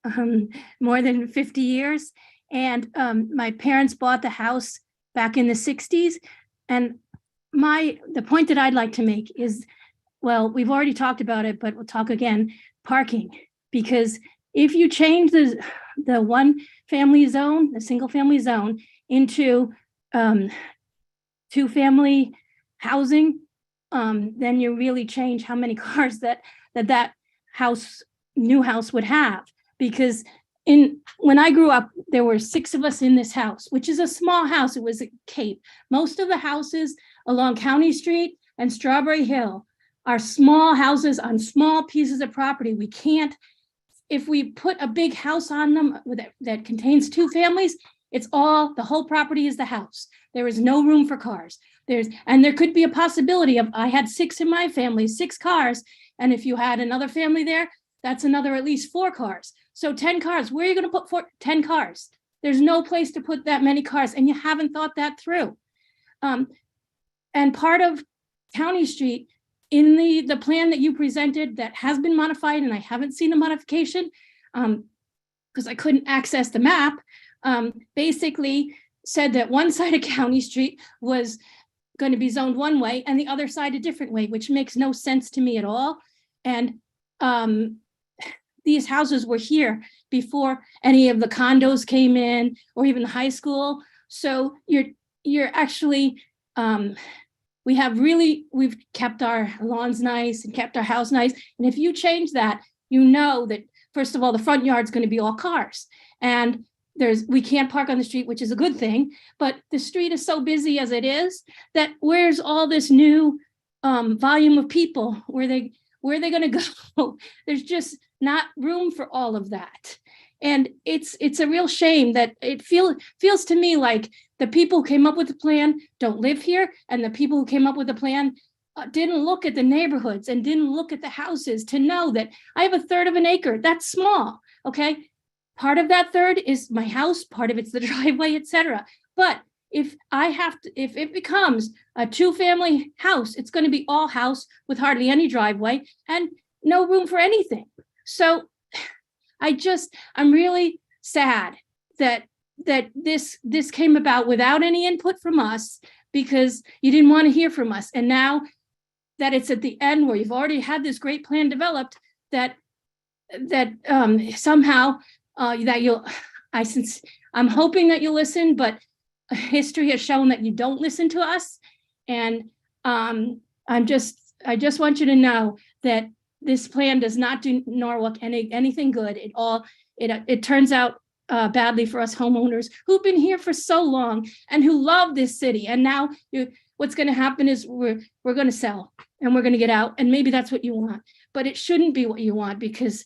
more than 50 years. And my parents bought the house back in the 60s. And the point that I'd like to make is, well, we've already talked about it, but we'll talk again, parking. Because if you change the one family zone, the single family zone into two family housing, then you really change how many cars that new house would have. Because when I grew up, there were 6 of us in this house, which is a small house. It was a Cape. Most of the houses along County Street and Strawberry Hill are small houses on small pieces of property. We can't, if we put a big house on them that contains 2 families, the whole property is the house. There is no room for cars. And there could be a possibility of, I had 6 in my family, 6 cars. And if you had another family there, that's another at least 4 cars. So 10 cars, where are you going to put 10 cars? There's no place to put that many cars, and you haven't thought that through. And part of County Street, in the plan that you presented that has been modified, and I haven't seen a modification because I couldn't access the map, basically said that one side of County Street was going to be zoned one way and the other side a different way, which makes no sense to me at all. And these houses were here before any of the condos came in or even the high school. So you're actually, we've kept our lawns nice and kept our house nice. And if you change that, you know that, first of all, the front yard's going to be all cars. And we can't park on the street, which is a good thing, but the street is so busy as it is that where's all this new volume of people? Where are they going to go? There's just not room for all of that. And it's a real shame that it feels to me like the people who came up with the plan don't live here, and the people who came up with the plan didn't look at the neighborhoods and didn't look at the houses to know that I have 1/3 of an acre. That's small, okay? Part of that 1/3 is my house, part of it's the driveway, etc. But if it becomes a 2-family house, it's going to be all house with hardly any driveway and no room for anything. So I'm really sad that this came about without any input from us because you didn't want to hear from us. And now that it's at the end where you've already had this great plan developed, that somehow I'm hoping that you'll listen, but history has shown that you don't listen to us. And I just want you to know that this plan does not do Norwalk anything good. It turns out badly for us homeowners who've been here for so long and who love this city. And now what's going to happen is we're going to sell and we're going to get out. And maybe that's what you want, but it shouldn't be what you want because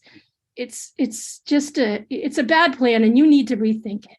it's a bad plan and you need to rethink it.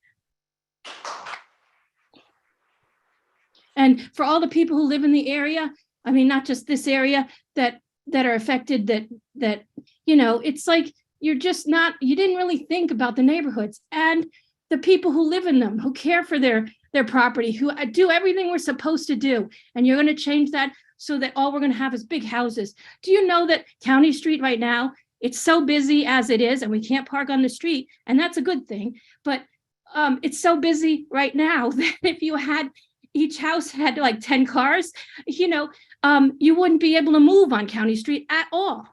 And for all the people who live in the area, I mean, not just this area that are affected, that, you know, it's like, you didn't really think about the neighborhoods and the people who live in them, who care for their property, who do everything we're supposed to do. And you're going to change that so that all we're going to have is big houses. Do you know that County Street right now, it's so busy as it is and we can't park on the street, and that's a good thing. But it's so busy right now that if you had, each house had like 10 cars, you know, you wouldn't be able to move on County Street at all.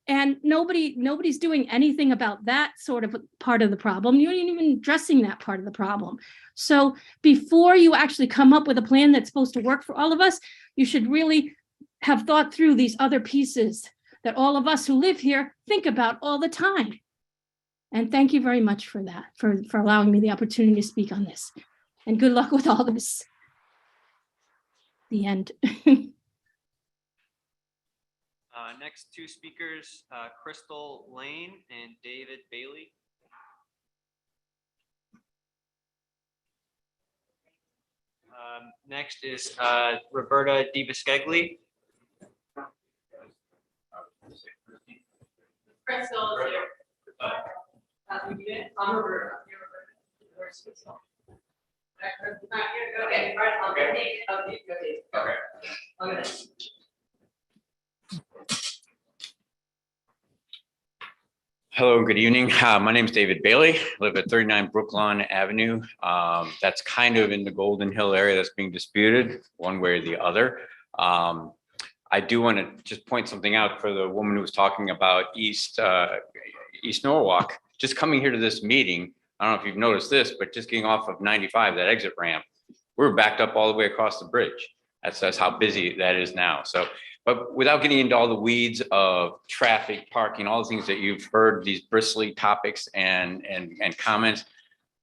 And nobody's doing anything about that sort of part of the problem. You're not even addressing that part of the problem. So before you actually come up with a plan that's supposed to work for all of us, you should really have thought through these other pieces that all of us who live here think about all the time. And thank you very much for that, for allowing me the opportunity to speak on this. And good luck with all this. The end.
Next two speakers, Crystal Lane and David Bailey. Next is Roberta DiBiscegli.
Crystal is here. I'm Roberta. Where's Crystal? Okay. Okay.
Hello, good evening. My name is David Bailey. I live at 39 Brookline Avenue. That's kind of in the Golden Hill area that's being disputed one way or the other. I do want to just point something out for the woman who was talking about East Norwalk. Just coming here to this meeting, I don't know if you've noticed this, but just getting off of 95, that exit ramp, we're backed up all the way across the bridge. That's how busy that is now. So, but without getting into all the weeds of traffic, parking, all the things that you've heard, these bristly topics and comments,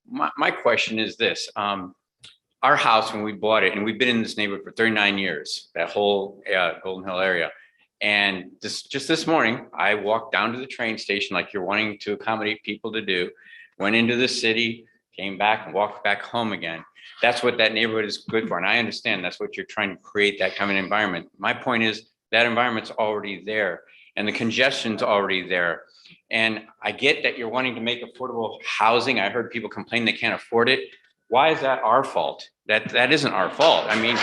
my question is this. Our house, when we bought it, and we've been in this neighborhood for 39 years, that whole Golden Hill area. And just this morning, I walked down to the train station like you're wanting to accommodate people to do, went into the city, came back and walked back home again. That's what that neighborhood is good for. And I understand that's what you're trying to create, that kind of environment. My point is that environment's already there and the congestion's already there. And I get that you're wanting to make affordable housing. I heard people complain they can't afford it. Why is that our fault? That isn't our fault. I mean,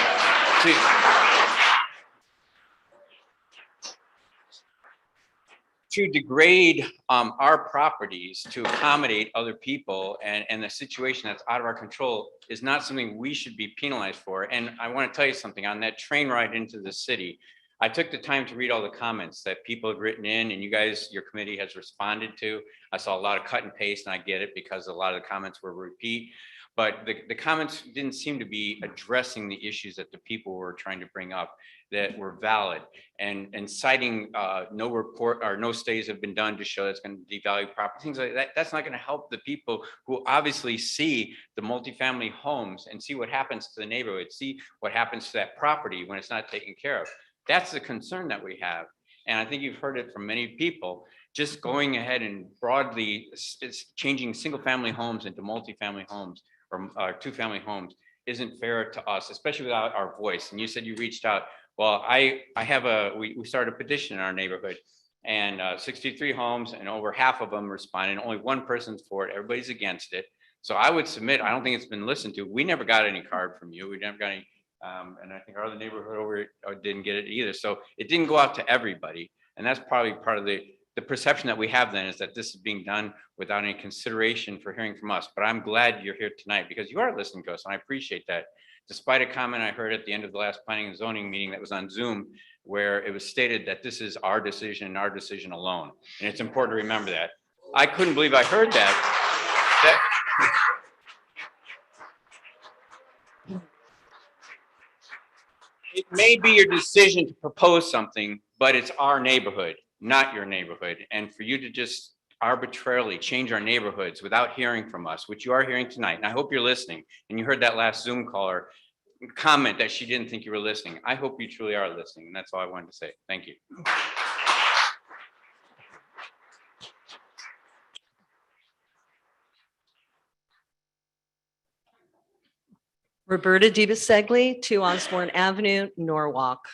to degrade our properties to accommodate other people and the situation that's out of our control is not something we should be penalized for. And I want to tell you something on that train ride into the city. I took the time to read all the comments that people had written in and you guys, your committee has responded to. I saw a lot of cut and paste and I get it because a lot of the comments were repeat. But the comments didn't seem to be addressing the issues that the people were trying to bring up that were valid and citing no report or no studies have been done to show that's going to devalue property, things like that. That's not going to help the people who obviously see the multifamily homes and see what happens to the neighborhood, see what happens to that property when it's not taken care of. That's the concern that we have. And I think you've heard it from many people. Just going ahead and broadly changing single family homes into multifamily homes or two-family homes isn't fair to us, especially without our voice. And you said you reached out. Well, we started a petition in our neighborhood and 63 homes and over half of them responded. Only one person's for it. Everybody's against it. So I would submit, I don't think it's been listened to. We never got any card from you. We never got any, and I think our other neighborhood over didn't get it either. So it didn't go out to everybody. And that's probably part of the perception that we have then is that this is being done without any consideration for hearing from us. But I'm glad you're here tonight because you are listening to us and I appreciate that. Despite a comment I heard at the end of the last planning and zoning meeting that was on Zoom, where it was stated that this is our decision and our decision alone. And it's important to remember that. I couldn't believe I heard that. It may be your decision to propose something, but it's our neighborhood, not your neighborhood. And for you to just arbitrarily change our neighborhoods without hearing from us, which you are hearing tonight, and I hope you're listening, and you heard that last Zoom caller comment that she didn't think you were listening. I hope you truly are listening, and that's all I wanted to say. Thank you.
Roberta DiBasegli, 2 Osborne Avenue, Norwalk.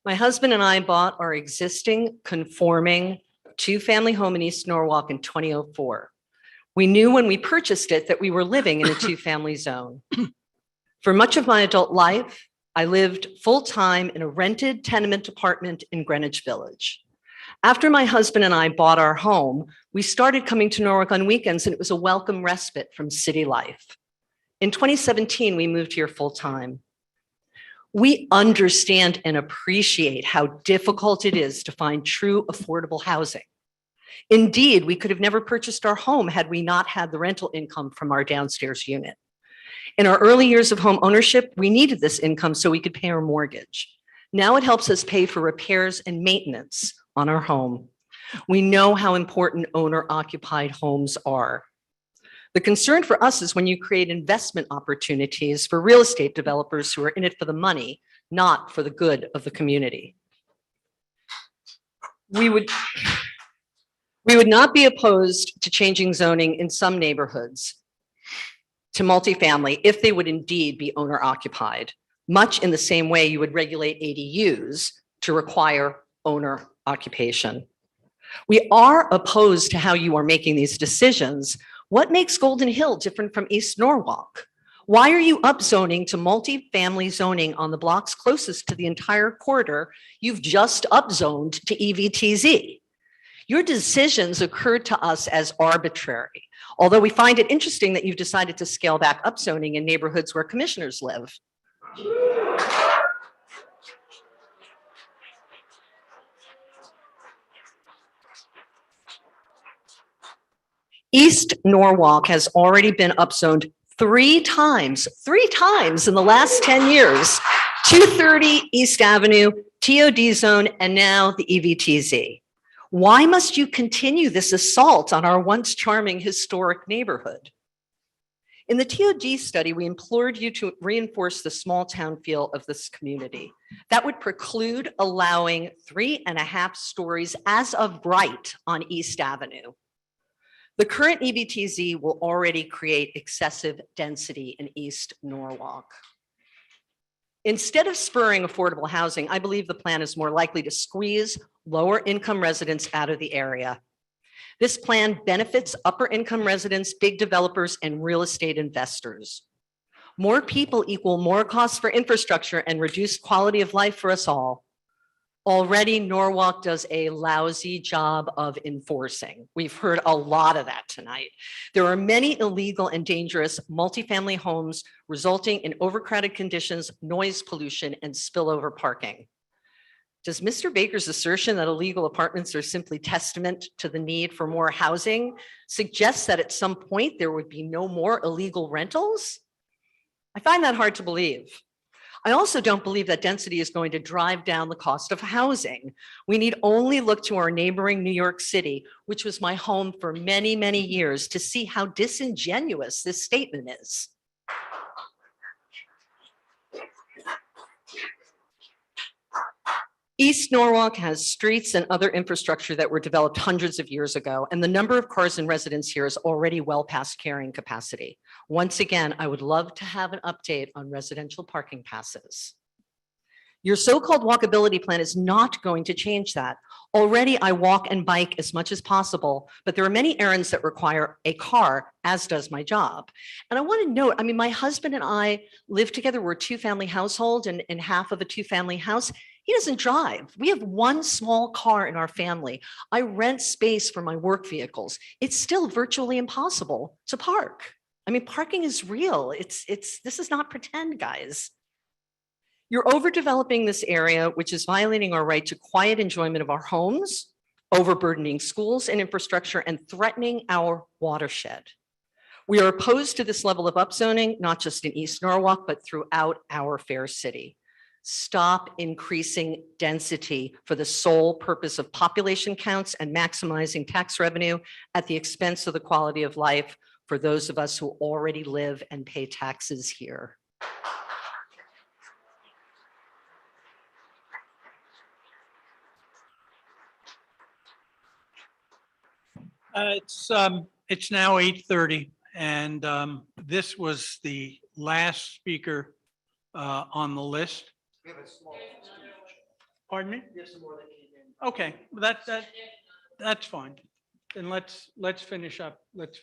My husband and I bought our existing conforming 2-family home in East Norwalk in 2004. We knew when we purchased it that we were living in a 2-family zone. For much of my adult life, I lived full-time in a rented tenement apartment in Greenwich Village. After my husband and I bought our home, we started coming to Norwalk on weekends, and it was a welcome respite from city life. In 2017, we moved here full-time. We understand and appreciate how difficult it is to find true affordable housing. Indeed, we could have never purchased our home had we not had the rental income from our downstairs unit. In our early years of home ownership, we needed this income so we could pay our mortgage. Now it helps us pay for repairs and maintenance on our home. We know how important owner-occupied homes are. The concern for us is when you create investment opportunities for real estate developers who are in it for the money, not for the good of the community. We would not be opposed to changing zoning in some neighborhoods to multifamily if they would indeed be owner occupied, much in the same way you would regulate ADUs to require owner occupation. We are opposed to how you are making these decisions. What makes Golden Hill different from East Norwalk? Why are you upzoning to multifamily zoning on the blocks closest to the entire corridor you've just upzoned to EVTZ? Your decisions occurred to us as arbitrary, although we find it interesting that you've decided to scale back upzoning in neighborhoods where commissioners live. East Norwalk has already been upzoned 3 times in the last 10 years. 230 East Avenue, TOD zone, and now the EVTZ. Why must you continue this assault on our once charming historic neighborhood? In the TOD study, we implored you to reinforce the small town feel of this community. That would preclude allowing 3.5 stories as of right on East Avenue. The current EVTZ will already create excessive density in East Norwalk. Instead of spurring affordable housing, I believe the plan is more likely to squeeze lower income residents out of the area. This plan benefits upper income residents, big developers, and real estate investors. More people equal more costs for infrastructure and reduced quality of life for us all. Already, Norwalk does a lousy job of enforcing. We've heard a lot of that tonight. There are many illegal and dangerous multifamily homes resulting in overcrowded conditions, noise pollution, and spillover parking. Does Mr. Baker's assertion that illegal apartments are simply testament to the need for more housing suggest that at some point there would be no more illegal rentals? I find that hard to believe. I also don't believe that density is going to drive down the cost of housing. We need only look to our neighboring New York City, which was my home for many, many years, to see how disingenuous this statement is. East Norwalk has streets and other infrastructure that were developed hundreds of years ago, and the number of cars and residents here is already well past carrying capacity. Once again, I would love to have an update on residential parking passes. Your so-called walkability plan is not going to change that. Already, I walk and bike as much as possible, but there are many errands that require a car, as does my job. And I want to note, my husband and I live together. We're a 2-family household and half of a 2-family house. He doesn't drive. We have one small car in our family. I rent space for my work vehicles. It's still virtually impossible to park. Parking is real. This is not pretend, guys. You're overdeveloping this area, which is violating our right to quiet enjoyment of our homes, overburdening schools and infrastructure, and threatening our watershed. We are opposed to this level of upzoning, not just in East Norwalk, but throughout our fair city. Stop increasing density for the sole purpose of population counts and maximizing tax revenue at the expense of the quality of life for those of us who already live and pay taxes here.
It's now 8:30 and this was the last speaker on the list.
We have a small.
Pardon me?
We have some more that came in.
Okay, that's fine. Then let's finish up the list.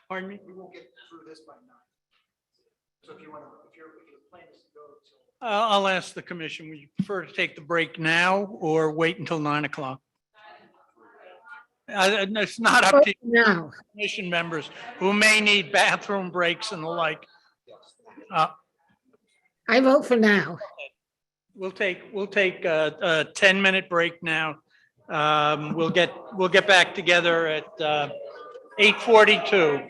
Pardon me?
We won't get through this by 9. So if you want to, if your plan is to go till.
I'll ask the commission, would you prefer to take the break now or wait until 9 o'clock? It's not up to you,
Now,
commission members who may need bathroom breaks and the like.
I vote for now.
We'll take a 10-minute break now. We'll get back together at 8:42.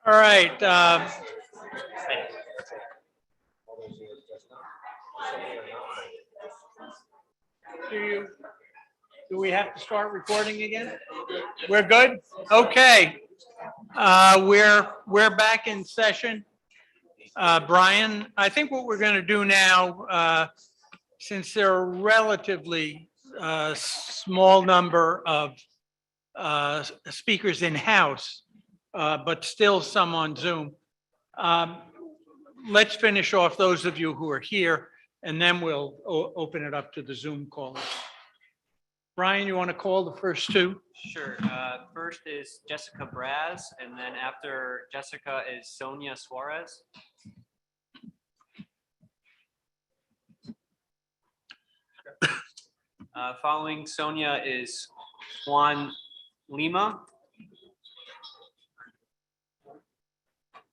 All right. Do we have to start recording again? We're good? Okay. We're back in session. Brian, I think what we're going to do now, since there are relatively small number of speakers in-house, but still some on Zoom, let's finish off those of you who are here, and then we'll open it up to the Zoom callers. Brian, you want to call the first two?
Sure. First is Jessica Braz, and then after Jessica is Sonia Suarez. Following Sonia is Juan Lima.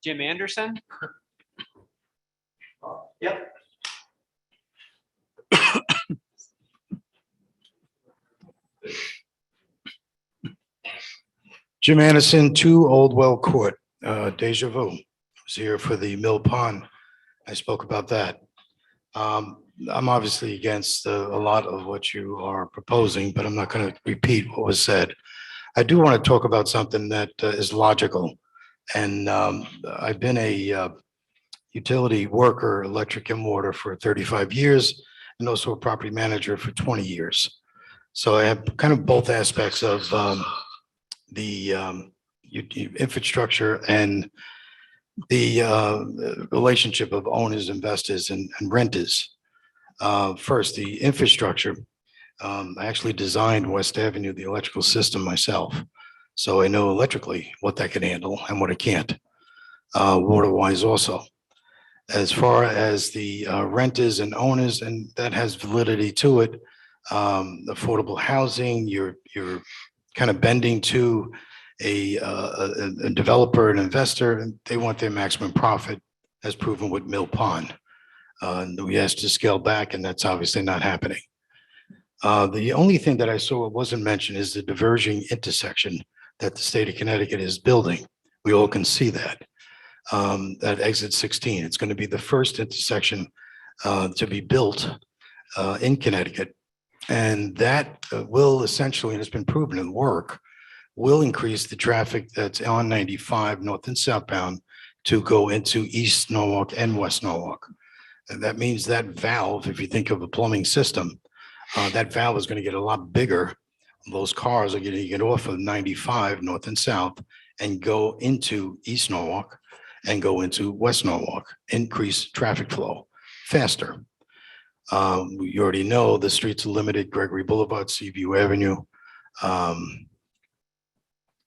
Jim Anderson.
Yep.
Jim Anderson, 2 Old Well Court, deja vu. I was here for the Mill Pond. I spoke about that. I'm obviously against a lot of what you are proposing, but I'm not going to repeat what was said. I do want to talk about something that is logical. And I've been a utility worker, electric and water, for 35 years, and also a property manager for 20 years. So I have kind of both aspects of the infrastructure and the relationship of owners, investors, and renters. First, the infrastructure. I actually designed West Avenue, the electrical system myself. So I know electrically what that can handle and what it can't, water-wise also. As far as the renters and owners, and that has validity to it, affordable housing, you're kind of bending to a developer, an investor, and they want their maximum profit, as proven with Mill Pond. We asked to scale back, and that's obviously not happening. The only thing that I saw wasn't mentioned is the diverging intersection that the state of Connecticut is building. We all can see that. At exit 16, it's going to be the first intersection to be built in Connecticut. And that will essentially, and it's been proven in work, will increase the traffic that's on 95 north and southbound to go into East Norwalk and West Norwalk. And that means that valve, if you think of a plumbing system, that valve is going to get a lot bigger. Those cars are going to get off of 95 north and south and go into East Norwalk and go into West Norwalk, increase traffic flow faster. You already know the streets are limited, Gregory Boulevard, Seaview Avenue.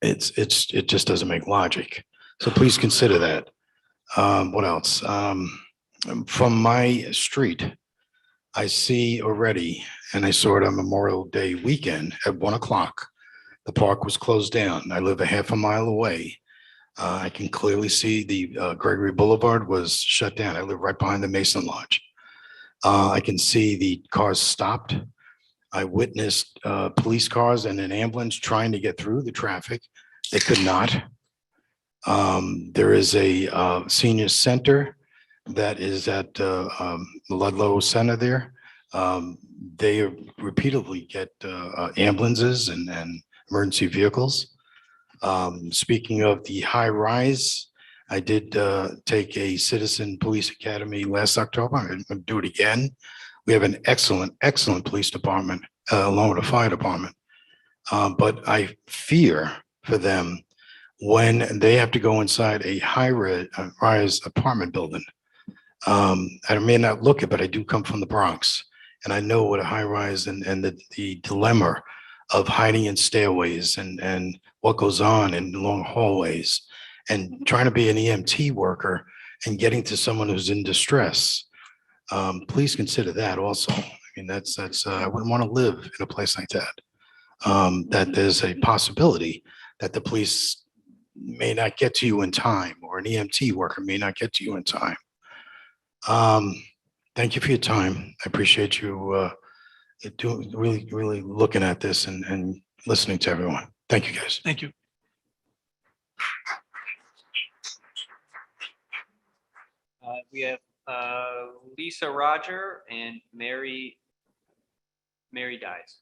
It just doesn't make logic. So please consider that. What else? From my street, I see already, and I saw it on Memorial Day weekend at 1 o'clock, the park was closed down. I live a half a mile away. I can clearly see the Gregory Boulevard was shut down. I live right behind the Mason Lodge. I can see the cars stopped. I witnessed police cars and an ambulance trying to get through the traffic. They could not. There is a senior center that is at the Ludlow Center there. They repeatedly get ambulances and emergency vehicles. Speaking of the high rise, I did take a Citizen Police Academy last October. I'm going to do it again. We have an excellent, excellent police department along with the fire department. But I fear for them when they have to go inside a high-rise apartment building. I may not look it, but I do come from the Bronx, and I know what a high-rise and the dilemma of hiding in stairways and what goes on in long hallways, and trying to be an EMT worker and getting to someone who's in distress. Please consider that also. I mean, that's I wouldn't want to live in a place like that. That there's a possibility that the police may not get to you in time, or an EMT worker may not get to you in time. Thank you for your time. I appreciate you really looking at this and listening to everyone. Thank you, guys.
Thank you.
We have Lisa Roger and Mary Dies.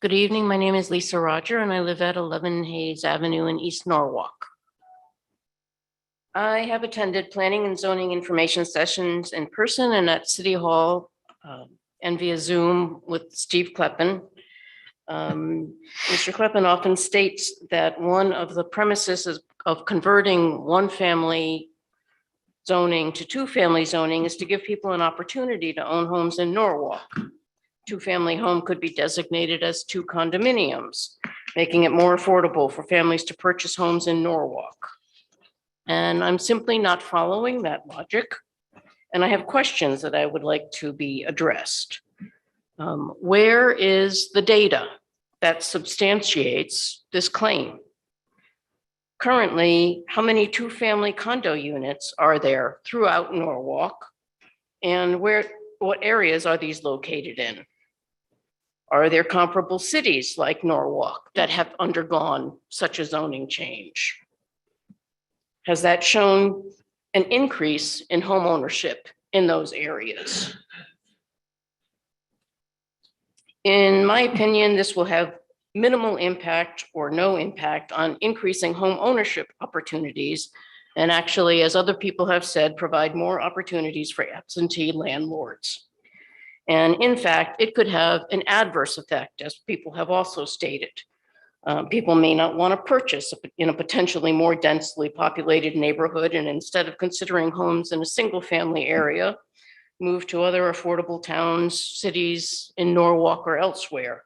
Good evening. My name is Lisa Roger and I live at 11 Hayes Avenue in East Norwalk. I have attended planning and zoning information sessions in person and at City Hall and via Zoom with Steve Kleppen. Mr. Kleppen often states that one of the premises of converting one family zoning to two-family zoning is to give people an opportunity to own homes in Norwalk. Two-family home could be designated as two condominiums, making it more affordable for families to purchase homes in Norwalk. And I'm simply not following that logic. And I have questions that I would like to be addressed. Where is the data that substantiates this claim? Currently, how many two-family condo units are there throughout Norwalk? And what areas are these located in? Are there comparable cities like Norwalk that have undergone such a zoning change? Has that shown an increase in home ownership in those areas? In my opinion, this will have minimal impact or no impact on increasing home ownership opportunities. And actually, as other people have said, provide more opportunities for absentee landlords. And in fact, it could have an adverse effect, as people have also stated. People may not want to purchase in a potentially more densely populated neighborhood, and instead of considering homes in a single family area, move to other affordable towns, cities in Norwalk or elsewhere.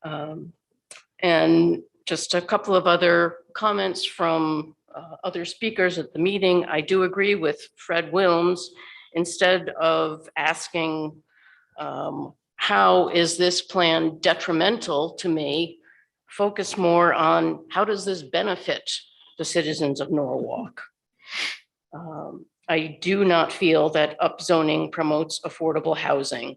And just a couple of other comments from other speakers at the meeting. I do agree with Fred Wilms. Instead of asking, how is this plan detrimental to me, focus more on how does this benefit the citizens of Norwalk? I do not feel that upzoning promotes affordable housing.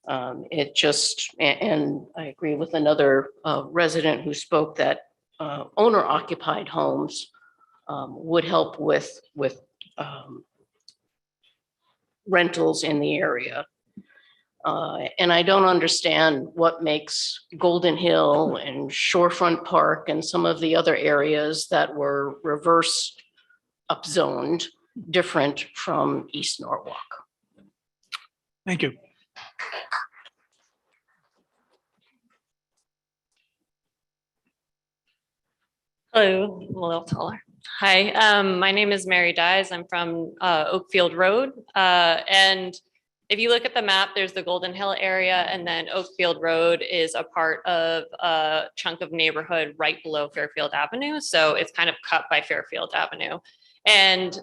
It just, and I agree with another resident who spoke that owner-occupied homes would help with rentals in the area. And I don't understand what makes Golden Hill and Shorefront Park and some of the other areas that were reverse upzoned different from East Norwalk.
Thank you.
Hello, I'm a little taller. Hi, my name is Mary Dies. I'm from Oakfield Road. And if you look at the map, there's the Golden Hill area, and then Oakfield Road is a part of a chunk of neighborhood right below Fairfield Avenue. So it's kind of cut by Fairfield Avenue. And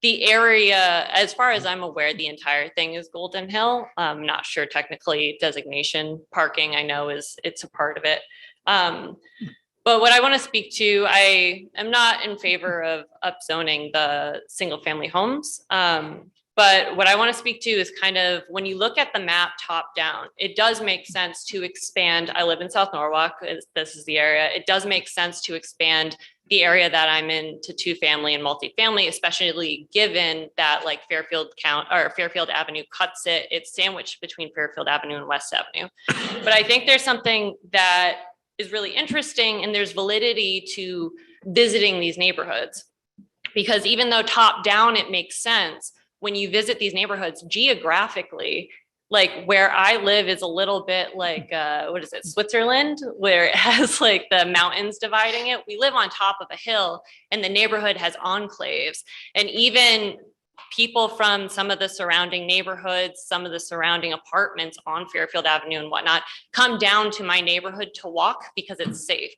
the area, as far as I'm aware, the entire thing is Golden Hill. I'm not sure technically designation parking, I know it's a part of it. But what I want to speak to, I am not in favor of upzoning the single family homes. But what I want to speak to is kind of when you look at the map top down, it does make sense to expand. I live in South Norwalk. This is the area. It does make sense to expand the area that I'm in to two family and multifamily, especially given that like Fairfield Avenue cuts it. It's sandwiched between Fairfield Avenue and West Avenue. But I think there's something that is really interesting, and there's validity to visiting these neighborhoods. Because even though top down it makes sense, when you visit these neighborhoods geographically, like where I live is a little bit like, what is it, Switzerland, where it has like the mountains dividing it. We live on top of a hill and the neighborhood has enclaves. And even people from some of the surrounding neighborhoods, some of the surrounding apartments on Fairfield Avenue and whatnot, come down to my neighborhood to walk because it's safe.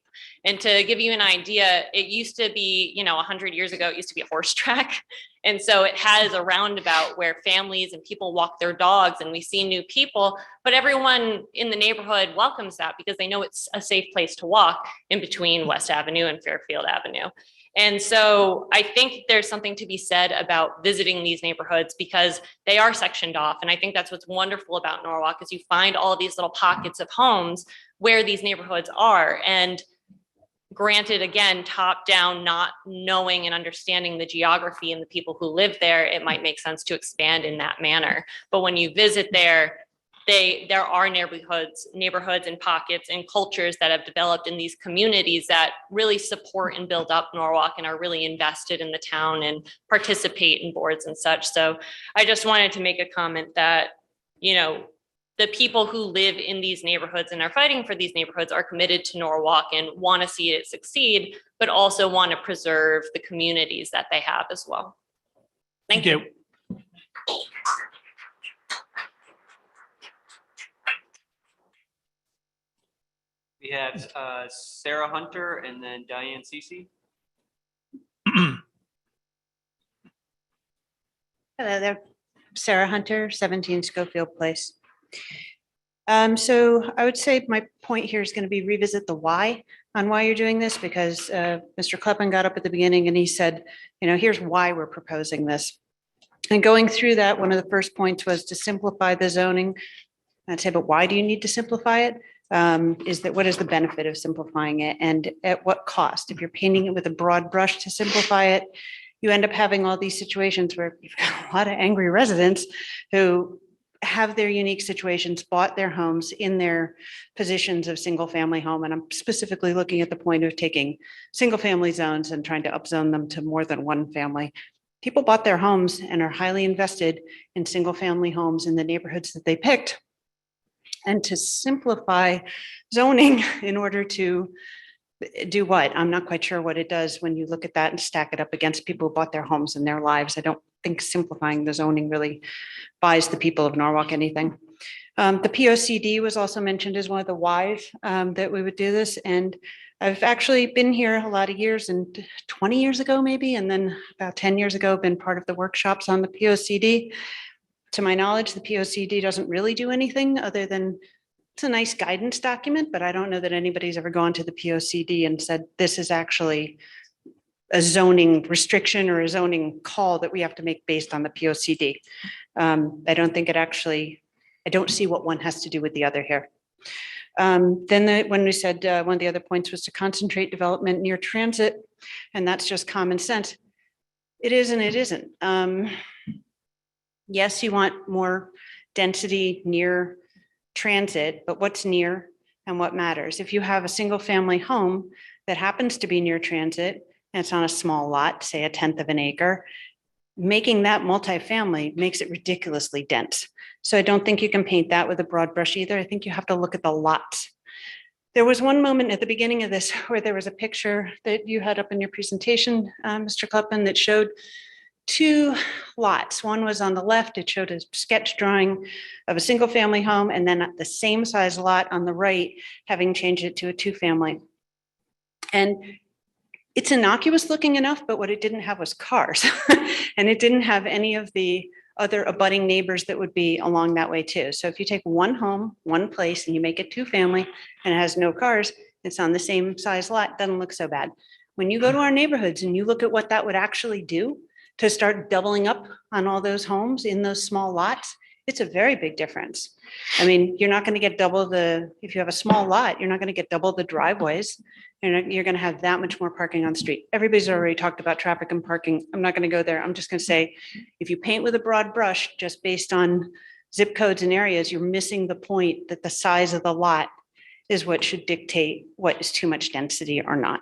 And to give you an idea, it used to be, 100 years ago, it used to be a horse track. And so it has a roundabout where families and people walk their dogs and we see new people, but everyone in the neighborhood welcomes that because they know it's a safe place to walk in between West Avenue and Fairfield Avenue. And so I think there's something to be said about visiting these neighborhoods because they are sectioned off. And I think that's what's wonderful about Norwalk is you find all these little pockets of homes where these neighborhoods are. And Granted, again, top down, not knowing and understanding the geography and the people who live there, it might make sense to expand in that manner. But when you visit there, there are neighborhoods and pockets and cultures that have developed in these communities that really support and build up Norwalk and are really invested in the town and participate in boards and such. So I just wanted to make a comment that, you know, the people who live in these neighborhoods and are fighting for these neighborhoods are committed to Norwalk and want to see it succeed, but also want to preserve the communities that they have as well. Thank you.
We have Sarah Hunter and then Diane Cece.
Hello there, Sarah Hunter, 17 Schofield Place. So I would say my point here is going to be revisit the why on why you're doing this, because Mr. Kleppen got up at the beginning and he said, you know, here's why we're proposing this. And going through that, one of the first points was to simplify the zoning. I'd say, but why do you need to simplify it? What is the benefit of simplifying it and at what cost? If you're painting it with a broad brush to simplify it, you end up having all these situations where you've got a lot of angry residents who have their unique situations, bought their homes in their positions of single family home. And I'm specifically looking at the point of taking single family zones and trying to upzone them to more than one family. People bought their homes and are highly invested in single family homes in the neighborhoods that they picked. And to simplify zoning in order to do what? I'm not quite sure what it does when you look at that and stack it up against people who bought their homes in their lives. I don't think simplifying the zoning really buys the people of Norwalk anything. The POCD was also mentioned as one of the whys that we would do this. And I've actually been here a lot of years, and 20 years ago maybe, and then about 10 years ago, been part of the workshops on the POCD. To my knowledge, the POCD doesn't really do anything other than it's a nice guidance document, but I don't know that anybody's ever gone to the POCD and said, this is actually a zoning restriction or a zoning call that we have to make based on the POCD. I don't think it actually, I don't see what one has to do with the other here. When we said one of the other points was to concentrate development near transit, and that's just common sense. It is and it isn't. Yes, you want more density near transit, but what's near and what matters? If you have a single family home that happens to be near transit and it's on a small lot, say 1/10 of an acre, making that multifamily makes it ridiculously dense. So I don't think you can paint that with a broad brush either. I think you have to look at the lots. There was one moment at the beginning of this where there was a picture that you had up in your presentation, Mr. Kleppen, that showed 2 lots. One was on the left. It showed a sketch drawing of a single family home, and then the same size lot on the right, having changed it to a 2-family. And it's innocuous looking enough, but what it didn't have was cars. And it didn't have any of the other abutting neighbors that would be along that way too. So if you take one home, one place, and you make it 2-family and it has no cars, it's on the same size lot, doesn't look so bad. When you go to our neighborhoods and you look at what that would actually do, to start doubling up on all those homes in those small lots, it's a very big difference. I mean, you're not going to get double if you have a small lot, you're not going to get double the driveways. You're going to have that much more parking on the street. Everybody's already talked about traffic and parking. I'm not going to go there. I'm just going to say, if you paint with a broad brush, just based on zip codes and areas, you're missing the point that the size of the lot is what should dictate what is too much density or not.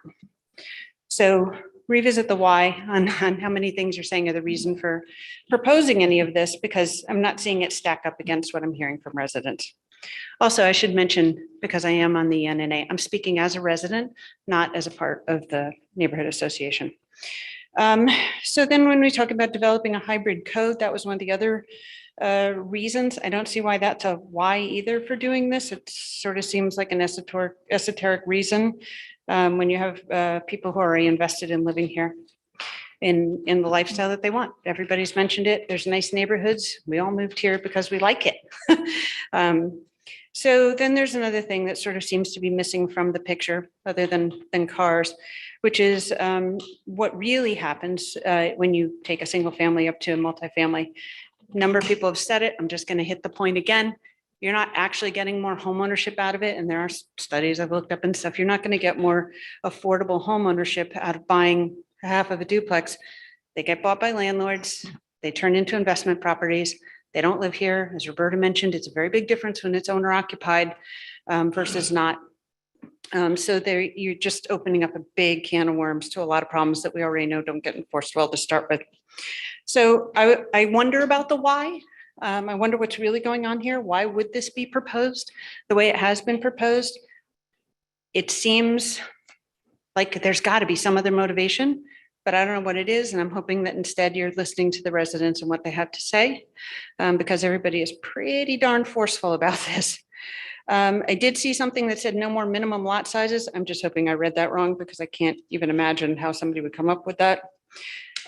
So revisit the why on how many things you're saying are the reason for proposing any of this, because I'm not seeing it stack up against what I'm hearing from residents. Also, I should mention, because I am on the NNA, I'm speaking as a resident, not as a part of the neighborhood association. So then when we talk about developing a hybrid code, that was one of the other reasons. I don't see why that's a why either for doing this. It sort of seems like an esoteric reason. When you have people who are already invested in living here in the lifestyle that they want. Everybody's mentioned it. There's nice neighborhoods. We all moved here because we like it. So then there's another thing that sort of seems to be missing from the picture other than cars, which is what really happens when you take a single family up to a multifamily. A number of people have said it. I'm just going to hit the point again. You're not actually getting more home ownership out of it. And there are studies I've looked up and stuff. You're not going to get more affordable home ownership out of buying half of a duplex. They get bought by landlords. They turn into investment properties. They don't live here. As Roberta mentioned, it's a very big difference when it's owner occupied versus not. So there, you're just opening up a big can of worms to a lot of problems that we already know don't get enforced well to start with. So I wonder about the why. I wonder what's really going on here. Why would this be proposed the way it has been proposed? It seems like there's got to be some other motivation, but I don't know what it is. And I'm hoping that instead you're listening to the residents and what they have to say, because everybody is pretty darn forceful about this. I did see something that said no more minimum lot sizes. I'm just hoping I read that wrong because I can't even imagine how somebody would come up with that.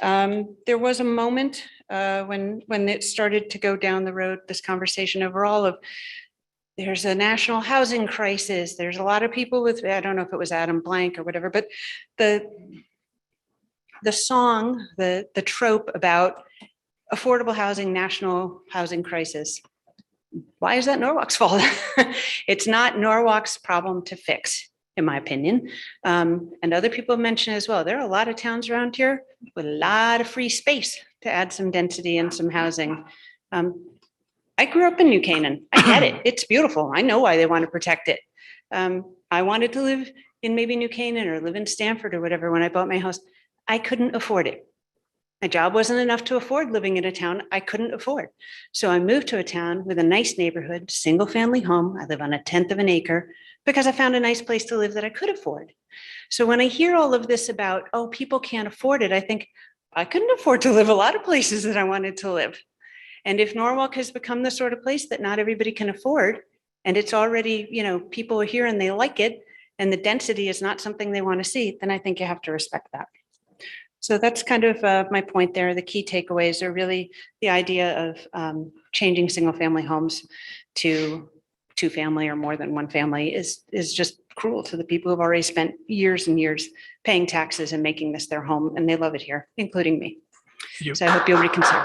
There was a moment when it started to go down the road, this conversation overall of there's a national housing crisis. There's a lot of people with, I don't know if it was Adam Blank or whatever, but the song, the trope about affordable housing, national housing crisis. Why is that Norwalk's fault? It's not Norwalk's problem to fix, in my opinion. And other people mentioned as well, there are a lot of towns around here with a lot of free space to add some density and some housing. I grew up in New Canaan. I get it. It's beautiful. I know why they want to protect it. I wanted to live in maybe New Canaan or live in Stamford or whatever when I bought my house. I couldn't afford it. My job wasn't enough to afford living in a town I couldn't afford. So I moved to a town with a nice neighborhood, single family home. I live on 1/10 of an acre because I found a nice place to live that I could afford. So when I hear all of this about, oh, people can't afford it, I think I couldn't afford to live a lot of places that I wanted to live. And if Norwalk has become the sort of place that not everybody can afford, and it's already, you know, people are here and they like it, and the density is not something they want to see, then I think you have to respect that. So that's kind of my point there. The key takeaways are really the idea of changing single family homes to 2-family or more than 1 family is just cruel to the people who've already spent years and years paying taxes and making this their home, and they love it here, including me. So I hope you'll reconsider.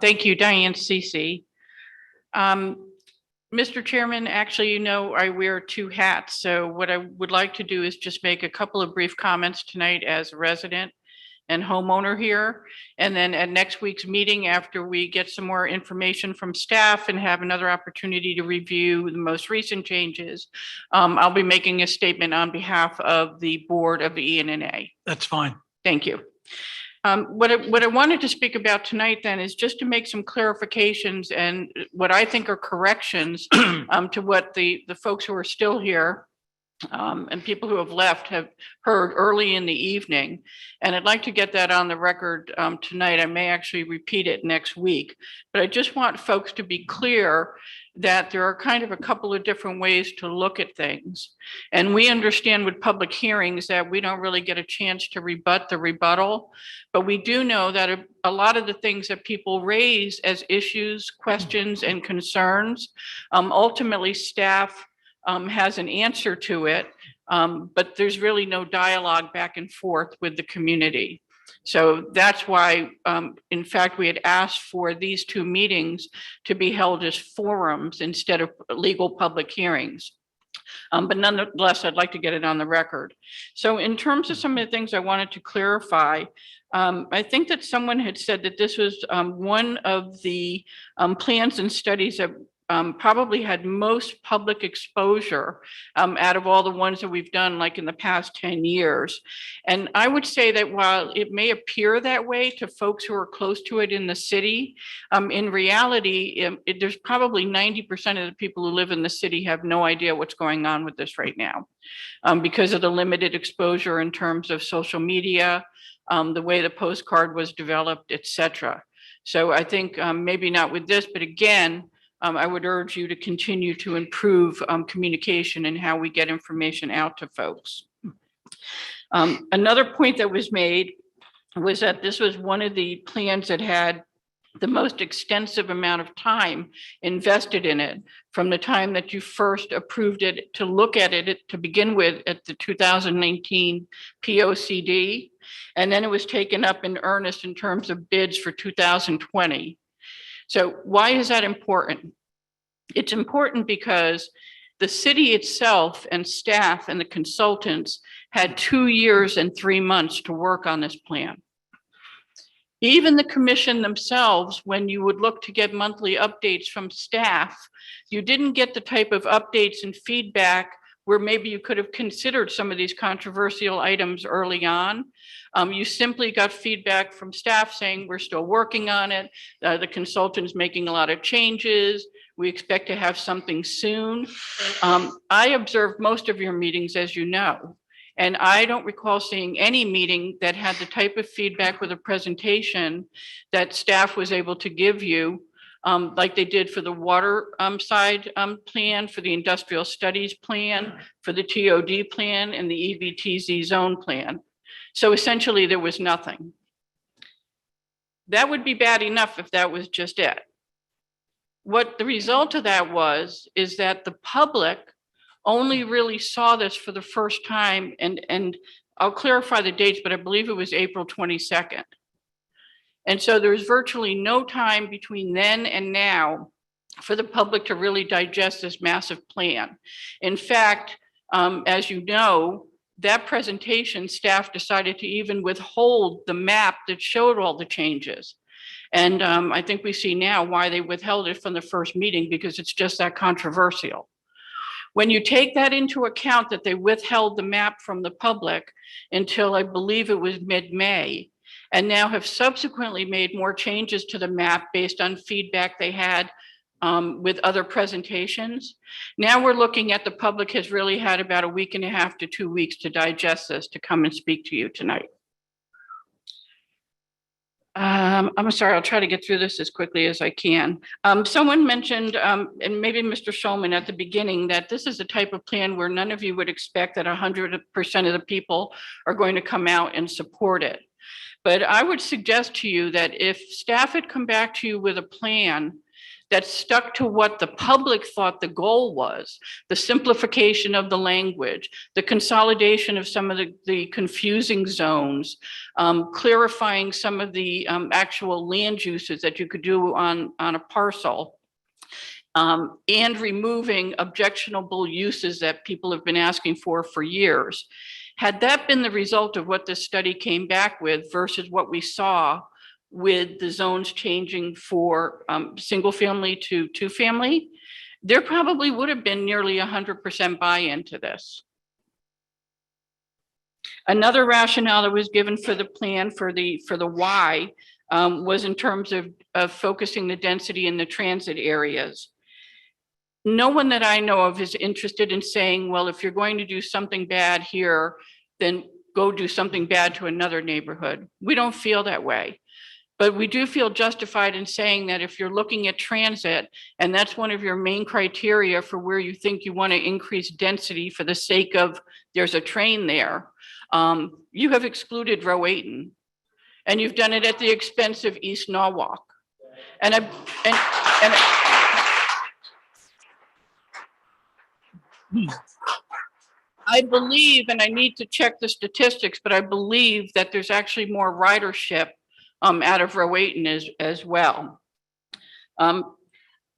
Thank you, Diane Cece. Mr. Chairman, actually, you know, I wear 2 hats. So what I would like to do is just make a couple of brief comments tonight as a resident and homeowner here. And then at next week's meeting, after we get some more information from staff and have another opportunity to review the most recent changes, I'll be making a statement on behalf of the board of the ENNA.
That's fine.
Thank you. What I wanted to speak about tonight then is just to make some clarifications and what I think are corrections to what the folks who are still here and people who have left have heard early in the evening. And I'd like to get that on the record tonight. I may actually repeat it next week, but I just want folks to be clear that there are kind of a couple of different ways to look at things. And we understand with public hearings that we don't really get a chance to rebut the rebuttal, but we do know that a lot of the things that people raise as issues, questions, and concerns, ultimately staff has an answer to it, but there's really no dialogue back and forth with the community. So that's why, in fact, we had asked for these 2 meetings to be held as forums instead of legal public hearings. But nonetheless, I'd like to get it on the record. So in terms of some of the things I wanted to clarify, I think that someone had said that this was one of the plans and studies that probably had most public exposure out of all the ones that we've done, like in the past 10 years. And I would say that while it may appear that way to folks who are close to it in the city, in reality, there's probably 90% of the people who live in the city have no idea what's going on with this right now because of the limited exposure in terms of social media, the way the postcard was developed, et cetera. So I think maybe not with this, but again, I would urge you to continue to improve communication and how we get information out to folks. Another point that was made was that this was one of the plans that had the most extensive amount of time invested in it from the time that you first approved it to look at it to begin with at the 2019 POCD. And then it was taken up in earnest in terms of bids for 2020. So why is that important? It's important because the city itself and staff and the consultants had 2 years and 3 months to work on this plan. Even the commission themselves, when you would look to get monthly updates from staff, you didn't get the type of updates and feedback where maybe you could have considered some of these controversial items early on. You simply got feedback from staff saying, we're still working on it. The consultant's making a lot of changes. We expect to have something soon. I observed most of your meetings, as you know. And I don't recall seeing any meeting that had the type of feedback with a presentation that staff was able to give you, like they did for the water side plan, for the industrial studies plan, for the TOD plan, and the EVTZ zone plan. So essentially, there was nothing. That would be bad enough if that was just it. What the result of that is that the public only really saw this for the first time, and I'll clarify the dates, but I believe it was April 22nd. And so there's virtually no time between then and now for the public to really digest this massive plan. In fact, as you know, that presentation, staff decided to even withhold the map that showed all the changes. And I think we see now why they withheld it from the first meeting, because it's just that controversial. When you take that into account, that they withheld the map from the public until I believe it was mid-May, and now have subsequently made more changes to the map based on feedback they had with other presentations. Now we're looking at the public has really had about a week and a half to 2 weeks to digest this, to come and speak to you tonight. I'm sorry, I'll try to get through this as quickly as I can. Someone mentioned, and maybe Mr. Schulman at the beginning, that this is a type of plan where none of you would expect that 100% of the people are going to come out and support it. But I would suggest to you that if staff had come back to you with a plan that stuck to what the public thought the goal was, the simplification of the language, the consolidation of some of the confusing zones, clarifying some of the actual land uses that you could do on a parcel, and removing objectionable uses that people have been asking for years. Had that been the result of what this study came back with versus what we saw with the zones changing for single family to 2-family, there probably would have been nearly 100% buy-in to this. Another rationale that was given for the plan for the why was in terms of focusing the density in the transit areas. No one that I know of is interested in saying, well, if you're going to do something bad here, then go do something bad to another neighborhood. We don't feel that way. But we do feel justified in saying that if you're looking at transit, and that's one of your main criteria for where you think you want to increase density for the sake of there's a train there, you have excluded Rowayton, and you've done it at the expense of East Norwalk. I believe, and I need to check the statistics, but I believe that there's actually more ridership out of Rowayton as well.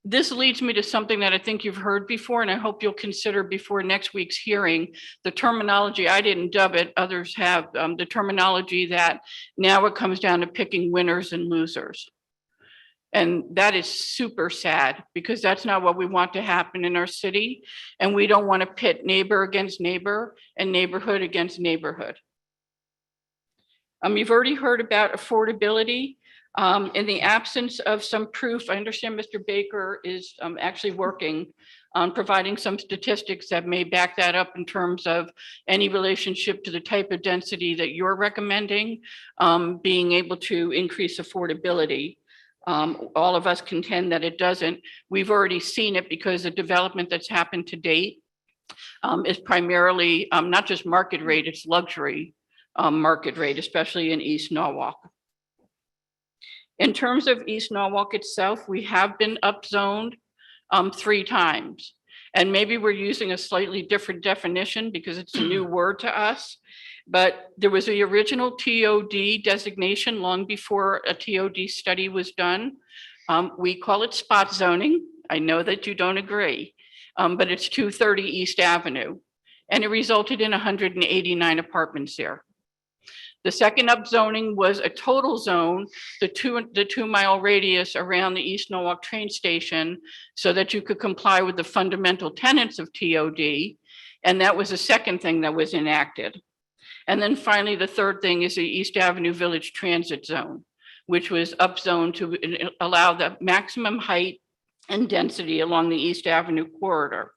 This leads me to something that I think you've heard before, and I hope you'll consider before next week's hearing. The terminology, I didn't dub it, others have, the terminology that now it comes down to picking winners and losers. And that is super sad, because that's not what we want to happen in our city. And we don't want to pit neighbor against neighbor and neighborhood against neighborhood. You've already heard about affordability. In the absence of some proof, I understand Mr. Baker is actually working on providing some statistics that may back that up in terms of any relationship to the type of density that you're recommending, being able to increase affordability. All of us contend that it doesn't. We've already seen it because the development that's happened to date is primarily not just market rate, it's luxury market rate, especially in East Norwalk. In terms of East Norwalk itself, we have been upzoned 3 times. And maybe we're using a slightly different definition because it's a new word to us. But there was the original TOD designation long before a TOD study was done. We call it spot zoning. I know that you don't agree, but it's 230 East Avenue. And it resulted in 189 apartments there. The second upzoning was a total zone, the 2-mile radius around the East Norwalk train station so that you could comply with the fundamental tenets of TOD. And that was the second thing that was enacted. And then finally, the third thing is the East Avenue Village Transit Zone, which was upzoned to allow the maximum height and density along the East Avenue corridor.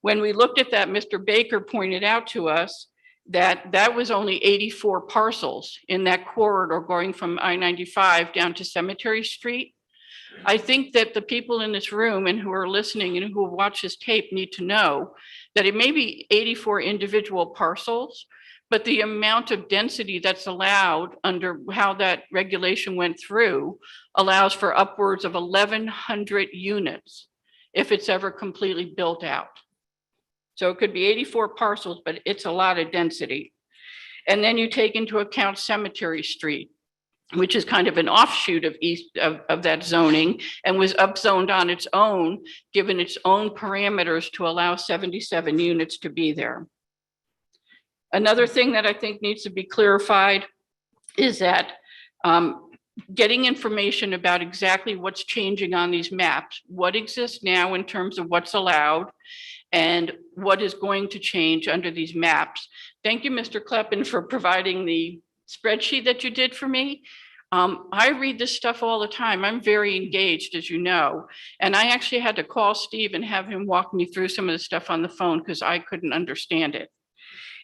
When we looked at that, Mr. Baker pointed out to us that that was only 84 parcels in that corridor going from I-95 down to Cemetery Street. I think that the people in this room and who are listening and who watch this tape need to know that it may be 84 individual parcels, but the amount of density that's allowed under how that regulation went through allows for upwards of 1,100 units if it's ever completely built out. So it could be 84 parcels, but it's a lot of density. And then you take into account Cemetery Street, which is kind of an offshoot of of that zoning and was upzoned on its own, given its own parameters to allow 77 units to be there. Another thing that I think needs to be clarified is that getting information about exactly what's changing on these maps, what exists now in terms of what's allowed, and what is going to change under these maps. Thank you, Mr. Kleppen, for providing the spreadsheet that you did for me. I read this stuff all the time. I'm very engaged, as you know, and I actually had to call Steve and have him walk me through some of the stuff on the phone because I couldn't understand it.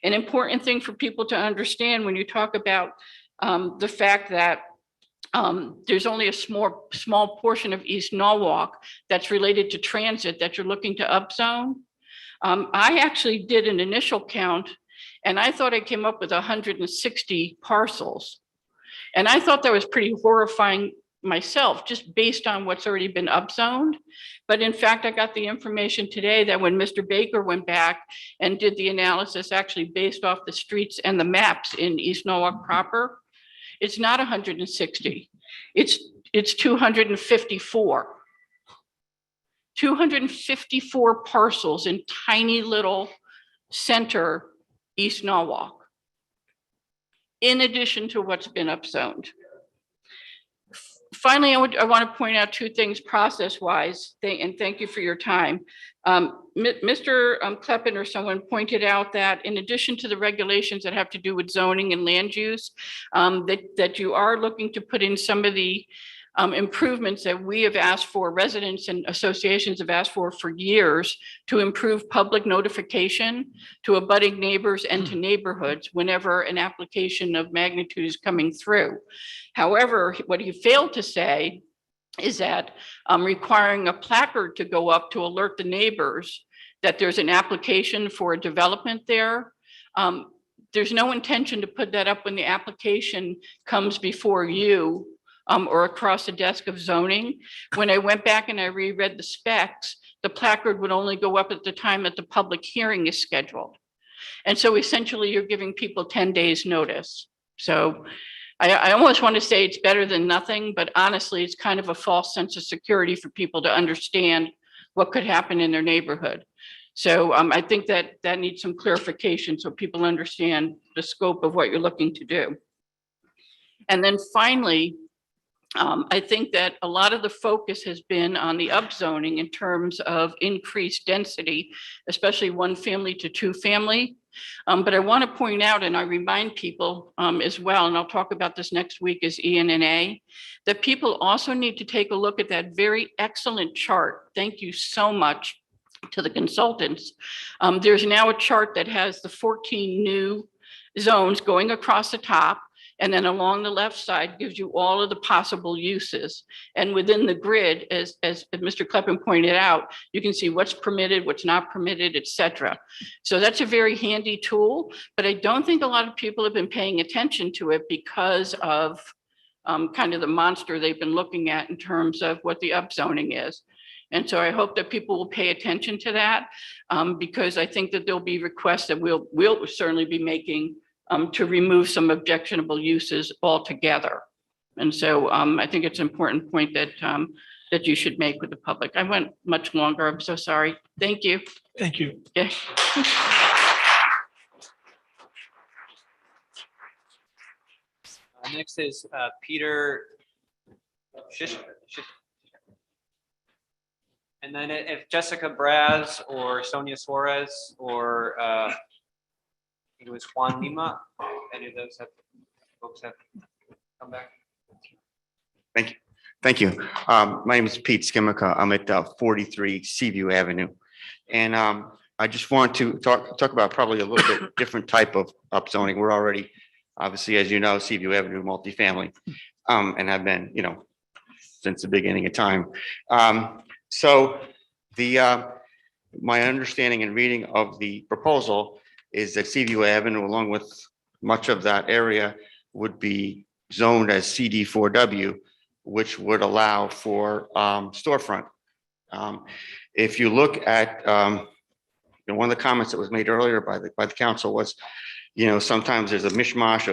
An important thing for people to understand when you talk about the fact that there's only a small portion of East Norwalk that's related to transit that you're looking to upzone. I actually did an initial count and I thought I came up with 160 parcels. And I thought that was pretty horrifying myself, just based on what's already been upzoned. But in fact, I got the information today that when Mr. Baker went back and did the analysis actually based off the streets and the maps in East Norwalk proper, it's not 160, it's 254. 254 parcels in tiny little center East Norwalk, in addition to what's been upzoned. Finally, I want to point out 2 things process-wise, and thank you for your time. Mr. Kleppen or someone pointed out that in addition to the regulations that have to do with zoning and land use, that you are looking to put in some of the improvements that we have asked for, residents and associations have asked for years, to improve public notification to abutting neighbors and to neighborhoods whenever an application of magnitude is coming through. However, what he failed to say is that requiring a placard to go up to alert the neighbors that there's an application for a development there. There's no intention to put that up when the application comes before you or across the desk of zoning. When I went back and I reread the specs, the placard would only go up at the time that the public hearing is scheduled. And so essentially you're giving people 10 days notice. So I almost want to say it's better than nothing, but honestly, it's kind of a false sense of security for people to understand what could happen in their neighborhood. So I think that that needs some clarification so people understand the scope of what you're looking to do. And then finally, I think that a lot of the focus has been on the upzoning in terms of increased density, especially 1 family to 2 family. But I want to point out, and I remind people as well, and I'll talk about this next week as ENNA, that people also need to take a look at that very excellent chart. Thank you so much to the consultants. There's now a chart that has the 14 new zones going across the top. And then along the left side gives you all of the possible uses. And within the grid, as Mr. Kleppen pointed out, you can see what's permitted, what's not permitted, et cetera. So that's a very handy tool, but I don't think a lot of people have been paying attention to it because of kind of the monster they've been looking at in terms of what the upzoning is. And so I hope that people will pay attention to that, because I think that there'll be requests that we'll certainly be making to remove some objectionable uses altogether. And so I think it's an important point that that you should make with the public. I went much longer. I'm so sorry. Thank you.
Thank you.
Okay.
Next is Peter Shish. And then if Jessica Braz or Sonia Suarez or I think it was Juan Lima, any of those folks have come back?
Thank you. Thank you. My name is Pete Skimica. I'm at 43 Seaview Avenue. And I just want to talk about probably a little bit different type of upzoning. We're already, obviously, as you know, Seaview Avenue multifamily, and have been, since the beginning of time. So my understanding and reading of the proposal is that Seaview Avenue, along with much of that area, would be zoned as CD4W, which would allow for storefront. If you look at one of the comments that was made earlier by the council was, sometimes there's a mishmash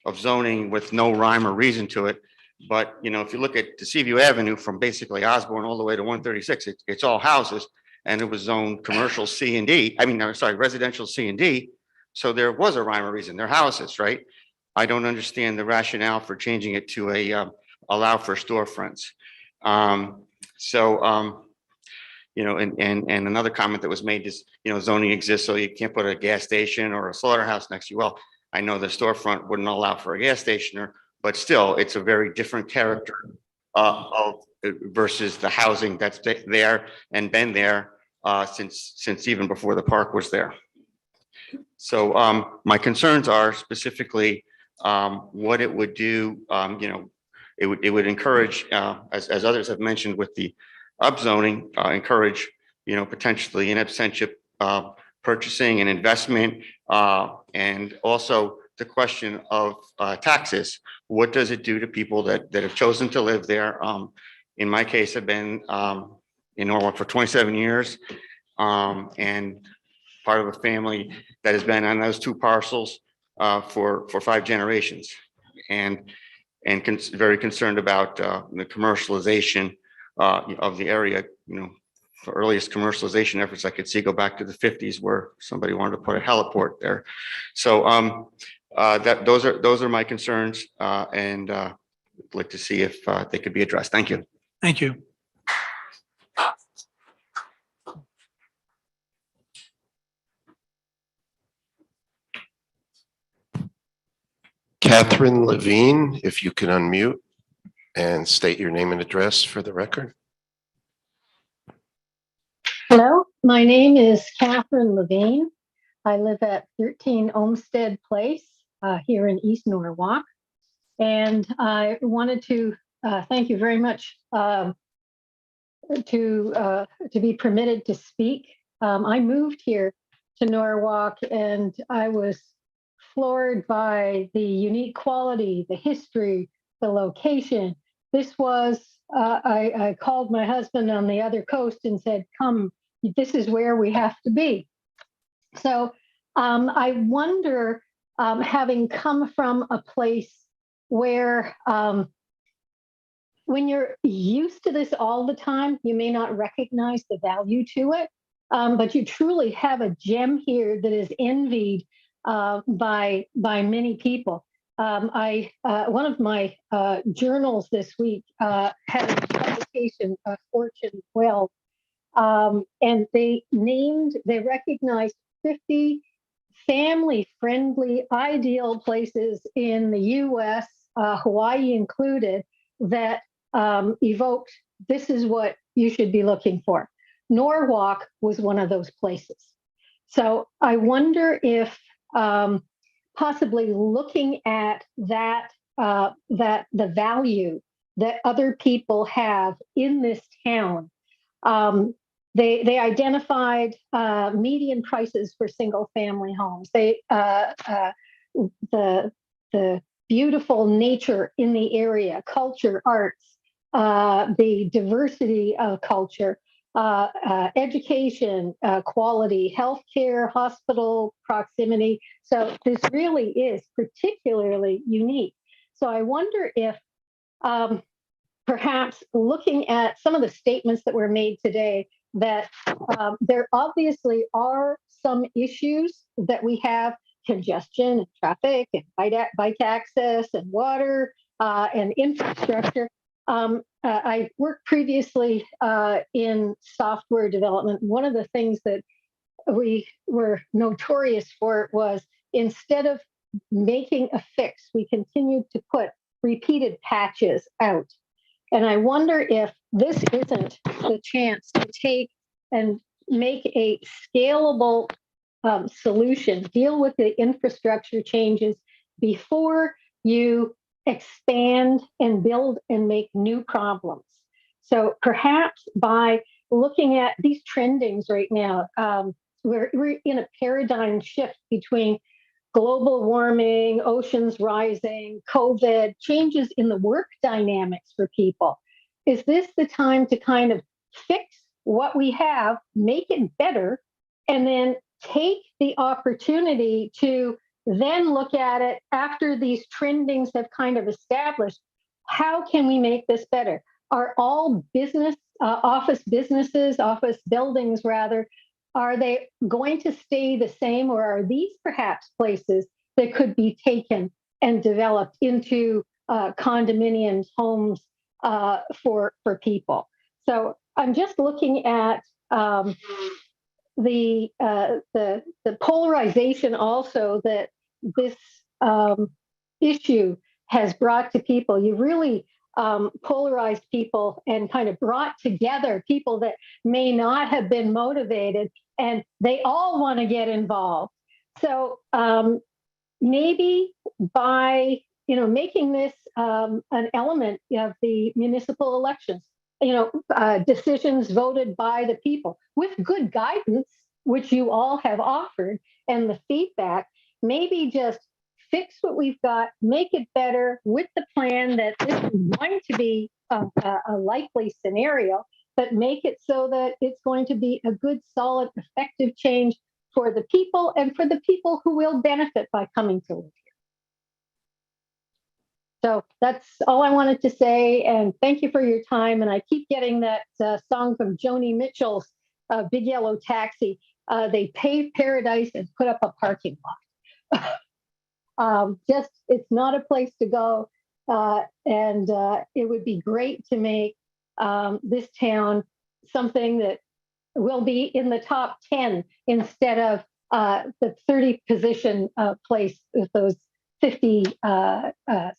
of zoning with no rhyme or reason to it. But, if you look at the Seaview Avenue from basically Osborne all the way to 136, it's all houses, and it was zoned commercial C and D. Residential C and D. So there was a rhyme or reason. They're houses, right? I don't understand the rationale for changing it to allow for storefronts. And another comment that was made is, zoning exists so you can't put a gas station or a slaughterhouse next to you. Well, I know the storefront wouldn't allow for a gas station, but still, it's a very different character versus the housing that's there and been there since even before the park was there. So my concerns are specifically what it would do. It would encourage, as others have mentioned, with the upzoning, encourage potentially in absentia purchasing and investment, and also the question of taxes. What does it do to people that have chosen to live there? In my case, I've been in Norwalk for 27 years, and part of a family that has been on those two parcels for 5 generations, and very concerned about the commercialization of the area. The earliest commercialization efforts I could see go back to the 50s, where somebody wanted to put a heliport there. So those are my concerns, and I'd like to see if they could be addressed. Thank you.
Thank you.
Catherine Levine, if you can unmute and state your name and address for the record.
Hello, my name is Catherine Levine. I live at 13 Olmsted Place here in East Norwalk. And I wanted to thank you very much to be permitted to speak. I moved here to Norwalk and I was floored by the unique quality, the history, the location. This was, I called my husband on the other coast and said, come, this is where we have to be. So I wonder, having come from a place where when you're used to this all the time, you may not recognize the value to it, but you truly have a gem here that is envied by many people. One of my journals this week had a publication, Fortune 12, and they recognized 50 family-friendly, ideal places in the U.S., Hawaii included, that evoked, this is what you should be looking for. Norwalk was one of those places. So I wonder if possibly looking at that, that the value that other people have in this town, they identified median prices for single family homes. The beautiful nature in the area, culture, arts, the diversity of culture, education, quality, healthcare, hospital proximity. So this really is particularly unique. So I wonder if perhaps looking at some of the statements that were made today, that there obviously are some issues that we have: congestion, and traffic, and bike access, and water, and infrastructure. I worked previously in software development. One of the things that we were notorious for was, instead of making a fix, we continued to put repeated patches out. And I wonder if this isn't the chance to take and make a scalable solution, deal with the infrastructure changes before you expand and build and make new problems. So perhaps by looking at these trendings right now, we're in a paradigm shift between global warming, oceans rising, COVID, changes in the work dynamics for people. Is this the time to kind of fix what we have, make it better, and then take the opportunity to then look at it after these trendings have kind of established? How can we make this better? Are all office buildings rather, are they going to stay the same, or are these perhaps places that could be taken and developed into condominiums, homes for people? So I'm just looking at the polarization also that this issue has brought to people. You really polarized people and kind of brought together people that may not have been motivated, and they all want to get involved. So maybe by making this an element of the municipal elections, decisions voted by the people with good guidance, which you all have offered, and the feedback, maybe just fix what we've got, make it better with the plan that this is going to be a likely scenario, but make it so that it's going to be a good, solid, effective change for the people and for the people who will benefit by coming to live here. So that's all I wanted to say, and thank you for your time. And I keep getting that song from Joni Mitchell's Big Yellow Taxi. They paved paradise and put up a parking lot. It's not a place to go. And it would be great to make this town something that will be in the top 10 instead of the 30 position place with those 50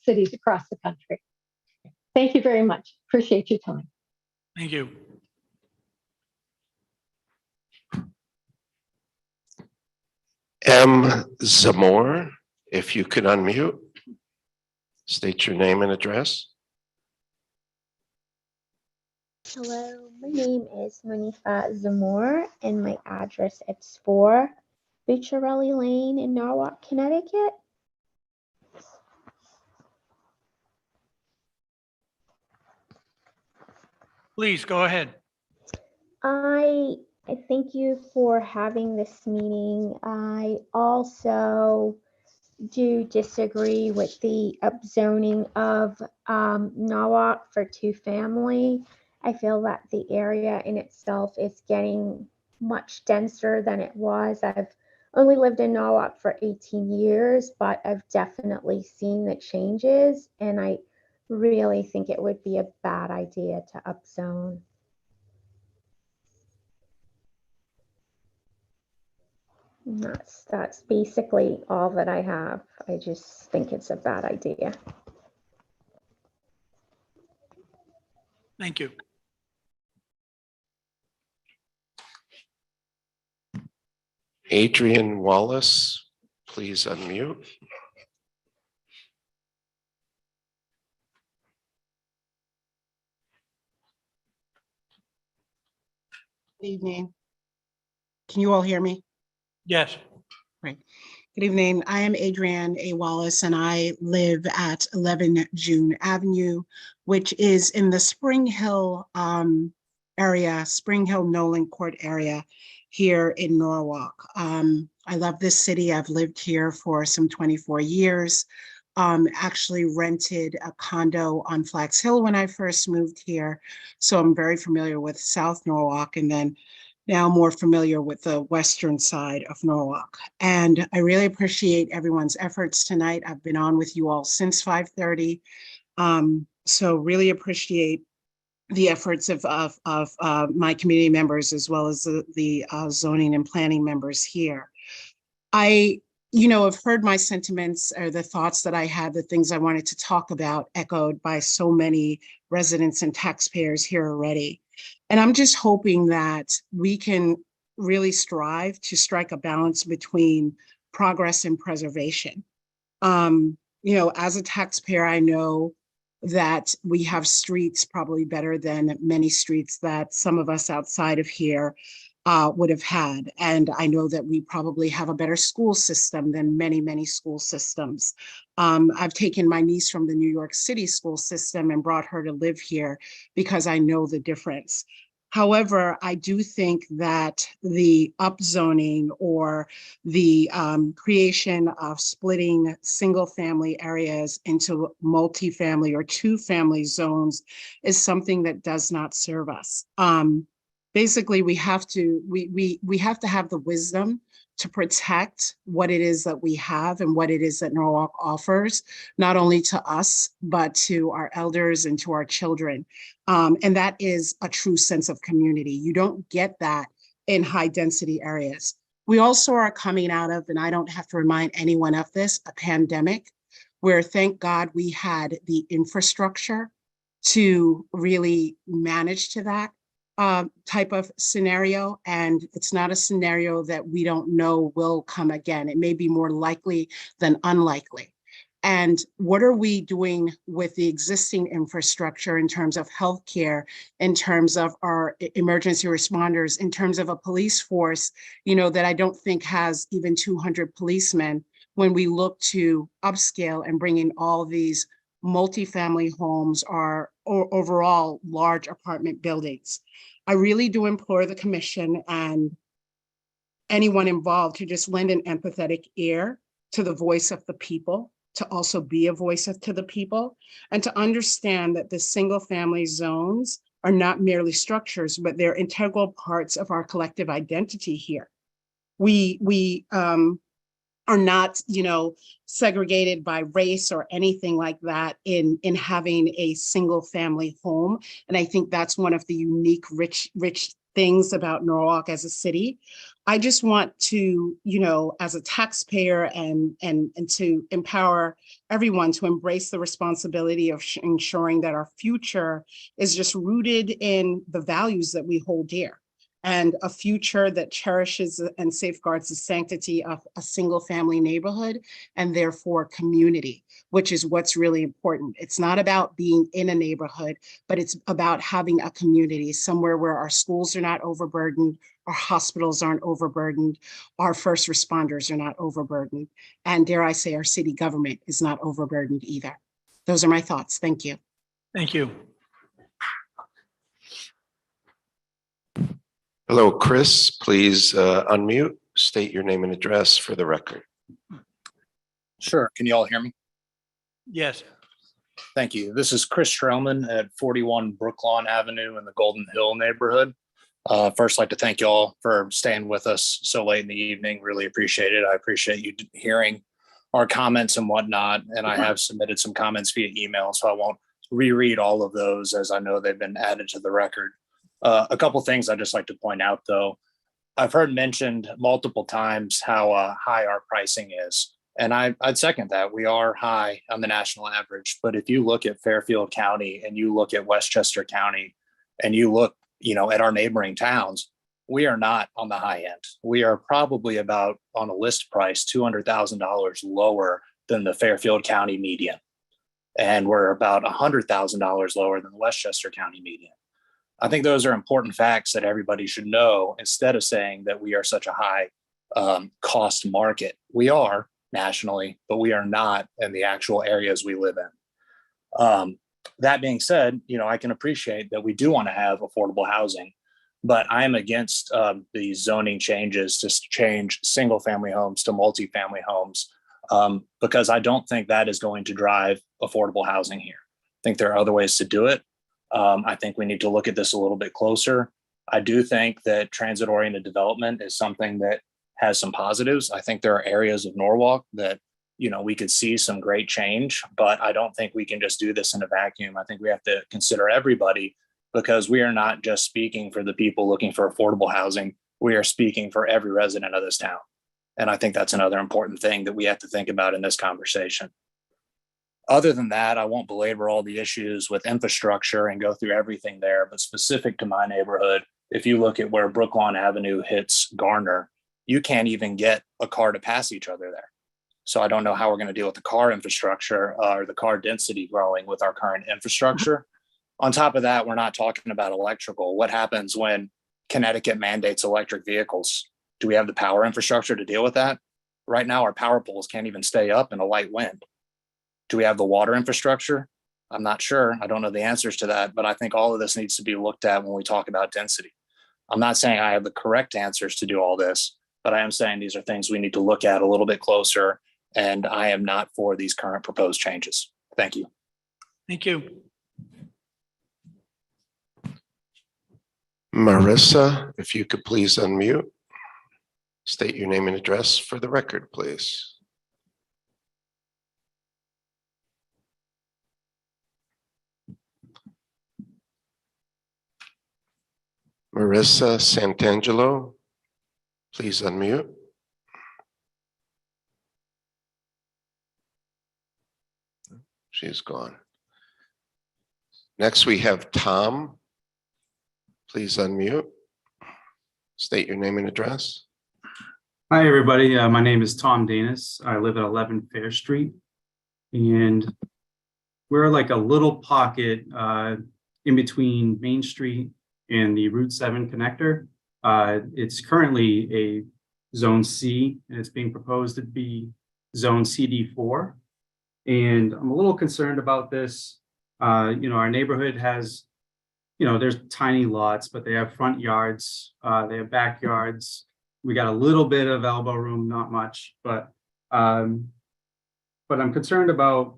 cities across the country. Thank you very much. Appreciate your time.
Thank you.
M. Zamor, if you could unmute, state your name and address.
Hello, my name is Manifa Zamor, and my address is 4 Bucciarelli Lane in Norwalk, Connecticut.
Please go ahead.
I thank you for having this meeting. I also do disagree with the upzoning of Norwalk for 2-family. I feel that the area in itself is getting much denser than it was. I've only lived in Norwalk for 18 years, but I've definitely seen the changes, and I really think it would be a bad idea to upzone. That's basically all that I have. I just think it's a bad idea.
Thank you.
Adrian Wallace, please unmute.
Good evening. Can you all hear me?
Yes.
Right. Good evening. I am Adrienne A. Wallace, and I live at 11 June Avenue, which is in the Spring Hill area, Spring Hill Nolan Court area here in Norwalk. I love this city. I've lived here for some 24 years. Actually rented a condo on Flax Hill when I first moved here. So I'm very familiar with South Norwalk, and then now more familiar with the western side of Norwalk. And I really appreciate everyone's efforts tonight. I've been on with you all since 5:30. So really appreciate the efforts of my community members as well as the zoning and planning members here. I have heard my sentiments or the thoughts that I had, the things I wanted to talk about echoed by so many residents and taxpayers here already. And I'm just hoping that we can really strive to strike a balance between progress and preservation. As a taxpayer, I know that we have streets probably better than many streets that some of us outside of here would have had. And I know that we probably have a better school system than many, many school systems. I've taken my niece from the New York City school system and brought her to live here because I know the difference. However, I do think that the upzoning or the creation of splitting single family areas into multifamily or two-family zones is something that does not serve us. Basically, we have to have the wisdom to protect what it is that we have and what it is that Norwalk offers, not only to us, but to our elders and to our children. And that is a true sense of community. You don't get that in high density areas. We also are coming out of, and I don't have to remind anyone of this, a pandemic where, thank God, we had the infrastructure to really manage to that type of scenario. And it's not a scenario that we don't know will come again. It may be more likely than unlikely. And what are we doing with the existing infrastructure in terms of healthcare, in terms of our emergency responders, in terms of a police force, that I don't think has even 200 policemen when we look to upscale and bring in all these multifamily homes or overall large apartment buildings. I really do implore the commission and anyone involved to just lend an empathetic ear to the voice of the people, to also be a voice to the people, and to understand that the single family zones are not merely structures, but they're integral parts of our collective identity here. We are not, segregated by race or anything like that in having a single family home. And I think that's one of the unique, rich things about Norwalk as a city. I just want to, as a taxpayer and to empower everyone to embrace the responsibility of ensuring that our future is just rooted in the values that we hold dear, and a future that cherishes and safeguards the sanctity of a single family neighborhood and therefore community, which is what's really important. It's not about being in a neighborhood, but it's about having a community, somewhere where our schools are not overburdened, our hospitals aren't overburdened, our first responders are not overburdened, and dare I say, our city government is not overburdened either. Those are my thoughts. Thank you.
Thank you.
Hello, Chris, please unmute, state your name and address for the record.
Sure. Can you all hear me?
Yes.
Thank you. This is Chris Strelman at 41 Brooklawn Avenue in the Golden Hill neighborhood. First, I'd like to thank you all for staying with us so late in the evening. Really appreciate it. I appreciate you hearing our comments and whatnot. And I have submitted some comments via email, so I won't reread all of those as I know they've been added to the record. A couple things I'd just like to point out, though. I've heard mentioned multiple times how high our pricing is. And I'd second that. We are high on the national average. But if you look at Fairfield County and you look at Westchester County and you look, at our neighboring towns, we are not on the high end. We are probably about, on a list price, $200,000 lower than the Fairfield County median. And we're about $100,000 lower than the Westchester County median. I think those are important facts that everybody should know, instead of saying that we are such a high cost market. We are nationally, but we are not in the actual areas we live in. That being said, I can appreciate that we do want to have affordable housing, but I am against the zoning changes to change single family homes to multifamily homes because I don't think that is going to drive affordable housing here. I think there are other ways to do it. I think we need to look at this a little bit closer. I do think that transit-oriented development is something that has some positives. I think there are areas of Norwalk that, we could see some great change, but I don't think we can just do this in a vacuum. I think we have to consider everybody because we are not just speaking for the people looking for affordable housing. We are speaking for every resident of this town. And I think that's another important thing that we have to think about in this conversation. Other than that, I won't belabor all the issues with infrastructure and go through everything there, but specific to my neighborhood, if you look at where Brooklawn Avenue hits Garner, you can't even get a car to pass each other there. So I don't know how we're going to deal with the car infrastructure or the car density growing with our current infrastructure. On top of that, we're not talking about electrical. What happens when Connecticut mandates electric vehicles? Do we have the power infrastructure to deal with that? Right now, our power poles can't even stay up in a light wind. Do we have the water infrastructure? I'm not sure. I don't know the answers to that, but I think all of this needs to be looked at when we talk about density. I'm not saying I have the correct answers to do all this, but I am saying these are things we need to look at a little bit closer, and I am not for these current proposed changes. Thank you.
Thank you.
Marissa, if you could please unmute. State your name and address for the record, please. Marissa Santangelo, please unmute. She's gone. Next, we have Tom. Please unmute. State your name and address.
Hi, everybody. My name is Tom Danis. I live at 11 Fair Street. And we're like a little pocket in between Main Street and the Route 7 connector. It's currently a Zone C, and it's being proposed to be Zone CD4. And I'm a little concerned about this. Our neighborhood has, there's tiny lots, but they have front yards, they have backyards. We got a little bit of elbow room, not much, but I'm concerned about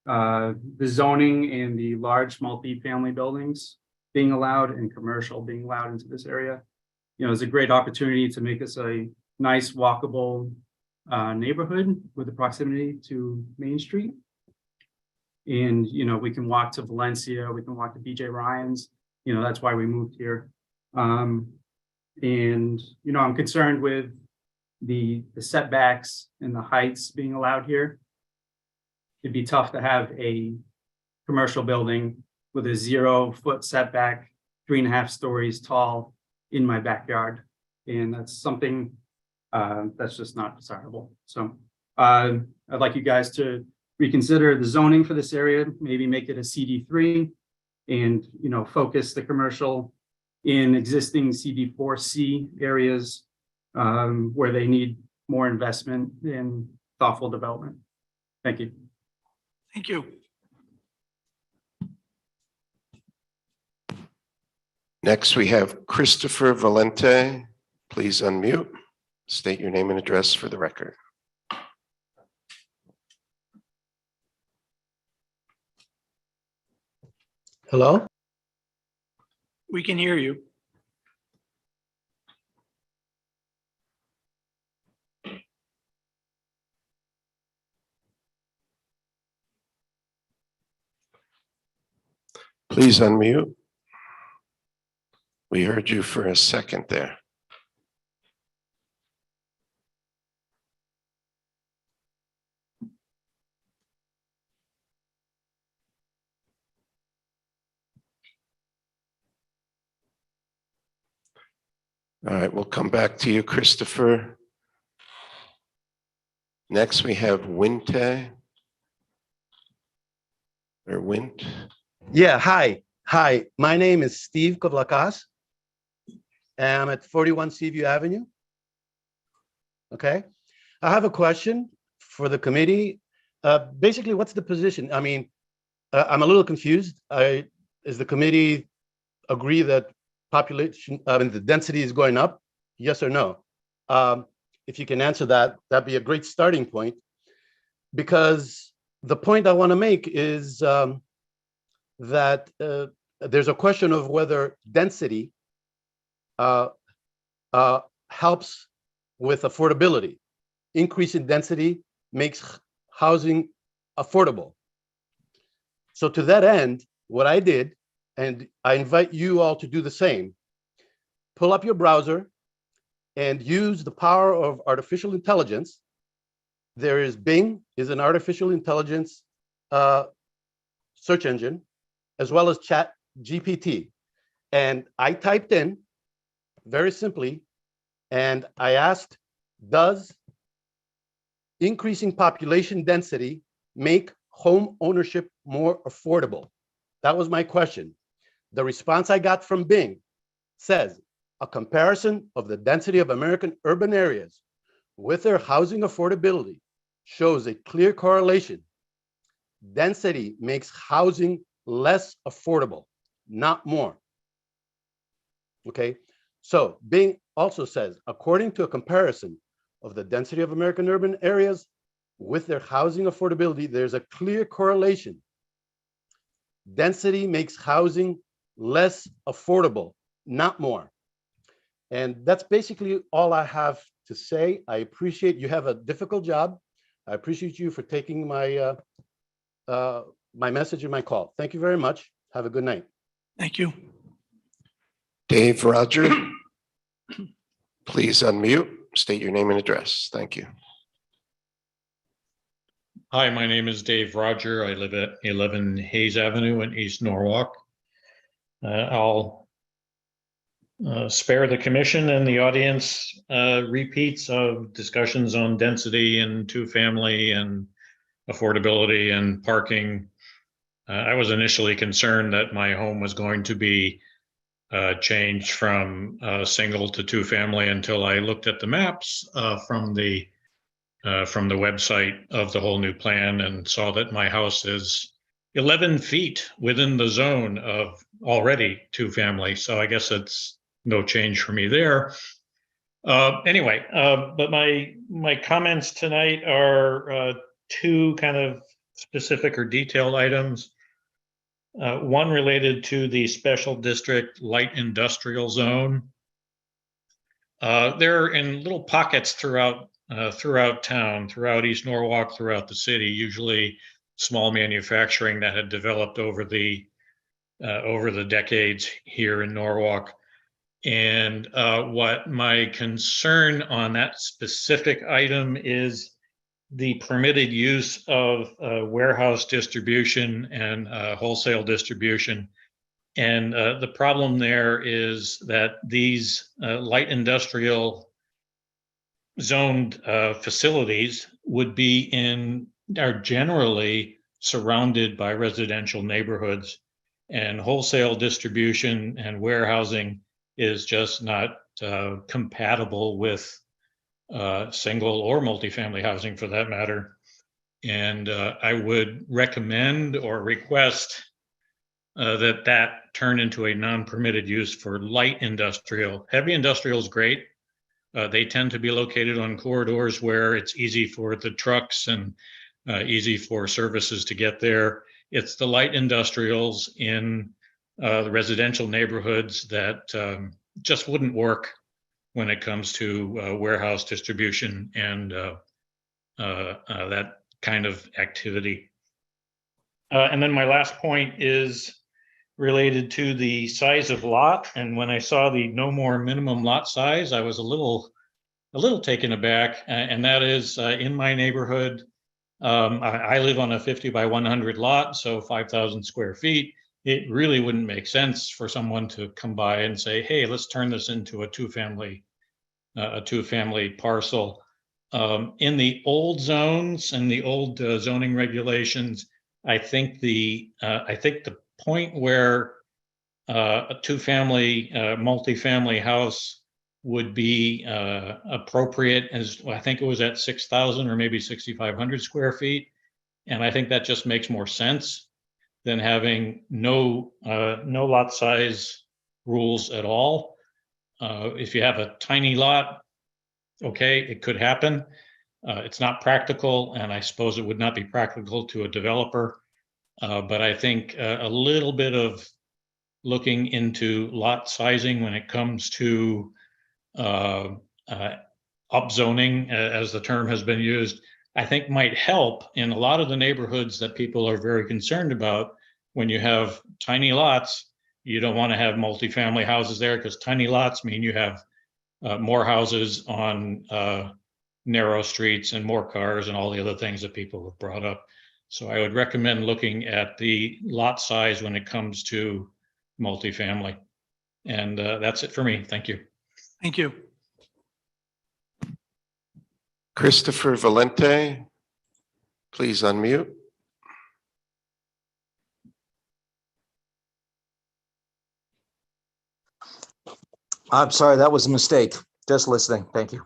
the zoning and the large multi-family buildings being allowed and commercial being allowed into this area. It's a great opportunity to make this a nice walkable neighborhood with the proximity to Main Street. And, we can walk to Valencia, we can walk to BJ Ryan's, that's why we moved here. And, I'm concerned with the setbacks and the heights being allowed here. It'd be tough to have a commercial building with a 0-foot setback, 3.5 stories tall in my backyard. And that's something that's just not desirable. So I'd like you guys to reconsider the zoning for this area, maybe make it a CD3 and, focus the commercial in existing CD4C areas where they need more investment in thoughtful development. Thank you.
Thank you.
Next, we have Christopher Valente. Please unmute. State your name and address for the record.
Hello?
We can hear you.
Please unmute. We heard you for a second there. All right, we'll come back to you, Christopher. Next, we have Winte. Or Wint.
Yeah, hi. Hi, my name is Steve Kovlakas. I'm at 41 Seaview Avenue. Okay. I have a question for the committee. Basically, what's the position? I mean, I'm a little confused. Is the committee agree that population, I mean, the density is going up? Yes or no? If you can answer that, that'd be a great starting point. Because the point I want to make is that there's a question of whether density helps with affordability. Increase in density makes housing affordable. So to that end, what I did, and I invite you all to do the same, pull up your browser and use the power of artificial intelligence. There is Bing, is an artificial intelligence search engine, as well as Chat GPT. And I typed in very simply, and I asked, does increasing population density make home ownership more affordable? That was my question. The response I got from Bing says, a comparison of the density of American urban areas with their housing affordability shows a clear correlation. Density makes housing less affordable, not more. Okay, so Bing also says, according to a comparison of the density of American urban areas with their housing affordability, there's a clear correlation. Density makes housing less affordable, not more. And that's basically all I have to say. I appreciate you have a difficult job. I appreciate you for taking my my message and my call. Thank you very much. Have a good night.
Thank you.
Dave Roger, please unmute, state your name and address. Thank you.
Hi, my name is Dave Roger. I live at 11 Hayes Avenue in East Norwalk. I'll spare the commission and the audience repeats of discussions on density and two-family and affordability and parking. I was initially concerned that my home was going to be changed from single to two-family until I looked at the maps from the website of the whole new plan and saw that my house is 11 feet within the zone of already two-family. So I guess it's no change for me there. Anyway, but my comments tonight are two kind of specific or detailed items. One related to the special district light industrial zone. They're in little pockets throughout town, throughout East Norwalk, throughout the city, usually small manufacturing that had developed over the decades here in Norwalk. And what my concern on that specific item is the permitted use of warehouse distribution and wholesale distribution. And the problem there is that these light industrial zoned facilities are generally surrounded by residential neighborhoods, and wholesale distribution and warehousing is just not compatible with single or multifamily housing for that matter. And I would recommend or request that turn into a non-permitted use for light industrial. Heavy industrial is great. They tend to be located on corridors where it's easy for the trucks and easy for services to get there. It's the light industrials in the residential neighborhoods that just wouldn't work when it comes to warehouse distribution and that kind of activity. And then my last point is related to the size of lot. And when I saw the no more minimum lot size, I was a little taken aback. And that is in my neighborhood, I live on a 50 by 100 lot, so 5,000 square feet. It really wouldn't make sense for someone to come by and say, hey, let's turn this into a two-family parcel. In the old zones and the old zoning regulations, I think the point where a two-family, multifamily house would be appropriate as, well, I think it was at 6,000 or maybe 6,500 square feet. And I think that just makes more sense than having no lot size rules at all. If you have a tiny lot, okay, it could happen. It's not practical, and I suppose it would not be practical to a developer. But I think a little bit of looking into lot sizing when it comes to upzoning, as the term has been used, I think might help in a lot of the neighborhoods that people are very concerned about. When you have tiny lots, you don't want to have multifamily houses there, because tiny lots mean you have more houses on narrow streets and more cars and all the other things that people have brought up. So I would recommend looking at the lot size when it comes to multifamily. And that's it for me. Thank you.
Thank you.
Christopher Valente, please unmute.
I'm sorry, that was a mistake. Just listening. Thank you.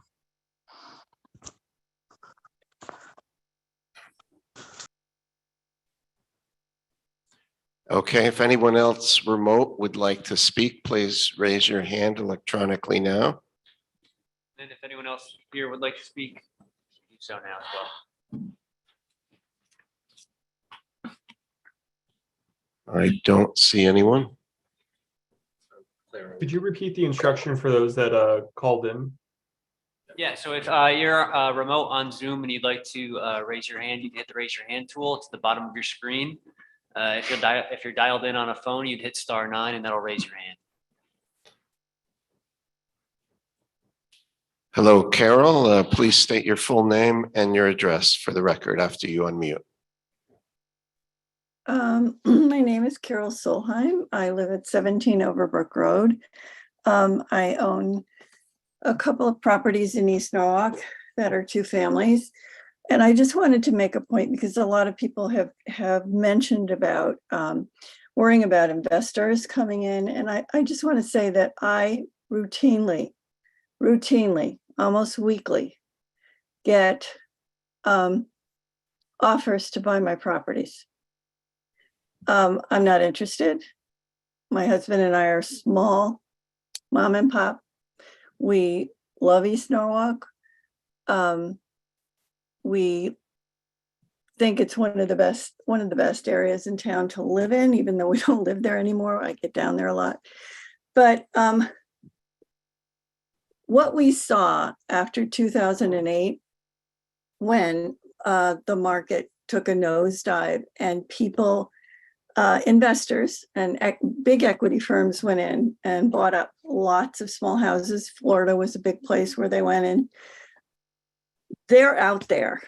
Okay, if anyone else remote would like to speak, please raise your hand electronically now.
And if anyone else here would like to speak, do so now as well.
I don't see anyone.
Could you repeat the instruction for those that called in?
Yeah, so if you're remote on Zoom and you'd like to raise your hand, you can hit the raise your hand tool. It's at the bottom of your screen. If you're dialed in on a phone, you'd hit *9 and that'll raise your hand.
Hello, Carol. Please state your full name and your address for the record after you unmute.
My name is Carol Solheim. I live at 17 Overbrook Road. I own a couple of properties in East Norwalk that are 2 families. And I just wanted to make a point, because a lot of people have mentioned about worrying about investors coming in. And I just want to say that I routinely, almost weekly, get offers to buy my properties. I'm not interested. My husband and I are small mom and pop. We love East Norwalk. We think it's one of the best areas in town to live in, even though we don't live there anymore. I get down there a lot. But what we saw after 2008, when the market took a nosedive and people, investors and big equity firms went in and bought up lots of small houses. Florida was a big place where they went in. They're out there.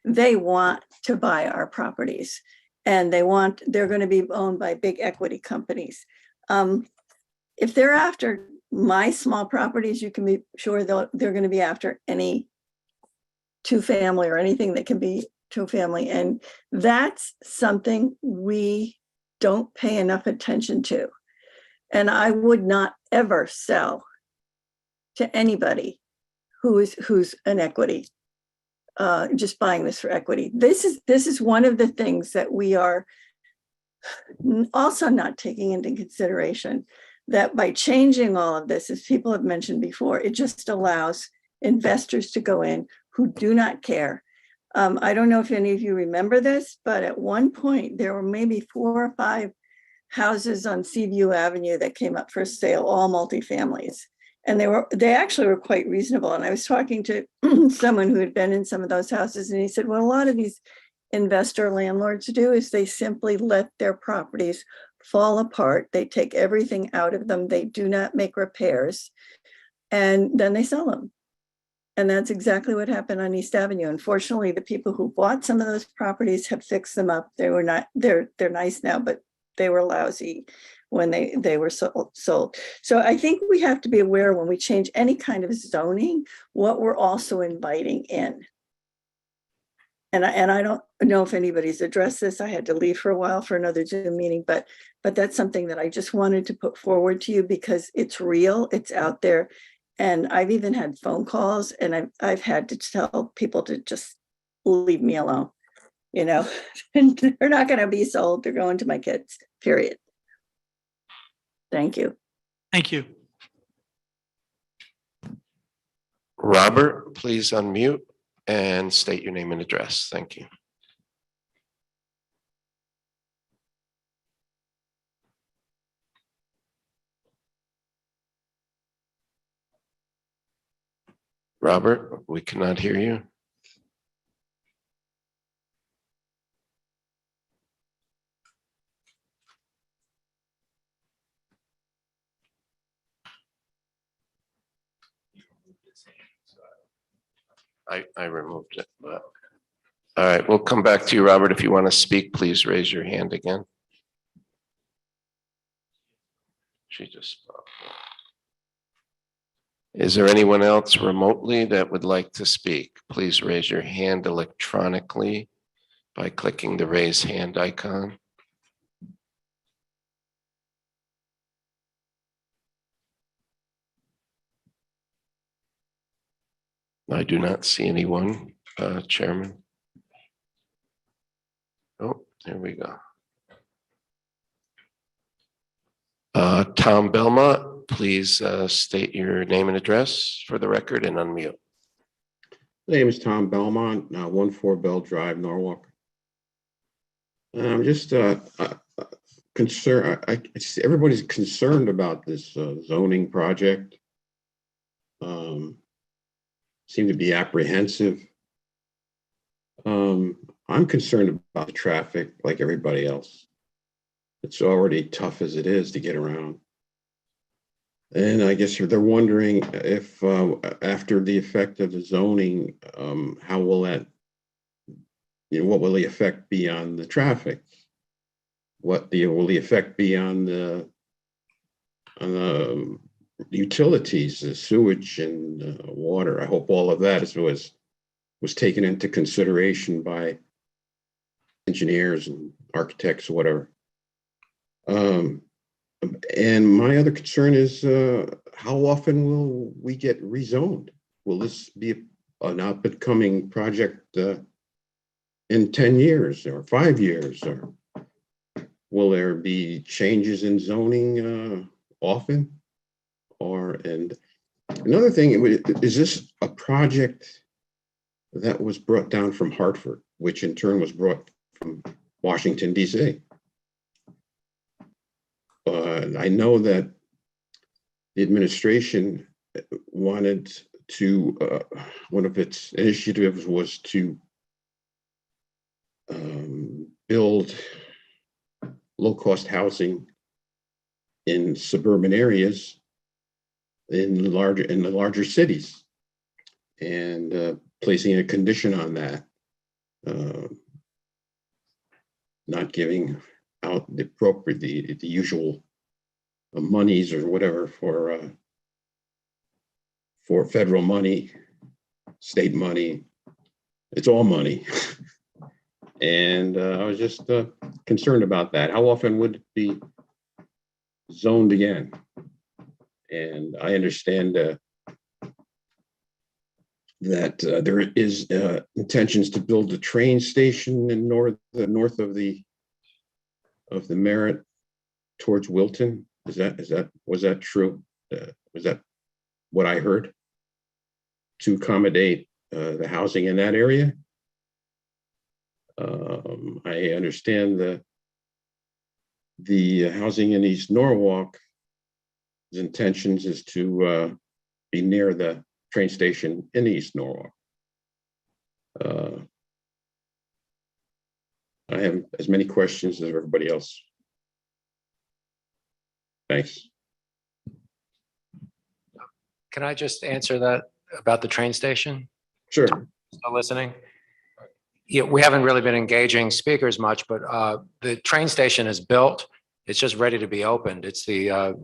They want to buy our properties, and they're going to be owned by big equity companies. If they're after my small properties, you can be sure they're going to be after any 2-family or anything that can be 2-family. And that's something we don't pay enough attention to. And I would not ever sell to anybody who's an equity, just buying this for equity. This is one of the things that we are also not taking into consideration, that by changing all of this, as people have mentioned before, it just allows investors to go in who do not care. I don't know if any of you remember this, but at one point there were maybe 4 or 5 houses on Seaview Avenue that came up for sale, all multifamilies. And they actually were quite reasonable. And I was talking to someone who had been in some of those houses, and he said, what a lot of these investor landlords do is they simply let their properties fall apart. They take everything out of them. They do not make repairs, and then they sell them. And that's exactly what happened on East Avenue. Unfortunately, the people who bought some of those properties have fixed them up. They're nice now, but they were lousy when they were sold. So I think we have to be aware when we change any kind of zoning, what we're also inviting in. and I don't know if anybody's addressed this. I had to leave for a while for another Zoom meeting, but that's something that I just wanted to put forward to you because it's real, it's out there. And I've even had phone calls and I've had to tell people to just leave me alone, you know, and they're not going to be sold. They're going to my kids, period. Thank you.
Thank you.
Robert, please unmute and state your name and address. Thank you. Robert, we cannot hear you. I removed it, but all right, we'll come back to you, Robert. If you want to speak, please raise your hand again. She just spoke. Is there anyone else remotely that would like to speak? Please raise your hand electronically by clicking the raise hand icon. I do not see anyone, Chairman. Oh, there we go. Tom Belmont, please state your name and address for the record and unmute.
My name is Tom Belmont, 14 Bell Drive, Norwalk. I'm just concerned. Everybody's concerned about this zoning project. Seem to be apprehensive. I'm concerned about the traffic like everybody else. It's already tough as it is to get around. And I guess they're wondering if after the effect of the zoning, how will that, what will the effect be on the traffic? What will the effect be on the utilities, the sewage and water? I hope all of that was taken into consideration by engineers and architects or whatever. And my other concern is how often will we get rezoned? Will this be an up and coming project in 10 years or 5 years? Or will there be changes in zoning often? And another thing, is this a project that was brought down from Hartford, which in turn was brought from Washington, D.C.? I know that the administration wanted to, one of its initiatives was to build low-cost housing in suburban areas in the larger cities, and placing a condition on that, not giving out the appropriate, the usual monies or whatever for federal money, state money. It's all money. And I was just concerned about that. How often would it be zoned again? And I understand that there is intentions to build a train station in north of the Merritt towards Wilton. Was that true? Was that what I heard? To accommodate the housing in that area? I understand the housing in East Norwalk, his intentions is to be near the train station in East Norwalk. I have as many questions as everybody else. Thanks.
Can I just answer that about the train station?
Sure.
Still listening? Yeah, we haven't really been engaging speakers much, but the train station is built. It's just ready to be opened. It's the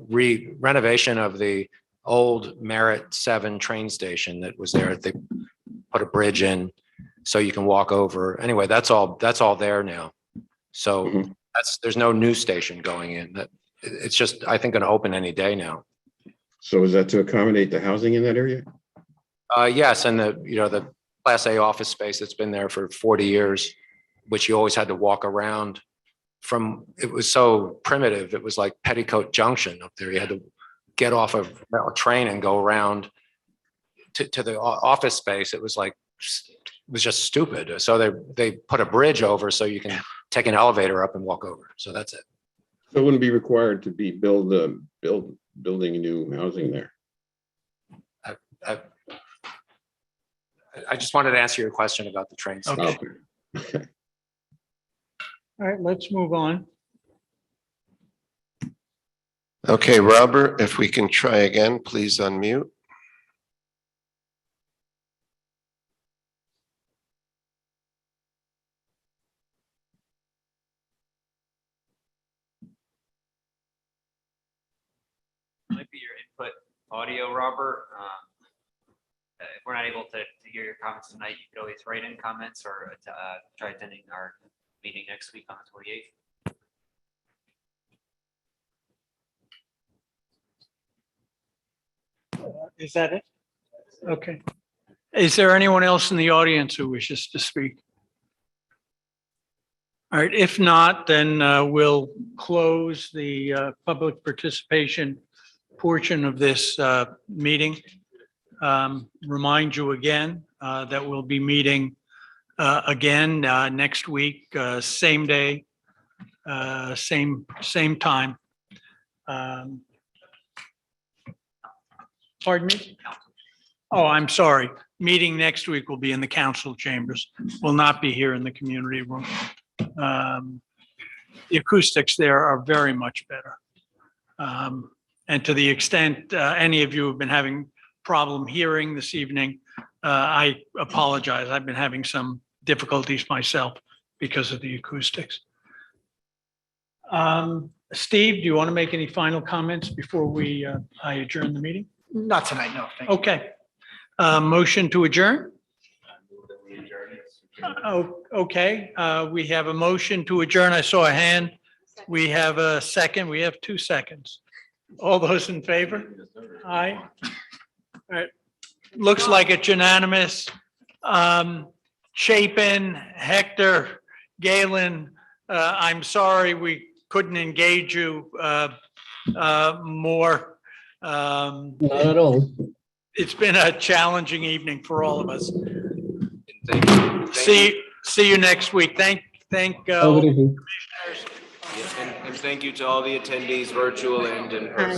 renovation of the old Merritt 7 train station that was there. They put a bridge in. so you can walk over. Anyway, that's all there now. So there's no news station going in. It's just, I think, gonna open any day now.
So is that to accommodate the housing in that area?
Yes, and the Class A office space that's been there for 40 years, which you always had to walk around from. It was so primitive. It was like Petticoat Junction up there. You had to get off of a train and go around to the office space. It was just stupid. So they put a bridge over so you can take an elevator up and walk over. So that's it.
So it wouldn't be required to be building new housing there.
I just wanted to answer your question about the train station.
Okay. All right, let's move on.
Okay, Robert, if we can try again, please unmute.
Might be your input audio, Robert. If we're not able to hear your comments tonight, you could always write in comments or try attending our meeting next week on the 28th.
Is that it? Okay. Is there anyone else in the audience who wishes to speak? All right, if not, then we'll close the public participation portion of this meeting. Remind you again that we'll be meeting again next week, same day, same time. Pardon me? Oh, I'm sorry. Meeting next week will be in the council chambers, will not be here in the community room. The acoustics there are very much better. And to the extent any of you have been having problem hearing this evening, I apologize. I've been having some difficulties myself because of the acoustics. Steve, do you want to make any final comments before I adjourn the meeting?
Not tonight, no. Thank you.
Okay. Motion to adjourn? Oh, okay. We have a motion to adjourn. I saw a hand. We have a second. We have 2 seconds. All those in favor? Aye. All right. Looks like it's unanimous. Chapin, Hector, Galen, I'm sorry we couldn't engage you more.
Not at all.
It's been a challenging evening for all of us.
Thank you.
See you next week. Thank
Have a good evening.
And thank you to all the attendees, virtual and in person.